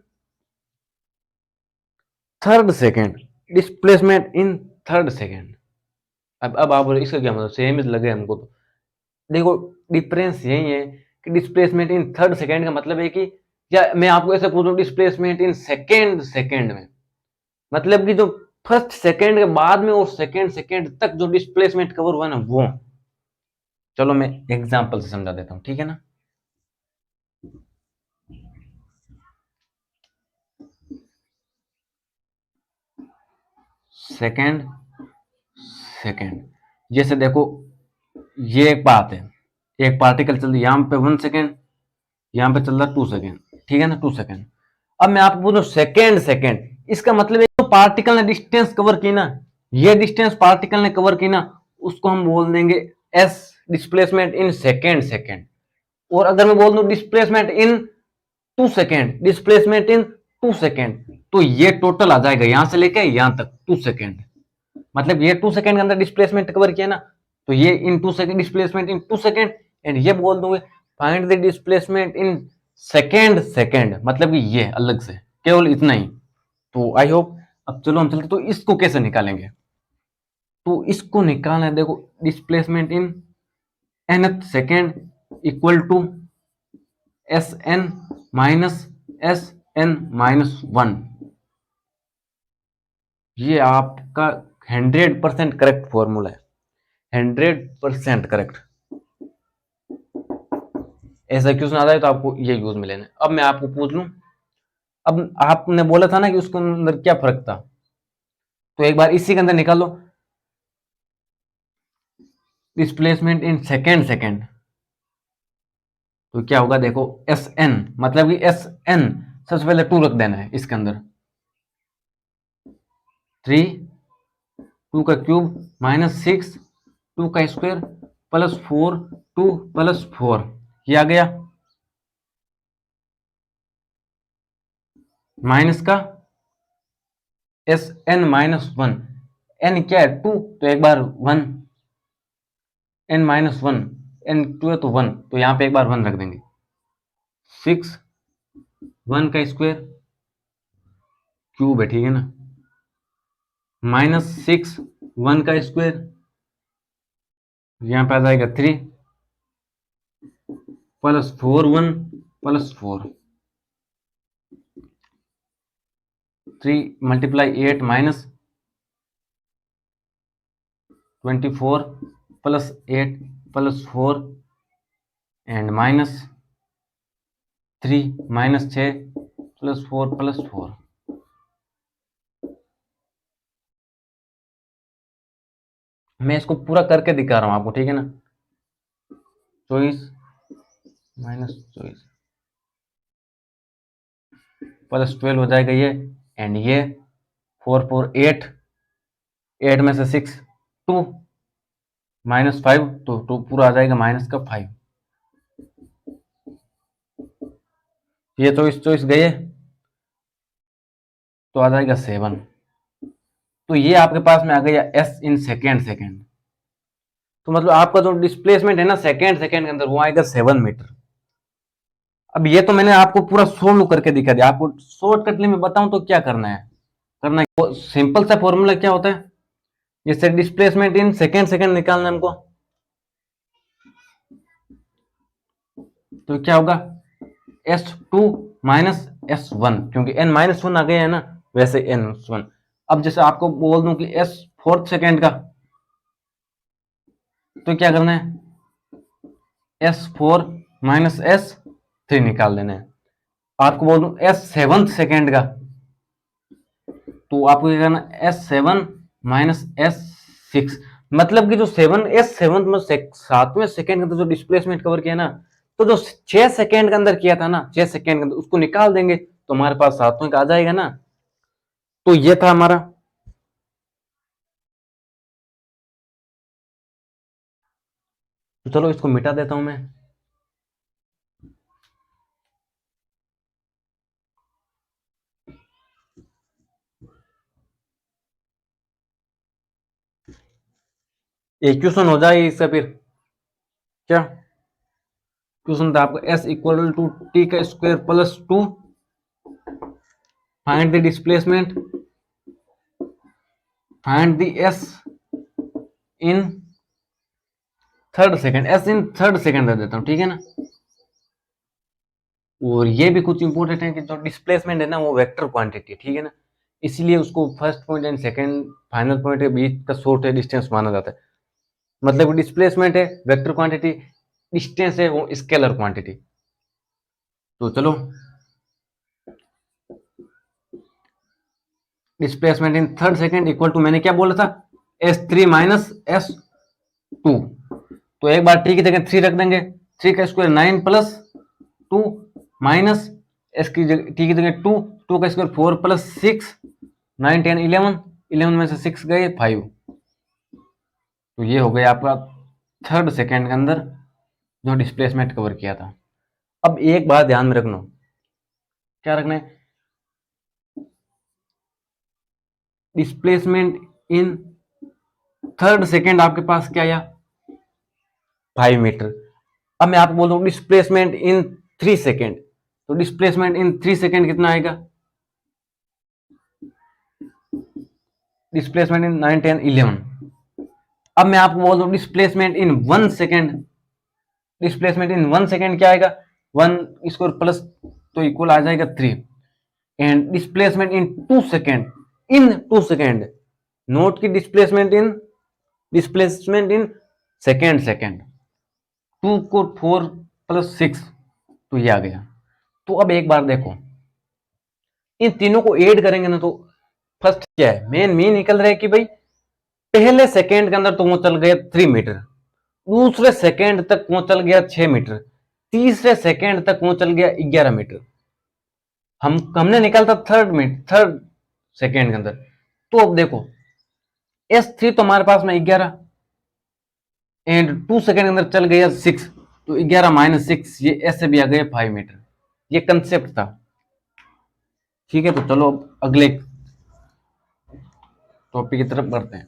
third second, displacement in third second. अब आप बोले इसका क्या मतलब, सेम ही लगे हमको। तो देखो डिफरेंस यही है कि डिस्प्लेसमेंट इन थर्ड सेकेंड का मतलब है कि, या मैं आपको ऐसे पूछूं डिस्प्लेसमेंट इन सेकेंड सेकेंड में, मतलब कि जो फर्स्ट सेकेंड के बाद में और सेकेंड सेकेंड तक जो डिस्प्लेसमेंट कवर हुआ ना वो। चलो मैं एग्जांपल से समझा देता हूं, ठीक है ना। सेकेंड सेकेंड, जैसे देखो ये एक बात है, एक पार्टिकल चल रही है यहाँ पे 1 सेकेंड, यहाँ पे चल रहा 2 सेकेंड, ठीक है ना, 2 सेकेंड। अब मैं आपको बोलूं सेकेंड सेकेंड, इसका मतलब है तो पार्टिकल ने डिस्टेंस कवर की ना, ये डिस्टेंस पार्टिकल ने कवर की ना, उसको हम बोल देंगे S, displacement in second second. और अगर मैं बोल दूं displacement in 2 second, displacement in 2 second, तो ये टोटल आ जाएगा यहां से लेके यहां तक 2 सेकेंड। मतलब ये 2 सेकेंड के अंदर डिस्प्लेसमेंट कवर किया ना, तो ये in 2 second, displacement in 2 second. And ये बोल दूंगे find the displacement in second second, मतलब कि ये अलग से केवल इतना ही। तो आई होप, अब चलो हम चलते तो इसको कैसे निकालेंगे। तो इसको निकालना है, देखो displacement in nth second equal to S N minus S N minus 1। ये आपका 100% करेक्ट फॉर्मूला है, 100% करेक्ट। ऐसा क्वेश्चन आता है तो आपको ये यूज में लेना है। अब मैं आपको पूछ लूं, अब आपने बोला था ना कि उसके अंदर क्या फर्क था, तो एक बार इसी के अंदर निकालो डिस्प्लेसमेंट इन सेकेंड सेकेंड। तो क्या होगा, देखो एस एन, मतलब कि एस एन सबसे पहले 2 रख देना है इसके अंदर, 3, 2 का क्यूब माइनस 6, 2 का स्क्वायर प्लस 4, 2+4, ये आ गया। माइनस का S N minus one, N क्या है 2, तो एक बार 1, एन माइनस वन, एन 2 है तो 1, तो यहाँ पे एक बार 1 रख देंगे। 6 1 का स्क्वायर क्यूब है, ठीक है ना, माइनस 6 1 का स्क्वायर, यहाँ पे आ जाएगा 3 plus 4 1 plus 4, 3 multiply 8 minus 24 plus 8 plus 4 and minus 3 minus 6 plus 4 plus 4। मैं इसको पूरा करके दिखा रहा हूं आपको, ठीक है ना। 24 माइनस 24 प्लस 12 हो जाएगा ये, एंड ये 4 4 8, 8 में से 6 2 माइनस 5, तो 2 पूरा आ जाएगा माइनस का 5। ये 24 गए तो आ जाएगा 7। तो ये आपके पास में आ गया एस इन सेकेंड। तो मतलब आपका जो डिस्प्लेसमेंट है ना सेकेंड के अंदर, वो आएगा 7 मीटर। अब ये तो मैंने आपको पूरा सोल्व करके दिखा दिया। आपको शॉर्टकट में बताऊं तो क्या करना है, सिंपल सा फॉर्मूला क्या होता है, जैसे डिस्प्लेसमेंट इन सेकेंड निकालना है हमको, तो क्या होगा S2 माइनस S1, क्योंकि n माइनस 1 आ गया है ना, वैसे n1। अब जैसे आपको बोल दूं कि S 4th सेकेंड का, तो क्या करना है S4 माइनस S3 निकाल देना है। आपको बोल दूं S 7th सेकेंड का, तो आपको क्या करना है S7 माइनस S6। मतलब कि जो 7 में 7वें सेकेंड के अंदर जो डिस्प्लेसमेंट कवर किया ना, तो जो 6 सेकेंड के अंदर किया था ना, 6 सेकेंड के अंदर उसको निकाल देंगे तो हमारे पास 7वें का आ जाएगा ना। तो ये था हमारा। तो चलो इसको मिटा देता हूं मैं। एक क्वेश्चन हो जाए इससे फिर क्या। क्वेश्चन था आपको S इक्वल टू टी का square plus 2, find the displacement, find the S in third second, S in third second दे देता हूं, ठीक है ना। और ये भी कुछ इंपॉर्टेंट है कि जो डिस्प्लेसमेंट है ना वो वेक्टर क्वांटिटी, ठीक है ना, इसलिए उसको first point and second final point के बीच का शॉर्ट डिस्टेंस माना जाता है। मतलब डिस्प्लेसमेंट है वेक्टर क्वांटिटी, डिस्टेंस है वो स्केलर क्वांटिटी। तो चलो displacement in third second equal to, मैंने क्या बोला था, S3 माइनस S2। तो एक बार टी की जगह 3 रख देंगे, 3 का स्क्वायर 9 प्लस 2 माइनस एस की जगह टी की जगह 2, 2 का स्क्वायर 4 प्लस 6, 9 10 11, 11 में से 6 गए 5। तो ये हो गया आपका थर्ड सेकेंड के अंदर जो डिस्प्लेसमेंट कवर किया था। अब एक बात ध्यान में रखना, क्या रखना है, डिस्प्लेसमेंट इन थर्ड सेकेंड आपके पास क्या आया 5 मीटर। अब मैं आपको बोल दूं डिस्प्लेसमेंट इन 3 सेकेंड, तो डिस्प्लेसमेंट इन 3 सेकेंड कितना आएगा, डिस्प्लेसमेंट इन 9 10 11। अब मैं आपको बोल दूं displacement in 1 second, displacement in 1 second क्या आएगा 1 स्क्वायर प्लस, तो इक्वल आ जाएगा 3। And displacement in 2 second, in 2 second, note की डिस्प्लेसमेंट इन सेकेंड 2 को 4 प्लस 6, तो ये आ गया। तो अब एक बार देखो इन तीनों को ऐड करेंगे ना, तो फर्स्ट क्या है मेन निकल रहा है कि भाई पहले सेकेंड के अंदर तो वो चल गया 3 मीटर, दूसरे सेकेंड तक वो चल गया 6 मीटर, तीसरे सेकेंड तक वो चल गया 11 मीटर। हमने निकाला था थर्ड सेकेंड के अंदर। तो अब देखो S3 तो हमारे पास में 11 एंड 2 सेकेंड के अंदर चल गया 6, तो 11 माइनस 6, ये S से भी आ गया 5 मीटर। ये कंसेप्ट था, ठीक है, तो चलो अब अगले टॉपिक की तरफ बढ़ते हैं।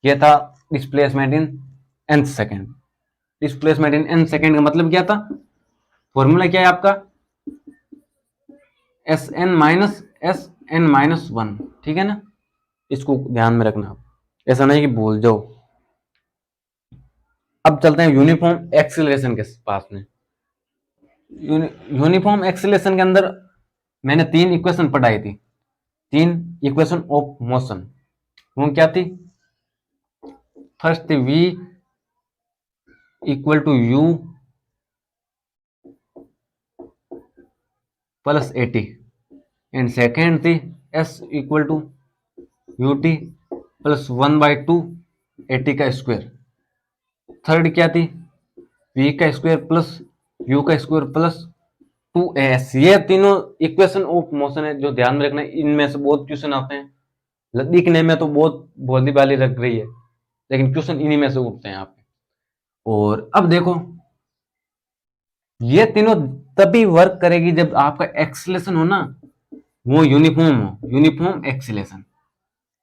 यह था displacement in nth second. Displacement in nth second का मतलब क्या था? फॉर्मूला क्या है आपका? Sn-1, ठीक है ना? इसको ध्यान में रखना आप, ऐसा नहीं कि भूल जाओ। अब चलते हैं यूनिफॉर्म एक्सीलरेशन के पास में। यूनिफॉर्म एक्सीलरेशन के अंदर मैंने 3 इक्वेशन पढ़ाई थी, 3 इक्वेशन ऑफ मोशन। वो क्या थी? फर्स्ट थी v equal to u plus A T, and second थी s equal to U T plus 1/2 A T का स्क्वायर। थर्ड क्या थी? v का स्क्वायर प्लस u का स्क्वायर प्लस 2as। ये तीनों इक्वेशन ऑफ मोशन है जो ध्यान में रखना है। इनमें से बहुत क्वेश्चन आते हैं, दिखने में तो बहुत भोली भाली लग रही है, लेकिन क्वेश्चन इन्हीं में से उठते हैं यहाँ पे। और अब देखो, ये तीनों तभी वर्क करेगी जब आपका एक्सीलरेशन हो ना, वो यूनिफॉर्म हो, यूनिफॉर्म एक्सीलरेशन,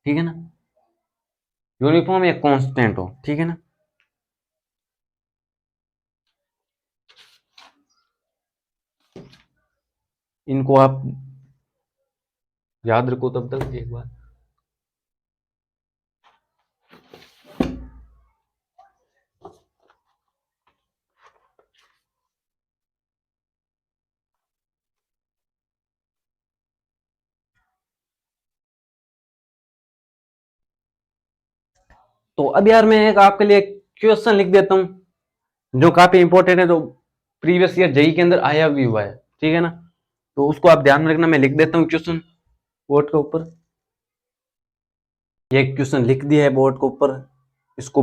ठीक है ना? यूनिफॉर्म एक कांस्टेंट हो, ठीक है ना? इनको आप याद रखो तब तक एक बार। तो अब यार मैं एक आपके लिए क्वेश्चन लिख देता हूं जो काफी इंपॉर्टेंट है, जो प्रीवियस ईयर जेई के अंदर आया भी हुआ है, ठीक है ना? तो उसको आप ध्यान में रखना। मैं लिख देता हूँ क्वेश्चन बोर्ड के ऊपर। ये क्वेश्चन लिख दिया है बोर्ड के ऊपर, इसको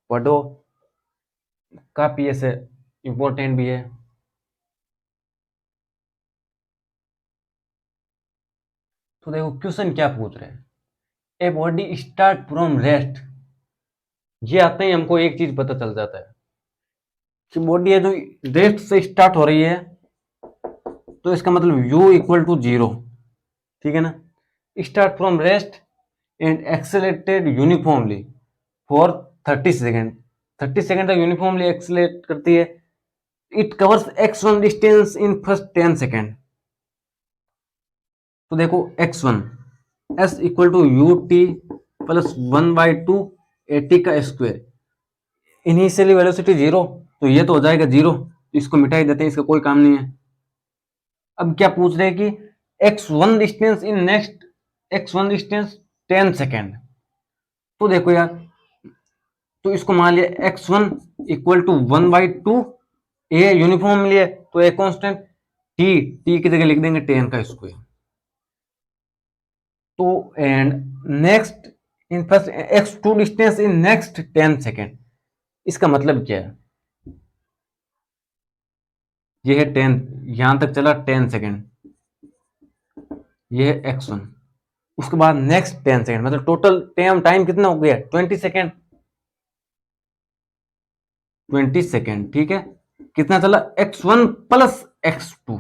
पढ़ो, काफी ऐसे इंपॉर्टेंट भी है। तो देखो क्वेश्चन क्या पूछ रहे हैं। A body start from rest. ये आते ही हमको एक चीज पता चल जाता है कि बॉडी है जो रेस्ट से स्टार्ट हो रही है, तो इसका मतलब u इक्वल टू 0, ठीक है ना? Start from rest and accelerated uniformly for 30 second. 30 second तक यूनिफॉर्मली एक्सेलेरेट करती है। It covers x1 distance in first 10 second. तो देखो x1 s equal to U T plus 1/2 A T का स्क्वायर। इनिशियली वेलोसिटी 0, तो ये तो हो जाएगा 0, इसको मिटा ही देते हैं, इसका कोई काम नहीं है। अब क्या पूछ रहे हैं कि x1 distance in next, x1 distance 10 second. तो देखो यार, तो इसको मान लिया x1 equal to 1/2 a uniform लिए, तो ए कांस्टेंट टी की जगह लिख देंगे 10 का स्क्वायर। तो and next in first x2 distance in next 10 second. इसका मतलब क्या है? ये है 10, यहां तक चला 10 सेकेंड, ये है x1। उसके बाद नेक्स्ट 10 सेकेंड, मतलब टोटल टाइम कितना हो गया? 20 सेकेंड, 20 सेकेंड, ठीक है? कितना चला? x1 plus x2।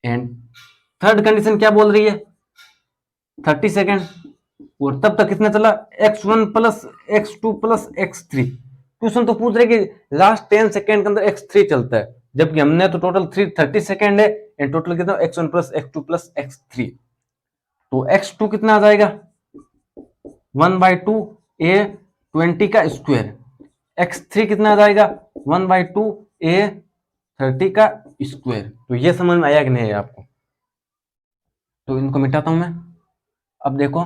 And third condition क्या बोल रही है? 30 सेकेंड। और तब तक कितना चला? x1 plus x2 plus x3। Question तो पूछ रहे कि लास्ट 10 सेकेंड के अंदर x3 चलता है, जबकि हमने तो टोटल 30 सेकेंड है, एंड टोटल कितना? x1 plus x2 plus x3। तो x2 कितना आ जाएगा? 1/2 ए 20 का स्क्वायर। x3 कितना आ जाएगा? 1/2 ए 30 का स्क्वायर। तो ये समझ में आया कि नहीं है आपको? तो इनको मिटाता हूं मैं। अब देखो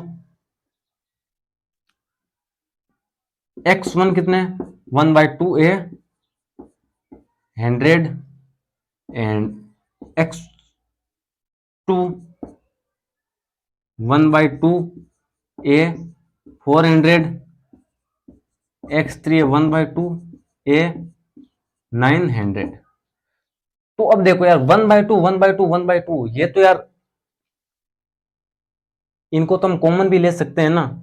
x1 कितने? 1/2 ए 100 एंड x2 1/2 ए 400, x3 1/2 ए 900। तो अब देखो यार 1/2 1/2 1/2, ये तो यार इनको तो हम कॉमन भी ले सकते हैं ना।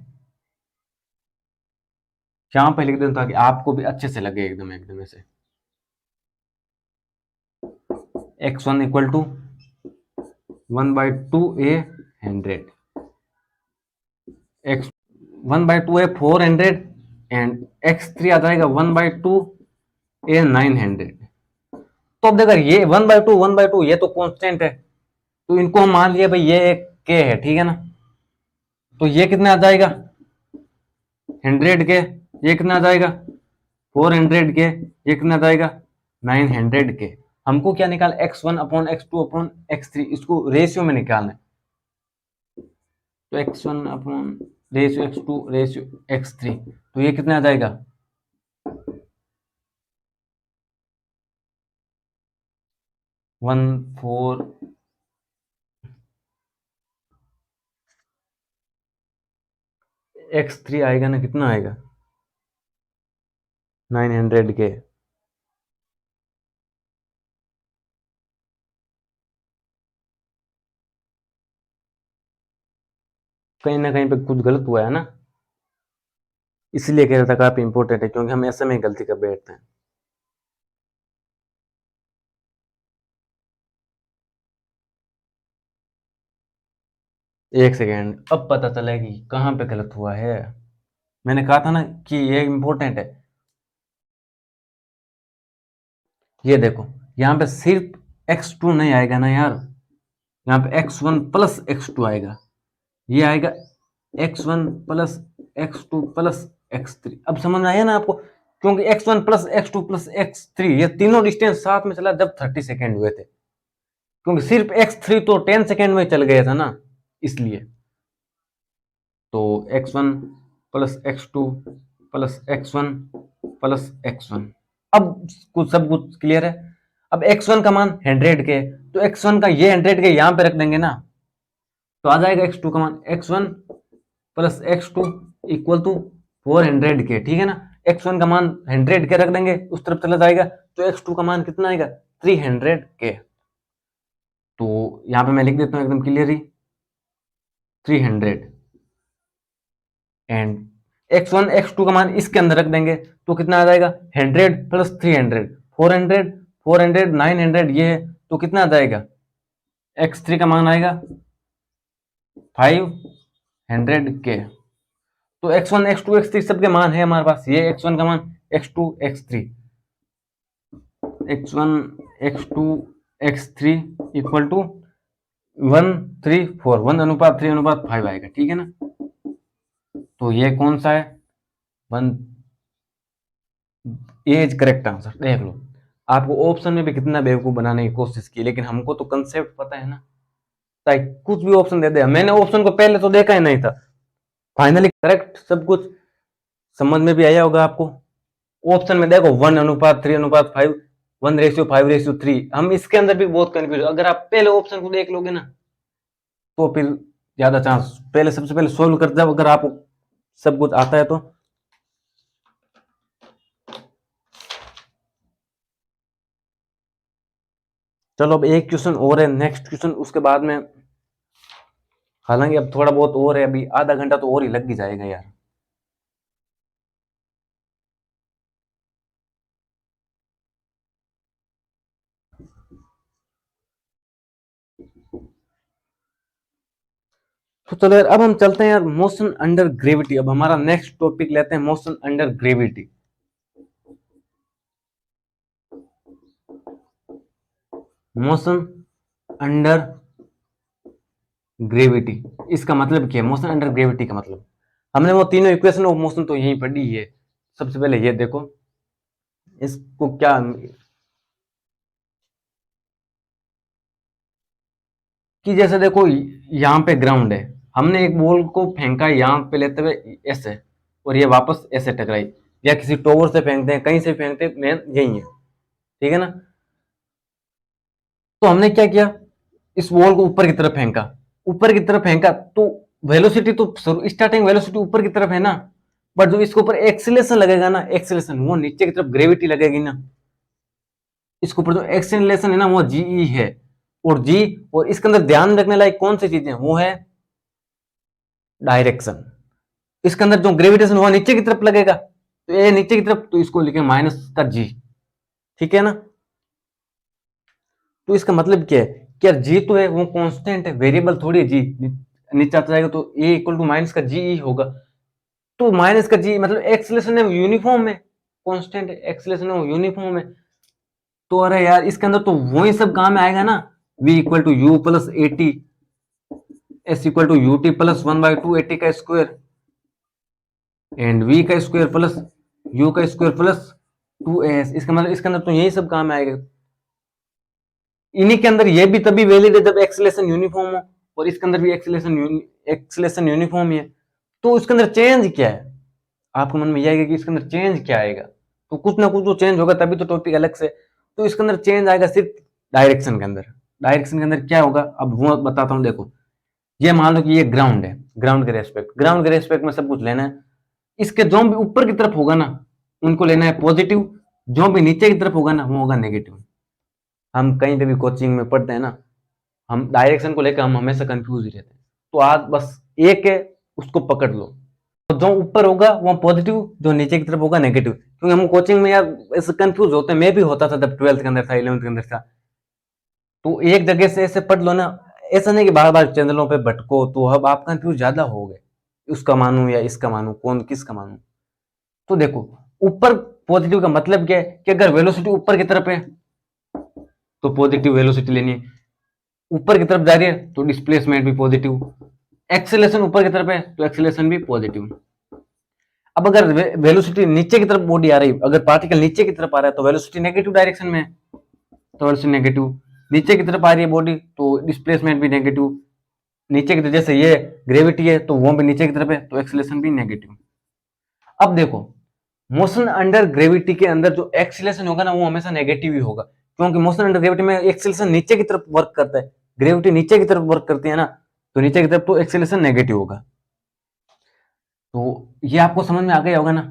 यहां पे लिख दें ताकि आपको भी अच्छे से लगे, एकदम एकदम ऐसे। x1 equal to 1/2 a 100, x 1/2 a 400 and x3 आ जाएगा 1/2 a 900। तो अब देखो ये 1/2 ये तो कांस्टेंट है, तो इनको हम मान लिया भाई ये एक k है, ठीक है ना। तो ये कितना आ जाएगा 100 के, ये कितना आ जाएगा 400 के, ये कितना आ जाएगा 900 के। हमको क्या निकाल x1 upon x2 upon x3, इसको रेशियो में निकालना है। तो x1 upon ratio x2 ratio x3, तो ये कितना आ जाएगा 1/4 x3 आएगा ना, कितना आएगा 900 के। कहीं ना कहीं पे कुछ गलत हुआ है ना, इसलिए कह रहा था काफी इंपॉर्टेंट है, क्योंकि हम ऐसे में गलती कर बैठते हैं। एक सेकेंड, अब पता चला कि कहाँ पे गलत हुआ है। मैंने कहा था ना कि ये इंपॉर्टेंट है। ये देखो यहाँ पे सिर्फ x2 नहीं आएगा ना यार, यहाँ पे x1 प्लस x2 आएगा, ये आएगा x1 plus x2 plus x3। अब समझ में आया ना आपको, क्योंकि x1 plus x2 plus x3 ये तीनों डिस्टेंस साथ में चला जब 30 सेकेंड हुए थे, क्योंकि सिर्फ x3 तो 10 सेकेंड में चल गया था ना, इसलिए। तो x1 plus x2 plus x1 plus x1, अब कुछ सब कुछ क्लियर है। अब x1 का मान 100 के, तो x1 का ये 100 के यहां पे रख देंगे ना, तो आ जाएगा x2 का मान x1 plus x2 equal to 400 के, ठीक है ना। x1 का मान 100 के रख देंगे, उस तरफ चला जाएगा, तो x2 का मान कितना आएगा 300 के। तो यहां पे मैं लिख देता हूं एकदम क्लियरली 300 एंड x1 x2 का मान इसके अंदर रख देंगे, तो कितना आ जाएगा 100 प्लस 300 400 400 900, ये है, तो कितना आ जाएगा x3 का मान आएगा 500 के। तो x1 x2 x3 सबके मान है हमारे पास, ये x1 का मान x2 x3 x1 x2 x3 equal to 1:3:4 1:3:5 आएगा, ठीक है ना। तो ये कौन सा है वन, ये इज करेक्ट आंसर। देख लो आपको ऑप्शन में भी कितना बेवकूफ बनाने की कोशिश की, लेकिन हमको तो कंसेप्ट पता है ना, चाहे कुछ भी ऑप्शन दे दे। मैंने ऑप्शन को पहले तो देखा ही नहीं था, फाइनली करेक्ट सब कुछ समझ में भी आया होगा आपको। ऑप्शन में देखो 1:3:5 1:5:3, हम इसके अंदर भी बहुत कंफ्यूज। अगर आप पहले ऑप्शन को देख लोगे ना, तो फिर ज्यादा चांस, पहले सबसे पहले सोल्व कर जाओ अगर आपको सब कुछ आता है तो। चलो अब एक क्वेश्चन और है, नेक्स्ट क्वेश्चन, उसके बाद में, हालांकि अब थोड़ा बहुत और है, अभी आधा घंटा तो और ही लग ही जाएगा यार। तो चलो यार अब हम चलते हैं यार मोशन अंडर ग्रेविटी। अब हमारा नेक्स्ट टॉपिक लेते हैं motion under gravity. Motion under gravity, इसका मतलब क्या है मोशन अंडर ग्रेविटी का मतलब? हमने वो तीनों इक्वेशन ऑफ मोशन तो यहीं पढ़ी है। सबसे पहले ये देखो इसको क्या, कि जैसे देखो यहाँ पे ग्राउंड है, हमने एक बॉल को फेंका यहाँ पे लेते हुए ऐसे, और ये वापस ऐसे टकराई, या किसी टॉवर से फेंकते हैं, कहीं से फेंकते हैं, मेन यही है, ठीक है ना। तो हमने क्या किया, इस बॉल को ऊपर की तरफ फेंका, ऊपर की तरफ फेंका तो वेलोसिटी तो स्टार्टिंग वेलोसिटी ऊपर की तरफ है ना, बट जो इसके ऊपर एक्सीलरेशन लगेगा ना, एक्सीलरेशन वो नीचे की तरफ ग्रेविटी लगेगी ना, इसके ऊपर जो एक्सीलरेशन है ना वो जीई है, और जी, और इसके अंदर ध्यान रखने लायक कौन सी चीजें, वो है डायरेक्शन। इसके अंदर जो ग्रेविटेशन हुआ नीचे की तरफ लगेगा, तो ये नीचे की तरफ, तो इसको लिखे माइनस का जी, ठीक है ना। तो इसका मतलब क्या है क्या जी तो है, वो कांस्टेंट है, वेरिएबल थोड़ी है जी। नीचे आता जाएगा तो ए इक्वल टू माइनस का जी ई होगा, तो माइनस का जी मतलब एक्सेलरेशन है यूनिफॉर्म है, कांस्टेंट है, एक्सेलरेशन है यूनिफॉर्म है। तो अरे यार इसके अंदर तो वही सब काम में आएगा ना, v equal to you plus A T, S equal to U T plus 1/2 A T का स्क्वायर, एंड v का स्क्वायर प्लस u का स्क्वायर प्लस 2s। इसका मतलब इसके अंदर तो यही सब काम में आएगा। इन्हीं के अंदर ये भी तभी वैलिड है जब एक्सेलरेशन यूनिफॉर्म हो, और इसके अंदर भी एक्सेलरेशन यूनिफॉर्म ही है। तो इसके अंदर चेंज क्या है, आपके मन में यह आएगा कि इसके अंदर चेंज क्या आएगा, तो कुछ ना कुछ तो चेंज होगा, तभी तो टॉपिक अलग से। तो इसके अंदर चेंज आएगा सिर्फ डायरेक्शन के अंदर। डायरेक्शन के अंदर क्या होगा अब वो बताता हूँ। देखो ये मान लो कि ये ग्राउंड है, ग्राउंड के रेस्पेक्ट में सब कुछ लेना है। इसके जो भी ऊपर की तरफ होगा ना उनको लेना है पॉजिटिव, जो भी नीचे की तरफ होगा ना वो होगा नेगेटिव। हम कहीं पे भी कोचिंग में पढ़ते हैं ना, हम डायरेक्शन को लेकर हम हमेशा कंफ्यूज ही रहते हैं। तो आज बस एक है, उसको पकड़ लो। तो जो ऊपर होगा वो पॉजिटिव, जो नीचे की तरफ होगा नेगेटिव। क्योंकि हम कोचिंग में यार ऐसे कंफ्यूज होते हैं, मैं भी होता था जब 12th के अंदर था, 11th के अंदर था। तो एक जगह से ऐसे पढ़ लो ना, ऐसा नहीं कि बार बार चैनलों पे भटको, तो अब आप कंफ्यूज ज्यादा हो गए, उसका मानूं या इसका मानूं, कौन किसका मानूं। तो देखो ऊपर पॉजिटिव का मतलब क्या है कि अगर वेलोसिटी ऊपर की तरफ है तो पॉजिटिव वेलोसिटी लेनी है, ऊपर की तरफ जा रही है तो डिस्प्लेसमेंट भी पॉजिटिव, एक्सेलरेशन ऊपर की तरफ है तो एक्सेलरेशन भी पॉजिटिव। अब अगर वेलोसिटी नीचे की तरफ बॉडी आ रही, अगर पार्टिकल नीचे की तरफ आ रहा है तो वेलोसिटी नेगेटिव डायरेक्शन में है, तो वेलोसिटी नेगेटिव। नीचे की तरफ आ रही है बॉडी तो डिस्प्लेसमेंट भी नेगेटिव, नीचे की तरफ जैसे ये ग्रेविटी है तो वो भी नीचे की तरफ है तो एक्सेलरेशन भी नेगेटिव। अब देखो मोशन अंडर ग्रेविटी के अंदर जो एक्सेलरेशन होगा ना वो हमेशा नेगेटिव ही होगा, क्योंकि मोशन अंडर ग्रेविटी में एक्सेलरेशन नीचे की तरफ वर्क करता है, ग्रेविटी नीचे की तरफ वर्क करती है ना, तो नीचे की तरफ तो एक्सेलरेशन नेगेटिव होगा। तो ये आपको समझ में आ गया होगा ना,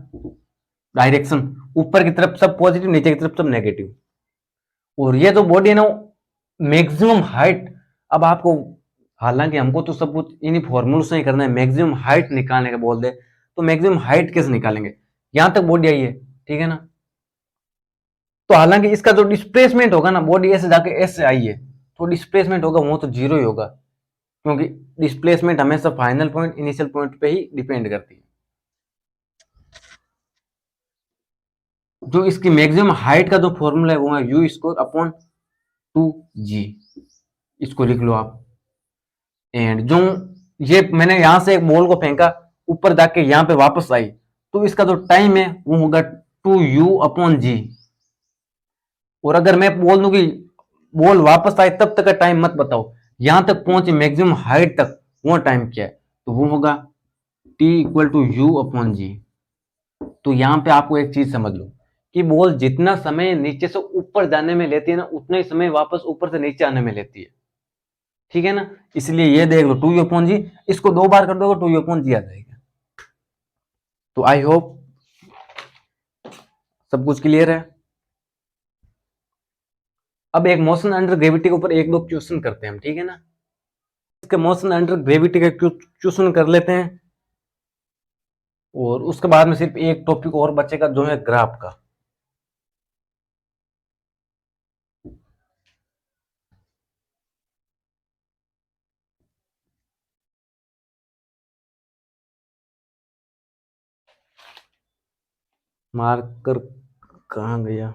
डायरेक्शन ऊपर की तरफ सब पॉजिटिव, नीचे की तरफ सब नेगेटिव। और ये जो बॉडी है ना मैक्सिमम हाइट, अब आपको हालांकि हमको तो सब कुछ इन्हीं फॉर्मूलों से ही करना है, मैक्सिमम हाइट निकालने का बोल दे तो मैक्सिमम हाइट कैसे निकालेंगे, यहां तक बॉडी आई है ठीक है ना। तो हालांकि इसका जो डिस्प्लेसमेंट होगा ना, बॉडी ऐसे जाके ऐसे आई है तो डिस्प्लेसमेंट होगा वो तो जीरो ही होगा, क्योंकि डिस्प्लेसमेंट हमेशा फाइनल पॉइंट इनिशियल पॉइंट पे ही डिपेंड करती है। जो इसकी मैक्सिमम हाइट का जो फॉर्मूला है वो है यू स्क्वायर अपॉन 2g, इसको लिख लो आप। एंड जो ये मैंने यहां से एक बॉल को फेंका, ऊपर जाके यहां पे वापस आई, तो इसका जो टाइम है वो होगा 2u/g। और अगर मैं बोल दूं कि बॉल वापस आए तब तक का टाइम मत बताओ, यहां तक पहुंचे मैक्सिमम हाइट तक, वो टाइम क्या है, तो वो होगा t = u/g। तो यहां पे आपको एक चीज समझ लो कि बॉल जितना समय नीचे से ऊपर जाने में लेती है ना उतना ही समय वापस ऊपर से नीचे आने में लेती है, ठीक है ना। इसलिए ये देख लो 2u/g, इसको 2 बार कर दोगे 2u/g आ जाएगा। तो आई होप सब कुछ क्लियर है। अब एक मोशन अंडर ग्रेविटी के ऊपर एक दो क्वेश्चन करते हैं हम, ठीक है ना। इसके मोशन अंडर ग्रेविटी का क्वेश्चन कर लेते हैं, और उसके बाद में सिर्फ एक टॉपिक और बचेगा जो है ग्राफ का। मार्कर कहाँ गया,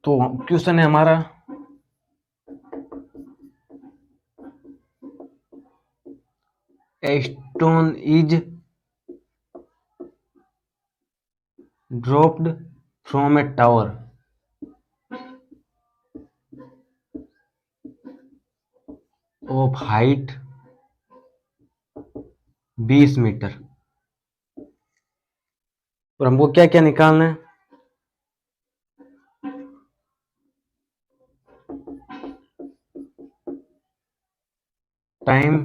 तो क्वेश्चन है हमारा a stone is dropped from a tower of height 20 metre, और हमको क्या क्या निकालना है, time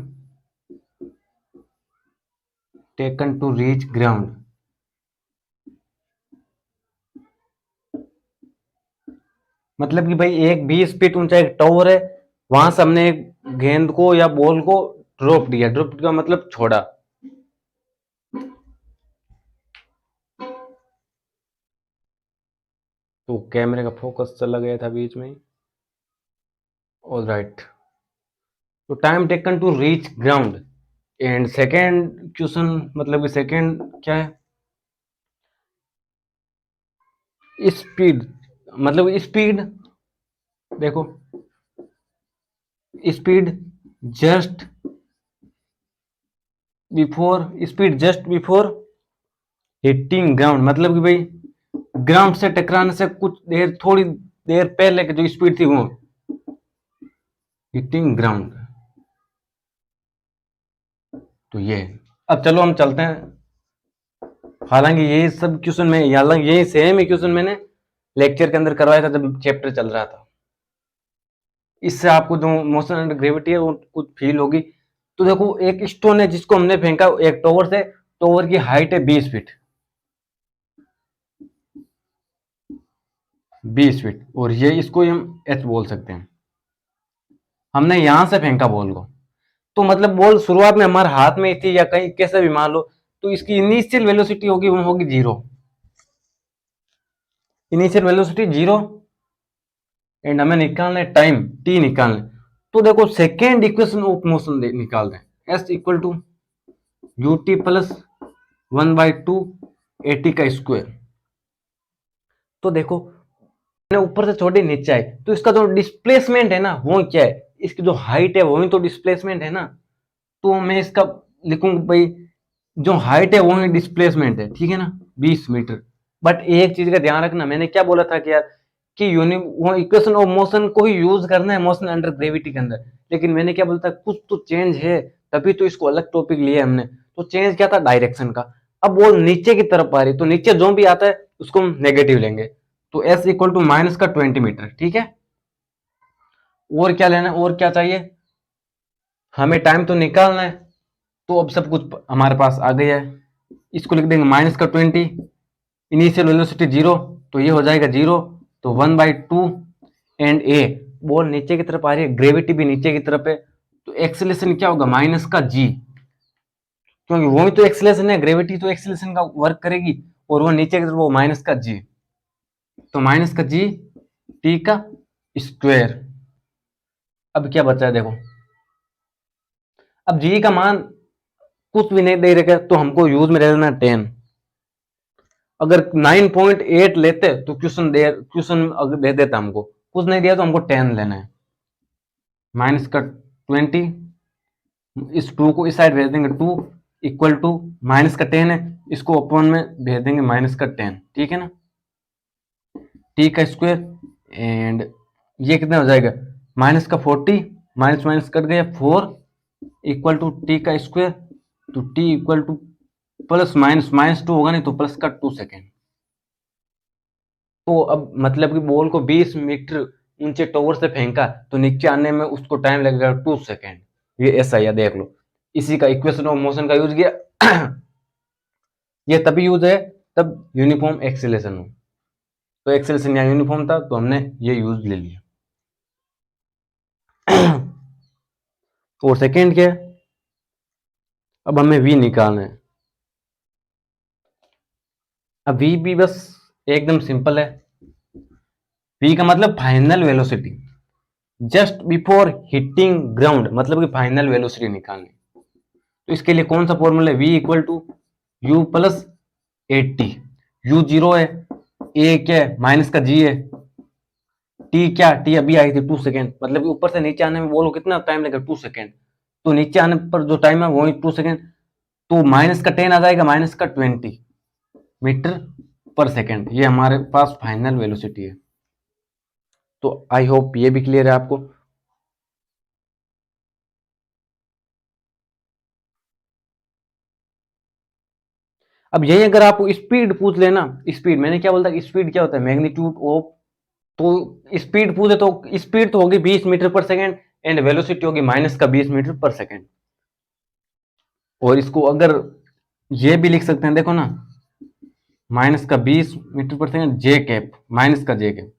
taken to reach ground. मतलब कि भाई एक 20 फीट ऊंचा एक टावर है, वहां से हमने एक गेंद को या बॉल को ड्रॉप दिया, ड्रॉप का मतलब छोड़ा। तो कैमरे का फोकस चला गया था बीच में ही। ऑल राइट, तो time taken to reach ground and second question, मतलब कि सेकेंड क्या है, स्पीड, मतलब स्पीड देखो, speed just before hitting ground, मतलब कि भाई ग्राउंड से टकराने से कुछ देर, थोड़ी देर पहले की जो स्पीड थी वो हिटिंग ग्राउंड। तो ये, अब चलो हम चलते हैं। हालांकि यही सब क्वेश्चन में, हालांकि यही सेम ही क्वेश्चन मैंने लेक्चर के अंदर करवाया था जब चैप्टर चल रहा था। इससे आपको जो मोशन एंड ग्रेविटी है वो कुछ फील होगी। तो देखो, एक स्टोन है जिसको हमने फेंका एक टॉवर से, टॉवर की हाइट है 20 फीट, 20 फीट, और ये इसको हम एच बोल सकते हैं। हमने यहां से फेंका बॉल को, तो मतलब बॉल शुरुआत में हमारे हाथ में थी या कहीं कैसे भी मान लो, तो इसकी इनिशियल वेलोसिटी होगी, वो होगी 0, इनिशियल वेलोसिटी 0। एंड हमें निकालना है टाइम टी निकालना है। तो देखो, सेकेंड इक्वेशन ऑफ मोशन निकाल रहे हैं, S equal to U T plus 1/2 A T का स्क्वायर। तो देखो, ऊपर से छोटी नीचे आई, तो इसका जो डिस्प्लेसमेंट है ना वो क्या है, इसकी जो हाइट है वही तो डिस्प्लेसमेंट है ना। तो मैं इसका लिखूंगा भाई, जो हाइट है वही डिस्प्लेसमेंट है, ठीक है ना, 20 मीटर। बट एक चीज का ध्यान रखना, मैंने क्या बोला था कि यार, कि वो इक्वेशन ऑफ मोशन को ही यूज करना है मोशन अंडर ग्रेविटी के अंदर। लेकिन मैंने क्या बोला था, कुछ तो चेंज है, तभी तो इसको अलग टॉपिक लिया हमने। तो चेंज क्या था, डायरेक्शन का। अब वो नीचे की तरफ आ रही, तो नीचे जो भी आता है उसको हम नेगेटिव लेंगे। तो एस इक्वल टू माइनस का 20 मीटर, ठीक है। और क्या लेना है, और क्या चाहिए, हमें टाइम तो निकालना है। तो अब सब कुछ हमारे पास आ गया है। इसको लिख देंगे माइनस का 20, इनिशियल वेलोसिटी 0, तो ये हो जाएगा 0। तो 1/2 एंड ए, बॉल नीचे की तरफ आ रही है, ग्रेविटी भी नीचे की तरफ है, तो एक्सेलेरेशन क्या होगा, माइनस का जी, क्योंकि वही तो एक्सेलेरेशन है, ग्रेविटी तो एक्सेलेरेशन का वर्क करेगी, और वो नीचे की तरफ वो माइनस का जी, तो माइनस का जी टी का स्क्वायर। अब क्या बचा है देखो, अब जी का मान कुछ भी नहीं दे रखा, तो हमको यूज में रहना 10। अगर 9.8 लेते तो क्वेश्चन अगर दे देता हमको, कुछ नहीं दिया तो हमको 10 लेना है। माइनस का 20, इस 2 को इस साइड भेज देंगे, 2 इक्वल टू माइनस का 10 है, इसको अपॉन में भेज देंगे माइनस का 10, ठीक है ना, टी का स्क्वायर। एंड ये कितना हो जाएगा, माइनस का 40, माइनस माइनस कट गया 4 इक्वल टू टी का स्क्वायर। तो T equal two plus minus minus 2 होगा नहीं, तो प्लस का 2 सेकेंड। तो अब मतलब कि बॉल को 20 मीटर ऊंचे टॉवर से फेंका, तो नीचे आने में उसको टाइम लगेगा 2 सेकेंड। ये ऐसा ही है, देख लो, इसी का इक्वेशन ऑफ मोशन का यूज किया। ये तभी यूज है तब यूनिफॉर्म एक्सेलेरेशन हो, तो एक्सेलेरेशन यहाँ यूनिफॉर्म था तो हमने ये यूज ले लिया। और सेकेंड क्या है, अब हमें वी निकालना है। अब वी भी बस एकदम सिंपल है, वी का मतलब final velocity just before hitting ground, मतलब कि फाइनल वेलोसिटी निकालनी। तो इसके लिए कौन सा फॉर्मूला है, v equal to you plus 80, u 0 है, ए क्या है माइनस का जी है, टी क्या, टी अभी आई थी 2 सेकेंड, मतलब कि ऊपर से नीचे आने में बोलो कितना टाइम लगेगा 2 सेकेंड, तो नीचे आने पर जो टाइम है वही 2 सेकेंड। तो माइनस का 10 आ जाएगा, माइनस का 20 मीटर पर सेकेंड, ये हमारे पास फाइनल वेलोसिटी है। तो आई होप ये भी क्लियर है आपको। अब यही अगर आपको स्पीड पूछ लेना, स्पीड मैंने क्या बोलता, स्पीड क्या होता है, मैग्नीट्यूड ऑफ, तो स्पीड पूछे तो स्पीड तो होगी 20 मीटर पर सेकेंड, एंड वेलोसिटी होगी माइनस का 20 मीटर पर सेकेंड। और इसको अगर ये भी लिख सकते हैं, देखो ना, माइनस का 20 मीटर पर सेकेंड जे कैप, माइनस का जे कैप,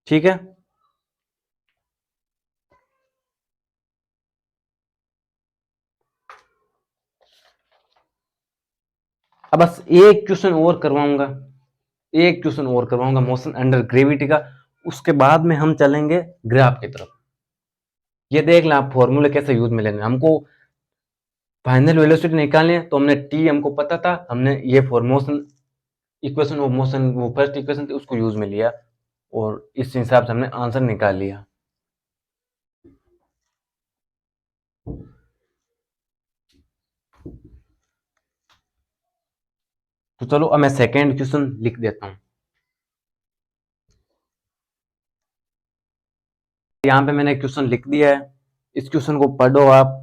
ठीक है। अब बस एक क्वेश्चन और करवाऊंगा, एक क्वेश्चन और करवाऊंगा मोशन अंडर ग्रेविटी का, उसके बाद में हम चलेंगे ग्राफ की तरफ। ये देख लें आप फॉर्मूले कैसे यूज में लेने, हमको फाइनल वेलोसिटी निकालनी है, तो हमने टी हमको पता था, हमने ये for motion equation of motion वो फर्स्ट इक्वेशन थी उसको यूज में लिया और इस हिसाब से हमने आंसर निकाल लिया। तो चलो अब मैं सेकेंड क्वेश्चन लिख देता हूं। यहाँ पे मैंने क्वेश्चन लिख दिया है, इस क्वेश्चन को पढ़ो आप,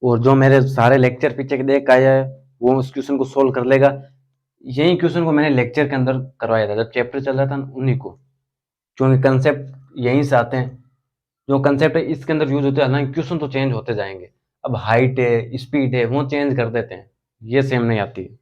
और जो मेरे सारे लेक्चर पीछे के देख आया है वो उस क्वेश्चन को सोल्व कर लेगा। यही क्वेश्चन को मैंने लेक्चर के अंदर करवाया था जब चैप्टर चल रहा था उन्हीं को, क्योंकि कंसेप्ट यहीं से आते हैं, जो कंसेप्ट है इसके अंदर यूज होते हैं। हालांकि क्वेश्चन तो चेंज होते जाएंगे, अब हाइट है स्पीड है वो चेंज कर देते हैं, ये सेम नहीं आती है।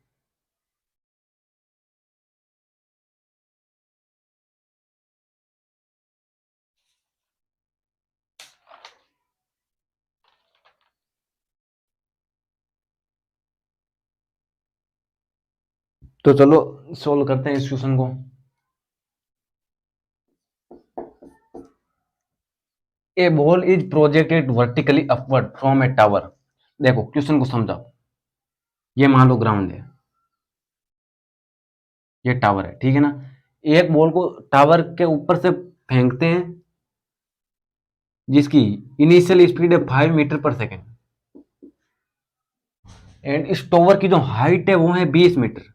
तो चलो सोल्व करते हैं इस क्वेश्चन को। A ball is projected vertically upward from a tower. देखो क्वेश्चन को समझाओ, ये मान लो ग्राउंड है, ये टावर है, ठीक है ना। एक बॉल को टावर के ऊपर से फेंकते हैं जिसकी इनिशियल स्पीड है 5 मीटर पर सेकेंड, एंड इस टावर की जो हाइट है वो है 20 मीटर,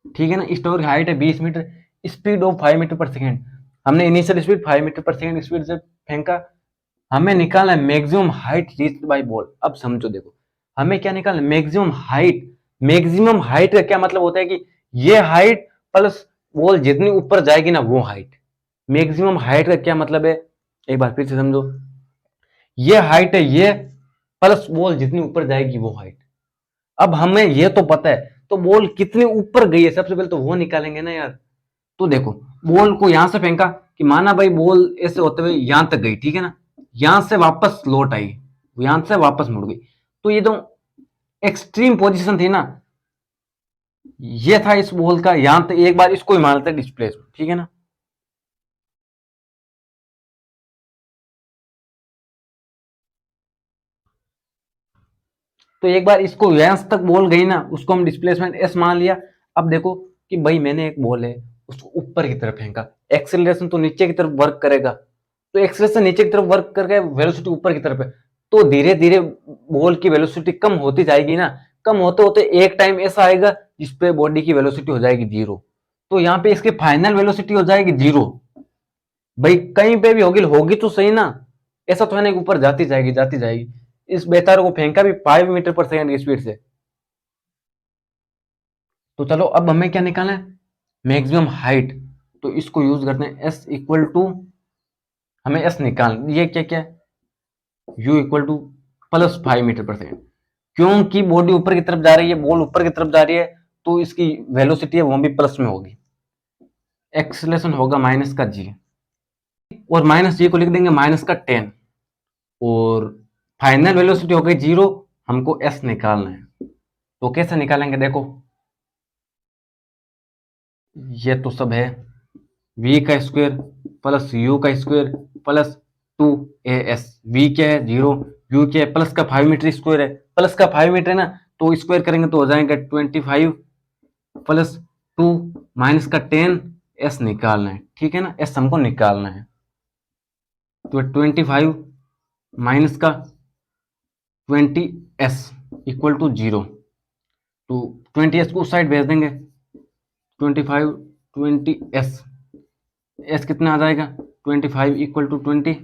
ठीक है ना। इस टावर की हाइट है 20 मीटर, स्पीड ऑफ 5 मीटर पर सेकेंड, हमने इनिशियल स्पीड 5 मीटर पर सेकेंड स्पीड से फेंका, हमें निकालना है maximum height reached by ball. अब समझो देखो, हमें क्या निकालना है, मैक्सिमम हाइट। मैक्सिमम हाइट का क्या मतलब होता है कि ये हाइट प्लस बॉल जितनी ऊपर जाएगी ना वो हाइट। मैक्सिमम हाइट का क्या मतलब है, एक बार फिर से समझो, ये हाइट है ये प्लस बॉल जितनी ऊपर जाएगी वो हाइट। अब हमें ये तो पता है, तो बॉल कितनी ऊपर गई है सबसे पहले तो वो निकालेंगे ना यार। तो देखो बॉल को यहां से फेंका कि माना भाई बॉल ऐसे होते हुए यहां तक गई, ठीक है ना, यहां से वापस लौट आई, यहां से वापस मुड़ गई, तो ये जो एक्सट्रीम पोजीशन थी ना, ये था इस बॉल का, यहां तक एक बार इसको ही मान लेते डिस्प्लेसमेंट, ठीक है ना। तो एक बार इसको यहां तक बॉल गई ना, उसको हम डिस्प्लेसमेंट एस मान लिया। अब देखो कि भाई मैंने एक बॉल है उसको ऊपर की तरफ फेंका, एक्सेलरेशन तो नीचे की तरफ वर्क करेगा, तो एक्सेलरेशन नीचे की तरफ वर्क करके वेलोसिटी ऊपर की तरफ है, तो धीरे धीरे बॉल की वेलोसिटी कम होती जाएगी ना, कम होते होते एक टाइम ऐसा आएगा जिसपे बॉडी की वेलोसिटी हो जाएगी 0, तो यहाँ पे इसकी फाइनल वेलोसिटी हो जाएगी 0। भाई कहीं पे भी होगी होगी तो सही ना, ऐसा तो है ना कि ऊपर जाती जाएगी जाती जाएगी। इस बेतार को फेंका भी 5 मीटर पर सेकेंड की स्पीड से। तो चलो अब हमें क्या निकालना है, मैक्सिमम हाइट, तो इसको यूज करते हैं एस इक्वल टू, हमें एस निकाल, ये क्या क्या यू इक्वल टू +5 मीटर पर सेकेंड, क्योंकि बॉडी ऊपर की तरफ जा रही है, बॉल ऊपर की तरफ जा रही है, तो इसकी वेलोसिटी है वो भी प्लस में होगी, एक्सेलरेशन होगा -g, और -g को लिख देंगे -10, और फाइनल वेलोसिटी हो गई 0, हमको एस निकालना है। तो कैसे निकालेंगे देखो, ये तो सब है v का स्क्वायर प्लस u का स्क्वायर प्लस 2as, v क्या है 0, u क्या है प्लस का 5 मीटर स्क्वायर है, प्लस का 5 मीटर है ना, तो स्क्वायर करेंगे तो हो जाएगा 25 प्लस 2 माइनस का 10, s निकालना है, ठीक है ना, s हमको निकालना है। तो 25 माइनस का 20s इक्वल टू 0, तो 20s को उस साइड भेज देंगे, 25 20s, s कितना आ जाएगा 25 इक्वल टू 20,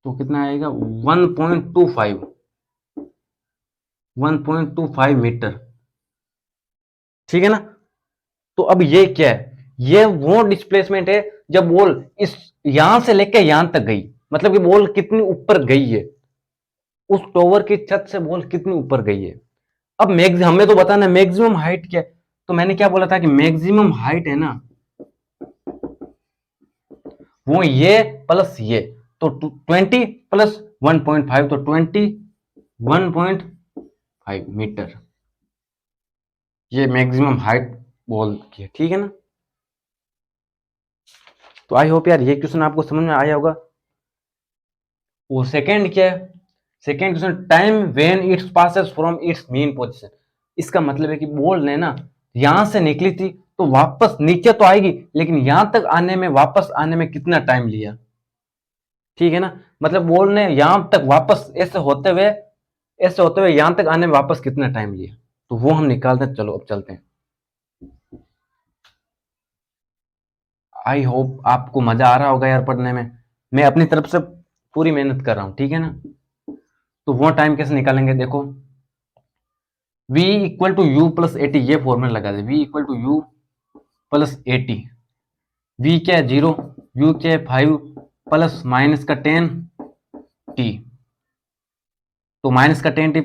तो कितना आएगा 1.25 1.25 मीटर, ठीक है ना। तो अब ये क्या है, ये वो डिस्प्लेसमेंट है जब बॉल इस यहां से लेके यहां तक गई, मतलब कि बॉल कितनी ऊपर गई है, उस टॉवर की छत से बॉल कितनी ऊपर गई है। अब मैक्सिमम हमें तो बताना है मैक्सिमम हाइट क्या है, तो मैंने क्या बोला था कि मैक्सिमम हाइट है ना वो ये प्लस ये, तो 20 प्लस 1.5 तो 21.5 मीटर, ये मैक्सिमम हाइट बॉल की है, ठीक है ना। तो आई होप यार ये क्वेश्चन आपको समझ में आया होगा। वो सेकंड क्या है, second question, time when it's passes from its main position. इसका मतलब है कि बॉल ने ना यहां से निकली थी तो वापस नीचे तो आएगी, लेकिन यहां तक आने में, वापस आने में कितना टाइम लिया, ठीक है ना। मतलब बॉल ने यहां तक वापस ऐसे होते हुए यहां तक आने में वापस कितना टाइम लिया, तो वो हम निकालते हैं। चलो अब चलते हैं। आई होप आपको मजा आ रहा होगा यार पढ़ने में, मैं अपनी तरफ से पूरी मेहनत कर रहा हूं, ठीक है ना। तो वो टाइम कैसे निकालेंगे, देखो v equal to you plus a t, ये फॉर्मूला लगा दे, v equal to you plus a t. v क्या है 0, u क्या है 5 प्लस माइनस का 10t, तो माइनस का 10t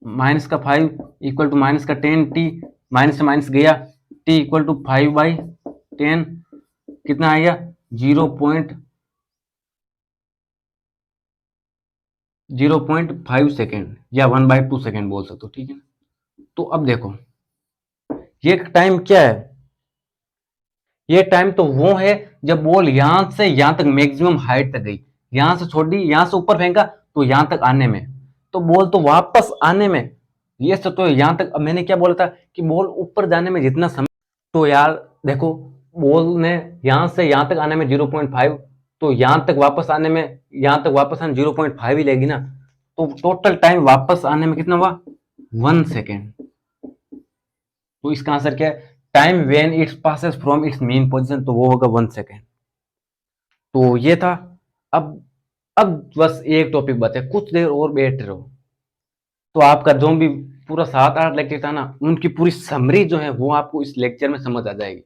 माइनस का 5 इक्वल टू माइनस का 10t, माइनस से माइनस गया, t इक्वल टू 5/10, कितना आएगा 0.5 सेकेंड या 1/2 सेकेंड बोल सकते हो, ठीक है। तो अब देखो ये टाइम क्या है, ये टाइम तो वो है जब बॉल यहां से यहां तक मैक्सिमम हाइट तक गई, यहां से छोड़ दी, यहां से ऊपर फेंका तो यहां तक आने में, तो बॉल तो वापस आने में, ये सब तो यहां तक। अब मैंने क्या बोला था कि बॉल ऊपर जाने में जितना समय, तो यार देखो बॉल ने यहां से यहां तक आने में 0.5, तो यहां तक वापस आने में, यहां तक वापस आने 0.5 ही लेगी ना, तो टोटल टाइम वापस आने में कितना हुआ 1 सेकेंड। तो इसका आंसर क्या है, time when it's passes from its main position, तो वो होगा 1 सेकेंड। तो ये था। अब अब बस एक टॉपिक बचा है, कुछ देर और बैठ रहो तो आपका जो भी पूरा 7-8 लेक्चर था ना, उनकी पूरी समरी जो है वो आपको इस लेक्चर में समझ आ जाएगी।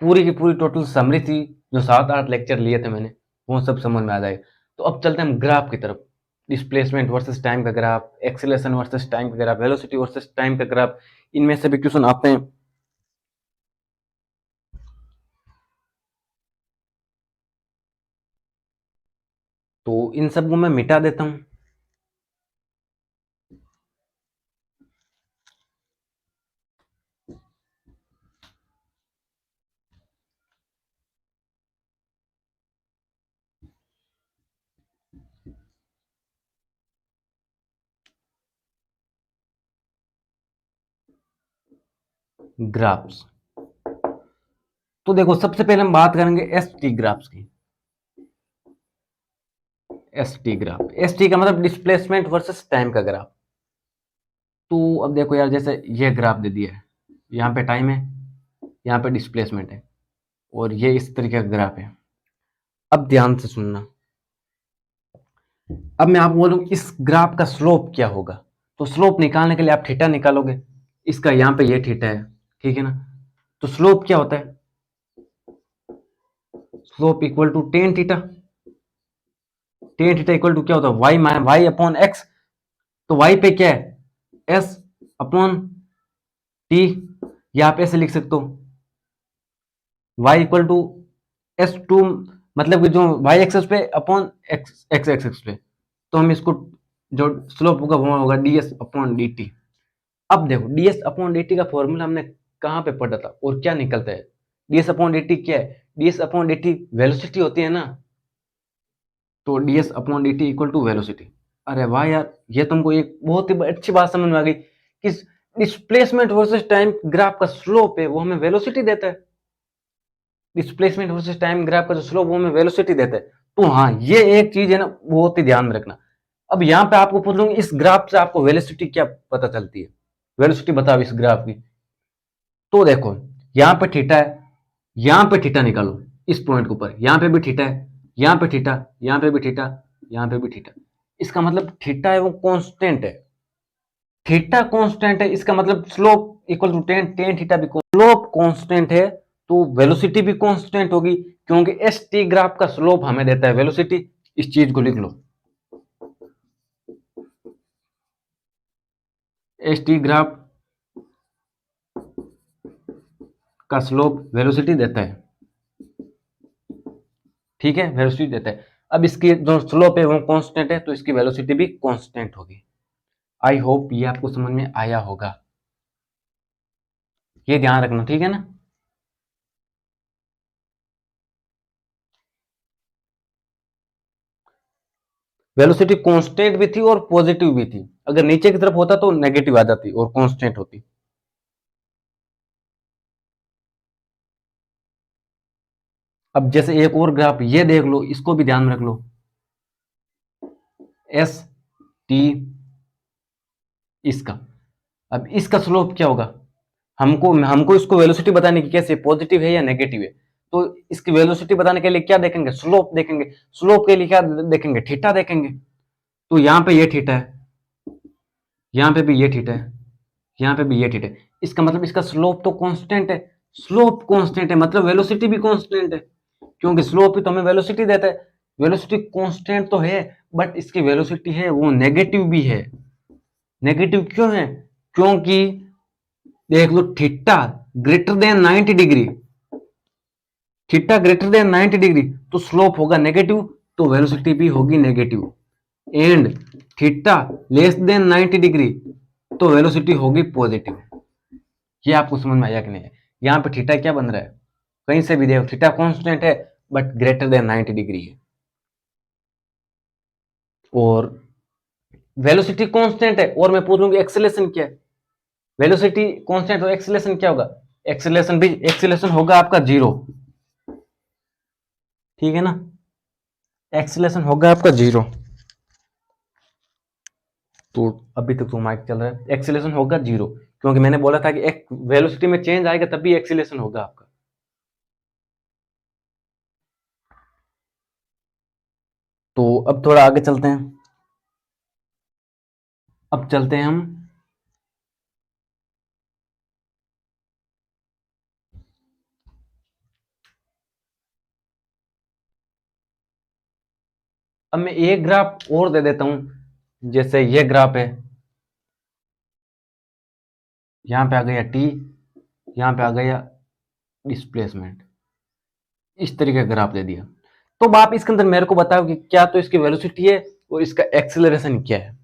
पूरी की पूरी टोटल समरी थी, जो 7-8 लेक्चर लिए थे मैंने, वो सब समझ में आ जाएगा। तो अब चलते हैं हम ग्राफ की तरफ, डिस्प्लेसमेंट वर्सेस टाइम का ग्राफ, एक्सेलरेशन वर्सेस टाइम का ग्राफ, वेलोसिटी वर्सेस टाइम का ग्राफ, इनमें से भी क्वेश्चन आते हैं। तो इन सबको मैं मिटा देता हूं। ग्राफ्स, तो देखो सबसे पहले हम बात करेंगे एस टी ग्राफ्स की। S T graph, S T का मतलब डिस्प्लेसमेंट वर्सेस टाइम का ग्राफ। तो अब देखो यार, जैसे ये ग्राफ दे दिया है, यहाँ पे टाइम है, यहाँ पे डिस्प्लेसमेंट है, और ये इस तरीके का ग्राफ है। अब ध्यान से सुनना, अब मैं आपको बोलूँ इस ग्राफ का स्लोप क्या होगा, तो स्लोप निकालने के लिए आप थीटा निकालोगे, इसका यहाँ पे ये थीटा है, ठीक है ना। तो स्लोप क्या होता है, slope equal to tan theta, tan theta equal to क्या होता है वाई अपॉन एक्स, तो वाई पे क्या है एस अपॉन टी, या आप ऐसे लिख सकते हो वाई इक्वल टू S2, मतलब कि जो वाई एक्सेस पे अपॉन एक्स एक्स एक्सेस पे, तो हम इसको जो स्लोप होगा वो होगा ds अपॉन dt। अब देखो ds अपॉन dt का फॉर्मूला हमने कहाँ पे पढ़ा था और क्या निकलता है, ds अपॉन dt क्या है, ds अपॉन dt वेलोसिटी होती है ना, तो ds upon dt equal to velocity. अरे वाह यार, ये तुमको एक बहुत ही अच्छी बात समझ में आ गई कि डिस्प्लेसमेंट वर्सेस टाइम ग्राफ का स्लोप है वो हमें वेलोसिटी देता है, डिस्प्लेसमेंट वर्सेस टाइम ग्राफ का जो स्लोप वो हमें वेलोसिटी देता है। तो हाँ, ये एक चीज है ना, बहुत ही ध्यान में रखना। अब यहाँ पे आपको पूछ लूंगी इस ग्राफ से आपको वेलोसिटी क्या पता चलती है, वेलोसिटी बताओ इस ग्राफ की। तो देखो यहाँ पे थीटा है, यहाँ पे थीटा निकालो इस पॉइंट के ऊपर, यहाँ पे भी थीटा है, यहाँ पे थीटा, यहाँ पे भी थीटा, यहाँ पे भी थीटा, इसका मतलब थीटा है वो कांस्टेंट है, थीटा कांस्टेंट है, इसका मतलब slope equal to tan, tan theta भी स्लोप कांस्टेंट है, तो वेलोसिटी भी कांस्टेंट होगी, क्योंकि एस टी ग्राफ का स्लोप हमें देता है वेलोसिटी। इस चीज को लिख लो, एस टी ग्राफ का स्लोप वेलोसिटी देता है, ठीक है, वेलोसिटी देता है। अब इसकी जो स्लोप है वो कांस्टेंट है, तो इसकी वेलोसिटी भी कांस्टेंट होगी। आई होप ये आपको समझ में आया होगा, ये ध्यान रखना, ठीक है ना। वेलोसिटी कांस्टेंट भी थी और पॉजिटिव भी थी, अगर नीचे की तरफ होता तो नेगेटिव आ जाती और कांस्टेंट होती। अब जैसे एक और ग्राफ ये देख लो, इसको भी ध्यान में रख लो, एस टी इसका। अब इसका स्लोप क्या होगा, हमको हमको इसको वेलोसिटी बताने की, कैसे पॉजिटिव है या नेगेटिव है, तो इसकी वेलोसिटी बताने के लिए क्या देखेंगे, स्लोप देखेंगे। स्लोप के लिए क्या देखेंगे, थीटा देखेंगे। तो यहाँ पे ये थीटा है, यहाँ पे भी ये थीटा है, यहाँ पे भी ये थीटा है, इसका मतलब इसका स्लोप तो कांस्टेंट है। स्लोप कांस्टेंट है मतलब वेलोसिटी भी कांस्टेंट है, क्योंकि स्लोप ही तो हमें वेलोसिटी देता है। वेलोसिटी कांस्टेंट तो है, बट इसकी वेलोसिटी है वो नेगेटिव भी है। नेगेटिव क्यों है, क्योंकि देख लो theta greater than 90 degree, theta greater than 90 degree तो स्लोप होगा नेगेटिव, तो वेलोसिटी भी होगी negative. And theta less than 90 degree तो वेलोसिटी होगी पॉजिटिव। ये आपको समझ में आया कि नहीं है। यहाँ पे थीटा क्या बन रहा है, कहीं से भी देखो थीटा कांस्टेंट है बट ग्रेटर देन 90 डिग्री है, और वेलोसिटी कांस्टेंट है, और मैं पूछूंगी एक्सेलेरेशन क्या है। वेलोसिटी कांस्टेंट तो एक्सेलेरेशन क्या होगा, एक्सेलेरेशन होगा आपका जीरो, ठीक है ना। एक्सेलेरेशन होगा आपका जीरो। तो अभी तक तो माइक चल रहा है, एक्सेलेरेशन होगा जीरो, क्योंकि मैंने बोला था कि एक वेलोसिटी में चेंज आएगा तभी एक्सेलेरेशन होगा आपका। तो अब थोड़ा आगे चलते हैं, अब चलते हैं हम अब मैं एक ग्राफ और दे देता हूं, जैसे ये ग्राफ है, यहां पे आ गया टी, यहां पे आ गया डिस्प्लेसमेंट, इस तरीके का ग्राफ दे दिया। तो अब आप इसके अंदर मेरे को बताओ कि क्या तो इसकी वेलोसिटी है और इसका एक्सेलरेशन क्या है,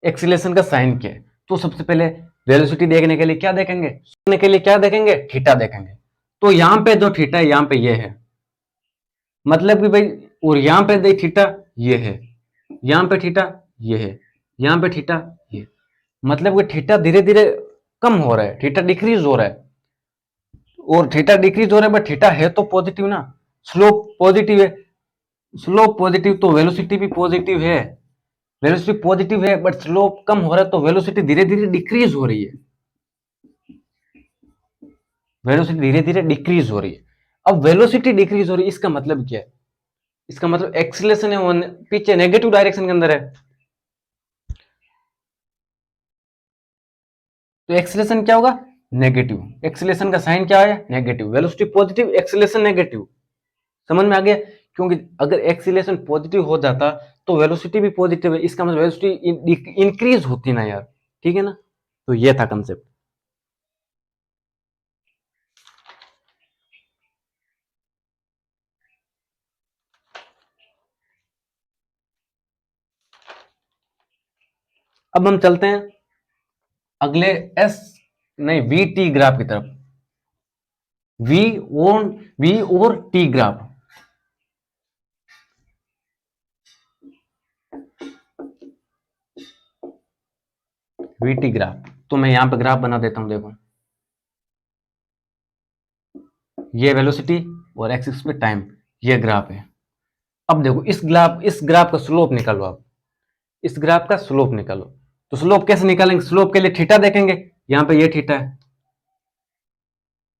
एक्सेलरेशन का साइन क्या है। तो सबसे पहले वेलोसिटी देखने के लिए क्या देखेंगे, देखने के लिए क्या देखेंगे, थीटा देखेंगे। तो यहां पे जो थीटा है यहां पे ये है, मतलब कि भाई, और यहां पे दे थीटा ये है, यहां पे थीटा ये है, यहां पे थीटा ये, मतलब कि थीटा धीरे धीरे कम हो रहा है, थीटा डिक्रीज हो रहा है, और थीटा डिक्रीज हो रहा है बट थीटा है तो पॉजिटिव ना, स्लोप पॉजिटिव है, स्लोप पॉजिटिव तो वेलोसिटी भी पॉजिटिव है। वेलोसिटी पॉजिटिव है बट स्लोप कम हो रहा है तो वेलोसिटी धीरे धीरे डिक्रीज हो रही है, वेलोसिटी धीरे धीरे डिक्रीज हो रही है। अब वेलोसिटी डिक्रीज हो रही है इसका मतलब क्या है, इसका मतलब एक्सीलरेशन है वो पीछे नेगेटिव डायरेक्शन के अंदर है। तो एक्सीलरेशन क्या होगा, नेगेटिव। एक्सीलरेशन का साइन क्या है, negative. Velocity positive, acceleration negative. समझ में आ गया, क्योंकि अगर एक्सीलरेशन पॉजिटिव हो जाता तो वेलोसिटी भी पॉजिटिव है, इसका मतलब वेलोसिटी इंक्रीज होती ना यार, ठीक है ना। तो ये था कंसेप्ट। अब हम चलते हैं अगले एस नहीं वी टी ग्राफ की तरफ। वी और T graph. We T graph, तो मैं यहां पे ग्राफ बना देता हूं, देखो ये वेलोसिटी और एक्स एक्सिस पे टाइम, ये ग्राफ है। अब देखो इस ग्राफ का स्लोप निकालो आप, इस ग्राफ का स्लोप निकालो। तो स्लोप कैसे निकालेंगे, स्लोप के लिए थीटा देखेंगे, यहां पे ये थीटा है,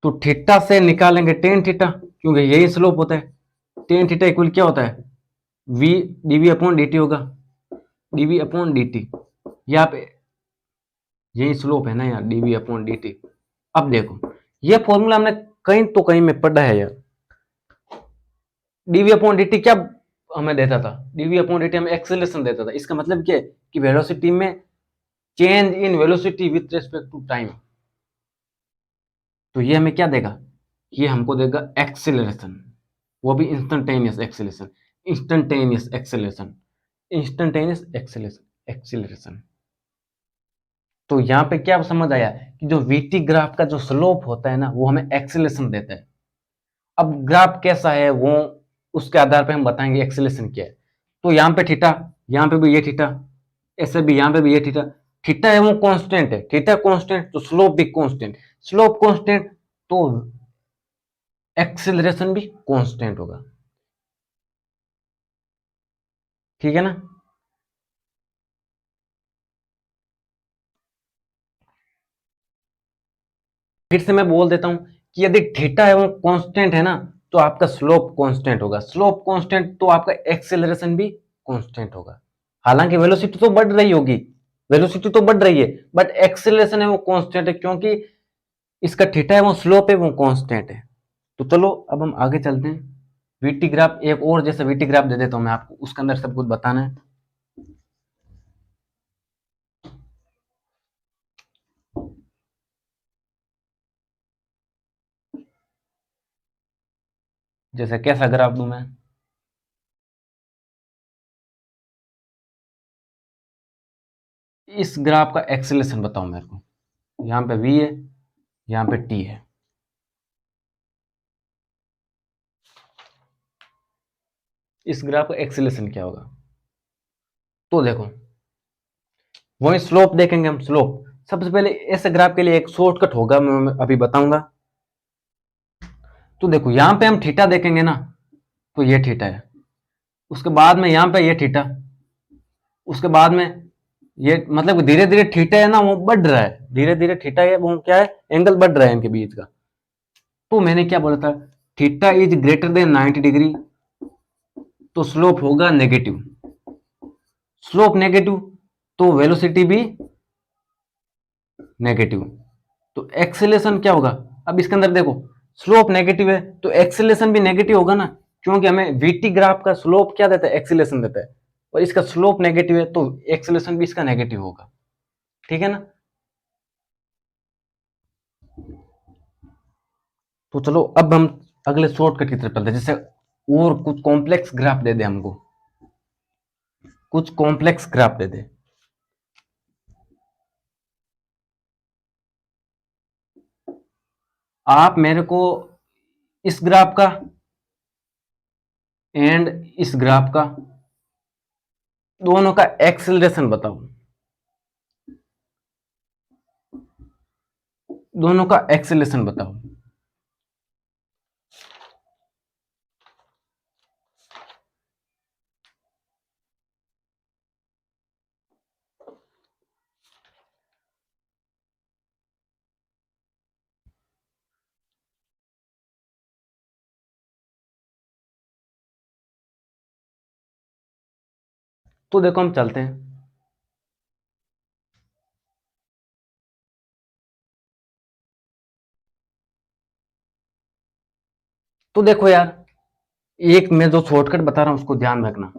तो थीटा से निकालेंगे टेन थीटा, क्योंकि यही स्लोप होता है। टेन थीटा इक्वल क्या होता है, v d v upon D t होगा, डीवी अपॉन डी टी, यहाँ पे यही स्लोप है ना यार, डीवी अपॉन डी टी। अब देखो ये फॉर्मूला हमने कहीं तो कहीं में पढ़ा है यार, डीवी अपॉन डी टी क्या हमें देता था, डीवी अपॉन डी टी हमें एक्सेलरेशन देता था। इसका मतलब क्या है कि वेलोसिटी में change in velocity with respect to time, तो ये हमें क्या देगा, ये हमको देगा एक्सेलरेशन, वो भी instantaneous acceleration. Instantaneous acceleration, instantaneous acceleration, acceleration. तो यहाँ पे क्या समझ आया कि जो वीटी ग्राफ का जो स्लोप होता है ना, वो हमें एक्सेलरेशन देता है। अब ग्राफ कैसा है वो उसके आधार पे हम बताएंगे एक्सेलरेशन क्या है। तो यहाँ पे थीटा, यहाँ पे भी ये थीटा, ऐसे भी यहाँ पे भी ये थीटा। थीटा है वो कांस्टेंट है, थीटा कांस्टेंट तो स्लोप भी कांस्टेंट, स्लोप कांस्टेंट तो एक्सेलरेशन भी कांस्टेंट होगा। ठीक है ना। फिर से मैं बोल देता हूं कि यदि थीटा है वो कांस्टेंट है ना, तो आपका स्लोप कांस्टेंट होगा, स्लोप कांस्टेंट तो आपका एक्सेलरेशन भी कांस्टेंट होगा। हालांकि वेलोसिटी तो बढ़ रही होगी, वेलोसिटी तो बढ़ रही है, बट एक्सेलरेशन है वो कांस्टेंट है, क्योंकि इसका थीटा है वो स्लोप है वो कांस्टेंट है। तो चलो अब हम आगे चलते हैं। वीटी ग्राफ एक और जैसा वीटी ग्राफ दे देता हूं मैं आपको, उसके अंदर सब कुछ बताना है। जैसे कैसा ग्राफ दूं मैं, इस ग्राफ का एक्सेलरेशन बताओ मेरे को। यहाँ पे v है, यहाँ पे t है। इस ग्राफ का एक्सेलरेशन क्या होगा? तो देखो, वही स्लोप देखेंगे हम, स्लोप। सबसे पहले ऐसे ग्राफ के लिए एक शॉर्टकट होगा, मैं अभी बताऊंगा। तो देखो यहां पे हम थीटा देखेंगे ना, तो ये थीटा है। उसके बाद में यहां पे ये थीटा, उसके बाद में ये, मतलब धीरे धीरे थीटा है ना वो बढ़ रहा है, धीरे धीरे थीटा है वो क्या है, एंगल बढ़ रहा है इनके बीच का। तो मैंने क्या बोला था, theta is greater than 90 degree, तो स्लोप होगा नेगेटिव। स्लोप नेगेटिव तो वेलोसिटी भी नेगेटिव। तो एक्सेलेरेशन क्या होगा? अब इसके अंदर देखो, स्लोप नेगेटिव है तो एक्सेलेरेशन भी नेगेटिव होगा ना, क्योंकि हमें वीटी ग्राफ का स्लोप क्या देता है, एक्सेलेरेशन देता है, और इसका स्लोप नेगेटिव है तो एक्सेलेरेशन भी इसका नेगेटिव होगा। ठीक है ना। तो चलो अब हम अगले शॉर्टकट की तरफ चलते हैं। जैसे और कुछ कॉम्प्लेक्स ग्राफ दे दे हमको, कुछ कॉम्प्लेक्स ग्राफ दे दे। आप मेरे को इस ग्राफ का एंड इस ग्राफ का दोनों का एक्सेलरेशन बताओ, दोनों का एक्सेलरेशन बताओ। तो देखो हम चलते हैं। तो देखो यार, एक मैं जो शॉर्टकट बता रहा हूं उसको ध्यान रखना।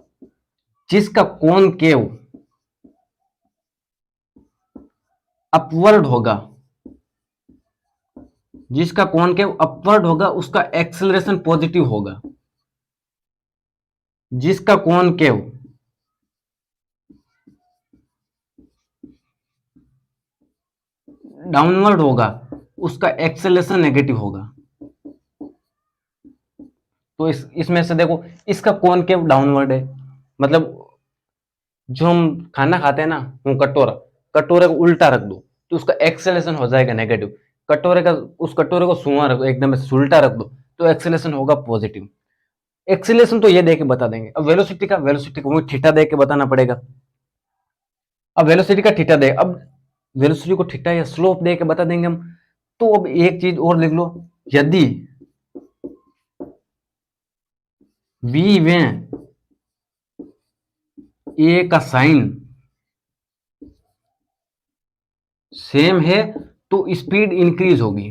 जिसका कोण केव अपवर्ड होगा, जिसका कोण केव अपवर्ड होगा उसका एक्सेलरेशन पॉजिटिव होगा। जिसका कोण केव डाउनवर्ड होगा उसका एक्सेलरेशन नेगेटिव होगा। तो इसमें से देखो, इसका कोण केव डाउनवर्ड है, मतलब जो हम खाना खाते हैं ना, वो कटोरा, कटोरे को उल्टा रख दो तो उसका एक्सेलेरेशन हो जाएगा नेगेटिव। कटोरे का, उस कटोरे को सूंघा रख दो, एकदम से उल्टा रख दो तो एक्सेलेरेशन होगा पॉजिटिव। एक्सेलेरेशन तो ये दे के बता देंगे। अब वेलोसिटी का, वेलोसिटी को थीटा दे के बताना पड़ेगा। अब वेलोसिटी का थीटा दे, अब वेलोसिटी को थीटा या स्लोप दे के बता देंगे हम। तो अब एक चीज और लिख लो, यदि v में ए का साइन सेम है तो स्पीड इंक्रीज होगी,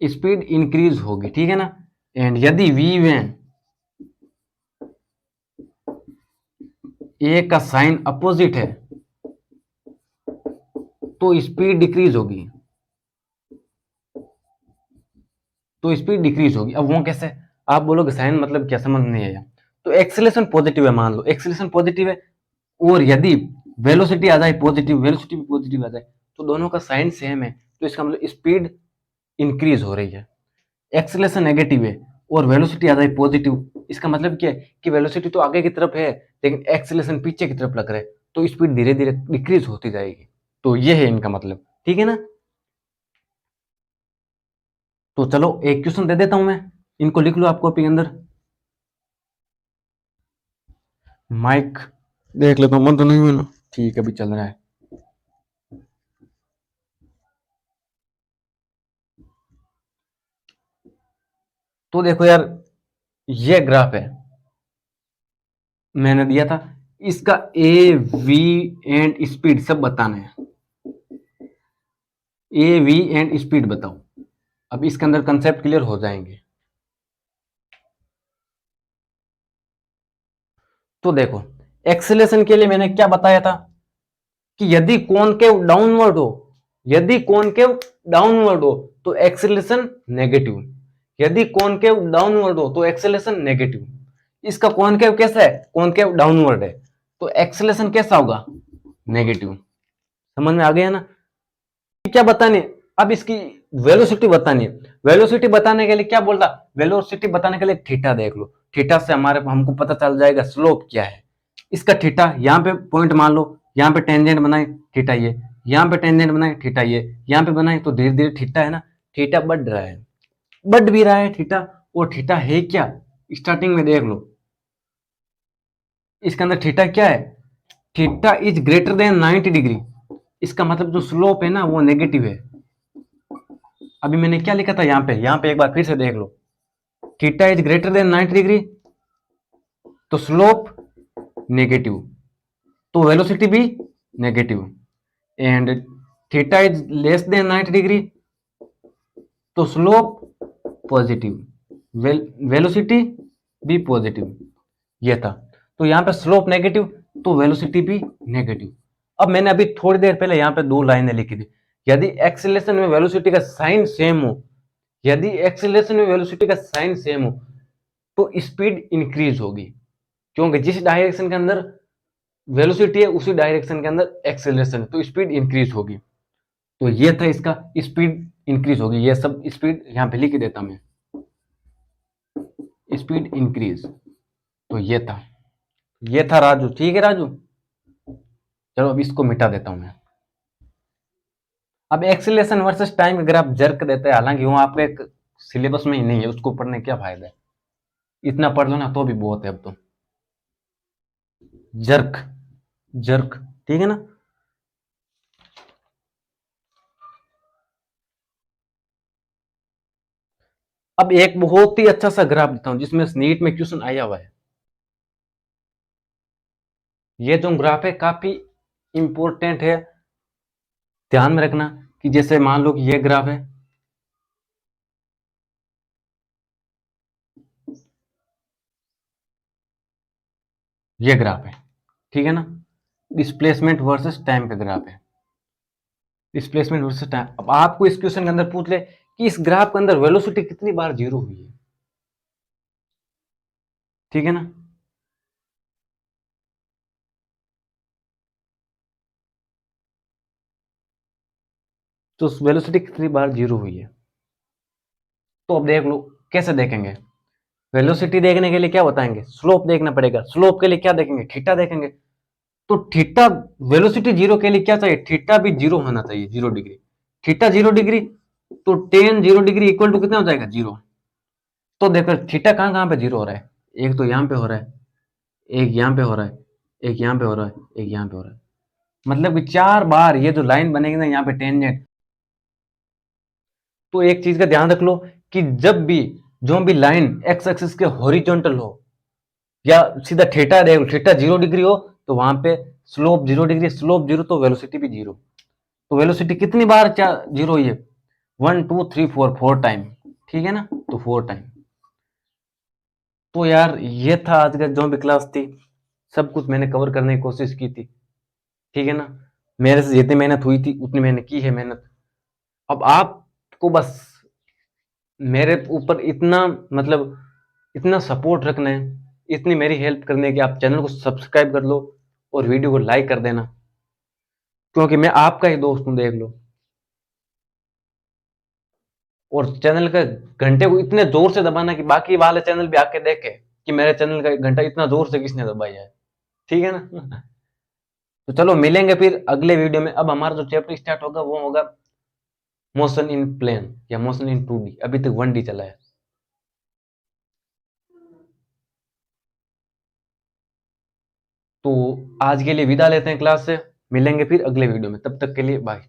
स्पीड इंक्रीज होगी। ठीक है ना। एंड यदि v में ए का साइन अपोजिट है तो स्पीड डिक्रीज होगी, तो स्पीड डिक्रीज होगी। अब वो कैसे? आप बोलोगे साइन मतलब क्या, समझ नहीं आया। तो एक्सेलेरेशन पॉजिटिव है, मान लो एक्सेलेरेशन पॉजिटिव है, और यदि वेलोसिटी आ जाए पॉजिटिव, वेलोसिटी भी पॉजिटिव आ जाए, तो दोनों का साइन सेम है, तो इसका मतलब स्पीड इंक्रीज हो रही है। एक्सेलेरेशन नेगेटिव है और वेलोसिटी आ जाए पॉजिटिव, इसका मतलब क्या है कि वेलोसिटी तो आगे की तरफ है लेकिन एक्सेलेरेशन पीछे की तरफ लग रहा है, तो स्पीड धीरे धीरे डिक्रीज होती जाएगी। तो ये है इनका मतलब, ठीक है ना। तो चलो एक क्वेश्चन दे देता हूं मैं, इनको लिख लो आप कॉपी के अंदर। माइक देख लेता हूं, मन तो नहीं हुआ ना, ठीक है अभी चल रहा है। तो देखो यार, ये ग्राफ है, मैंने दिया था, इसका ए वी एंड स्पीड सब बताना है। ए वी एंड स्पीड बताओ, अब इसके अंदर कंसेप्ट क्लियर हो जाएंगे। तो देखो, एक्सेलेरेशन के लिए मैंने क्या बताया था कि यदि कॉनकेव डाउनवर्ड हो, यदि कॉनकेव डाउनवर्ड हो तो एक्सेलेरेशन नेगेटिव, यदि कॉनकेव डाउनवर्ड हो तो एक्सेलेरेशन नेगेटिव। इसका कॉनकेव कैसा है, कॉनकेव डाउनवर्ड है, तो एक्सेलेरेशन कैसा होगा, नेगेटिव। समझ में आ गया ना। क्या बतानी, अब इसकी वेलोसिटी बतानी है। वेलोसिटी बताने के लिए क्या बोलता, वेलोसिटी बताने के लिए थीटा देख लो, थीटा से हमारे हमको पता चल जाएगा स्लोप क्या है। इसका थीटा यहाँ पे पॉइंट मान लो, यहाँ पे टेंजेंट बनाए थीटा ये, यहाँ पे टेंजेंट बनाए थीटा ये, यहाँ पे बनाए, तो धीरे धीरे थीटा है ना, थीटा बढ़ रहा है, बढ़ भी रहा है थीटा। और थीटा है क्या, स्टार्टिंग में देख लो, इसके अंदर थीटा क्या है, theta is greater than 90 degree. इसका मतलब जो स्लोप है ना वो नेगेटिव है। अभी मैंने क्या लिखा था यहाँ पे एक बार फिर से देख लो, theta is greater than 90 degree, तो स्लोप नेगेटिव, तो वेलोसिटी भी negative. And theta is less than 90 degree, तो स्लोप पॉजिटिव, वेलोसिटी भी पॉजिटिव। ये था, तो यहाँ पे स्लोप नेगेटिव तो वेलोसिटी भी नेगेटिव। अब मैंने अभी थोड़ी देर पहले यहाँ पे दो लाइनें लिखी थी, यदि एक्सेलेरेशन में वेलोसिटी का साइन सेम हो, यदि एक्सेलेरेशन में वेलोसिटी का साइन सेम हो तो स्पीड इंक्रीज होगी, क्योंकि जिस डायरेक्शन के अंदर वेलोसिटी है उसी डायरेक्शन के अंदर एक्सेलरेशन है, तो स्पीड इंक्रीज होगी। तो ये था इसका, स्पीड इंक्रीज होगी, ये सब स्पीड यहाँ पे लिख देता मैं, स्पीड इंक्रीज। तो ये था राजू, ठीक है राजू। चलो अब इसको मिटा देता हूं मैं। अब एक्सेलरेशन वर्सेस टाइम अगर आप जर्क देते हैं, हालांकि वो आपके सिलेबस में ही नहीं है, उसको पढ़ने क्या फायदा है, इतना पढ़ लो ना तो भी बहुत है अब तो। जर्क, जर्क, ठीक है ना। अब एक बहुत ही अच्छा सा ग्राफ देता हूं जिसमें नीट में क्वेश्चन आया हुआ है। ये जो ग्राफ है काफी इंपॉर्टेंट है, ध्यान में रखना कि जैसे मान लो कि ये ग्राफ है, ये ग्राफ है, ठीक है ना, डिस्प्लेसमेंट वर्सेस टाइम का ग्राफ है, डिस्प्लेसमेंट वर्सेस टाइम। अब आपको इस क्वेश्चन के अंदर पूछ ले कि इस ग्राफ के अंदर वेलोसिटी कितनी बार जीरो हुई है, ठीक है ना। तो वेलोसिटी कितनी बार जीरो हुई है, तो अब देख लो कैसे देखेंगे। वेलोसिटी देखने के लिए क्या बताएंगे, स्लोप देखना पड़ेगा, स्लोप के लिए क्या देखेंगे, थीटा देखेंगे। तो थीटा, वेलोसिटी जीरो के लिए क्या चाहिए, थीटा भी जीरो होना चाहिए, 0 डिग्री, थीटा 0 डिग्री, तो टेन 0 डिग्री इक्वल टू कितना हो जाएगा, जीरो। तो देखो थीटा कहाँ कहाँ पे जीरो हो रहा है, एक तो यहाँ पे हो रहा है, एक यहाँ पे हो रहा है, एक यहाँ पे हो रहा है, एक यहाँ पे हो रहा है, मतलब कि 4 बार ये जो लाइन बनेगी ना यहाँ पे टेंजेंट। तो एक चीज का ध्यान रख लो कि जब भी जो भी लाइन एक्स एक्सिस के हॉरिजॉन्टल हो या सीधा थीटा देखो, थीटा 0 डिग्री हो तो वहां पे स्लोप 0 डिग्री, स्लोप जीरो तो वेलोसिटी भी जीरो। तो वेलोसिटी कितनी बार जीरो हुई है, 1 2 3 4, 4 टाइम, ठीक है ना, तो 4 टाइम। तो यार ये था आज का जो भी क्लास थी, सब कुछ मैंने कवर करने की कोशिश की थी, ठीक है ना। मेरे से जितनी मेहनत हुई थी उतनी मैंने की है मेहनत। अब आपको बस मेरे ऊपर इतना मतलब इतना सपोर्ट रखना है, इतनी मेरी हेल्प करनी है कि आप चैनल को सब्सक्राइब कर लो और वीडियो को लाइक कर देना, क्योंकि मैं आपका ही दोस्त हूँ, देख लो। और चैनल का घंटे को इतने जोर से दबाना कि बाकी वाले चैनल भी आके देखे कि मेरे चैनल का घंटा इतना जोर से किसने दबाया है। ठीक है ना? तो चलो मिलेंगे फिर अगले वीडियो में। अब हमारा जो चैप्टर स्टार्ट होगा वो होगा मोशन इन प्लेन या मोशन इन 2D। अभी तक 1D चला है। तो आज के लिए विदा लेते हैं क्लास से, मिलेंगे फिर अगले वीडियो में, तब तक के लिए बाय।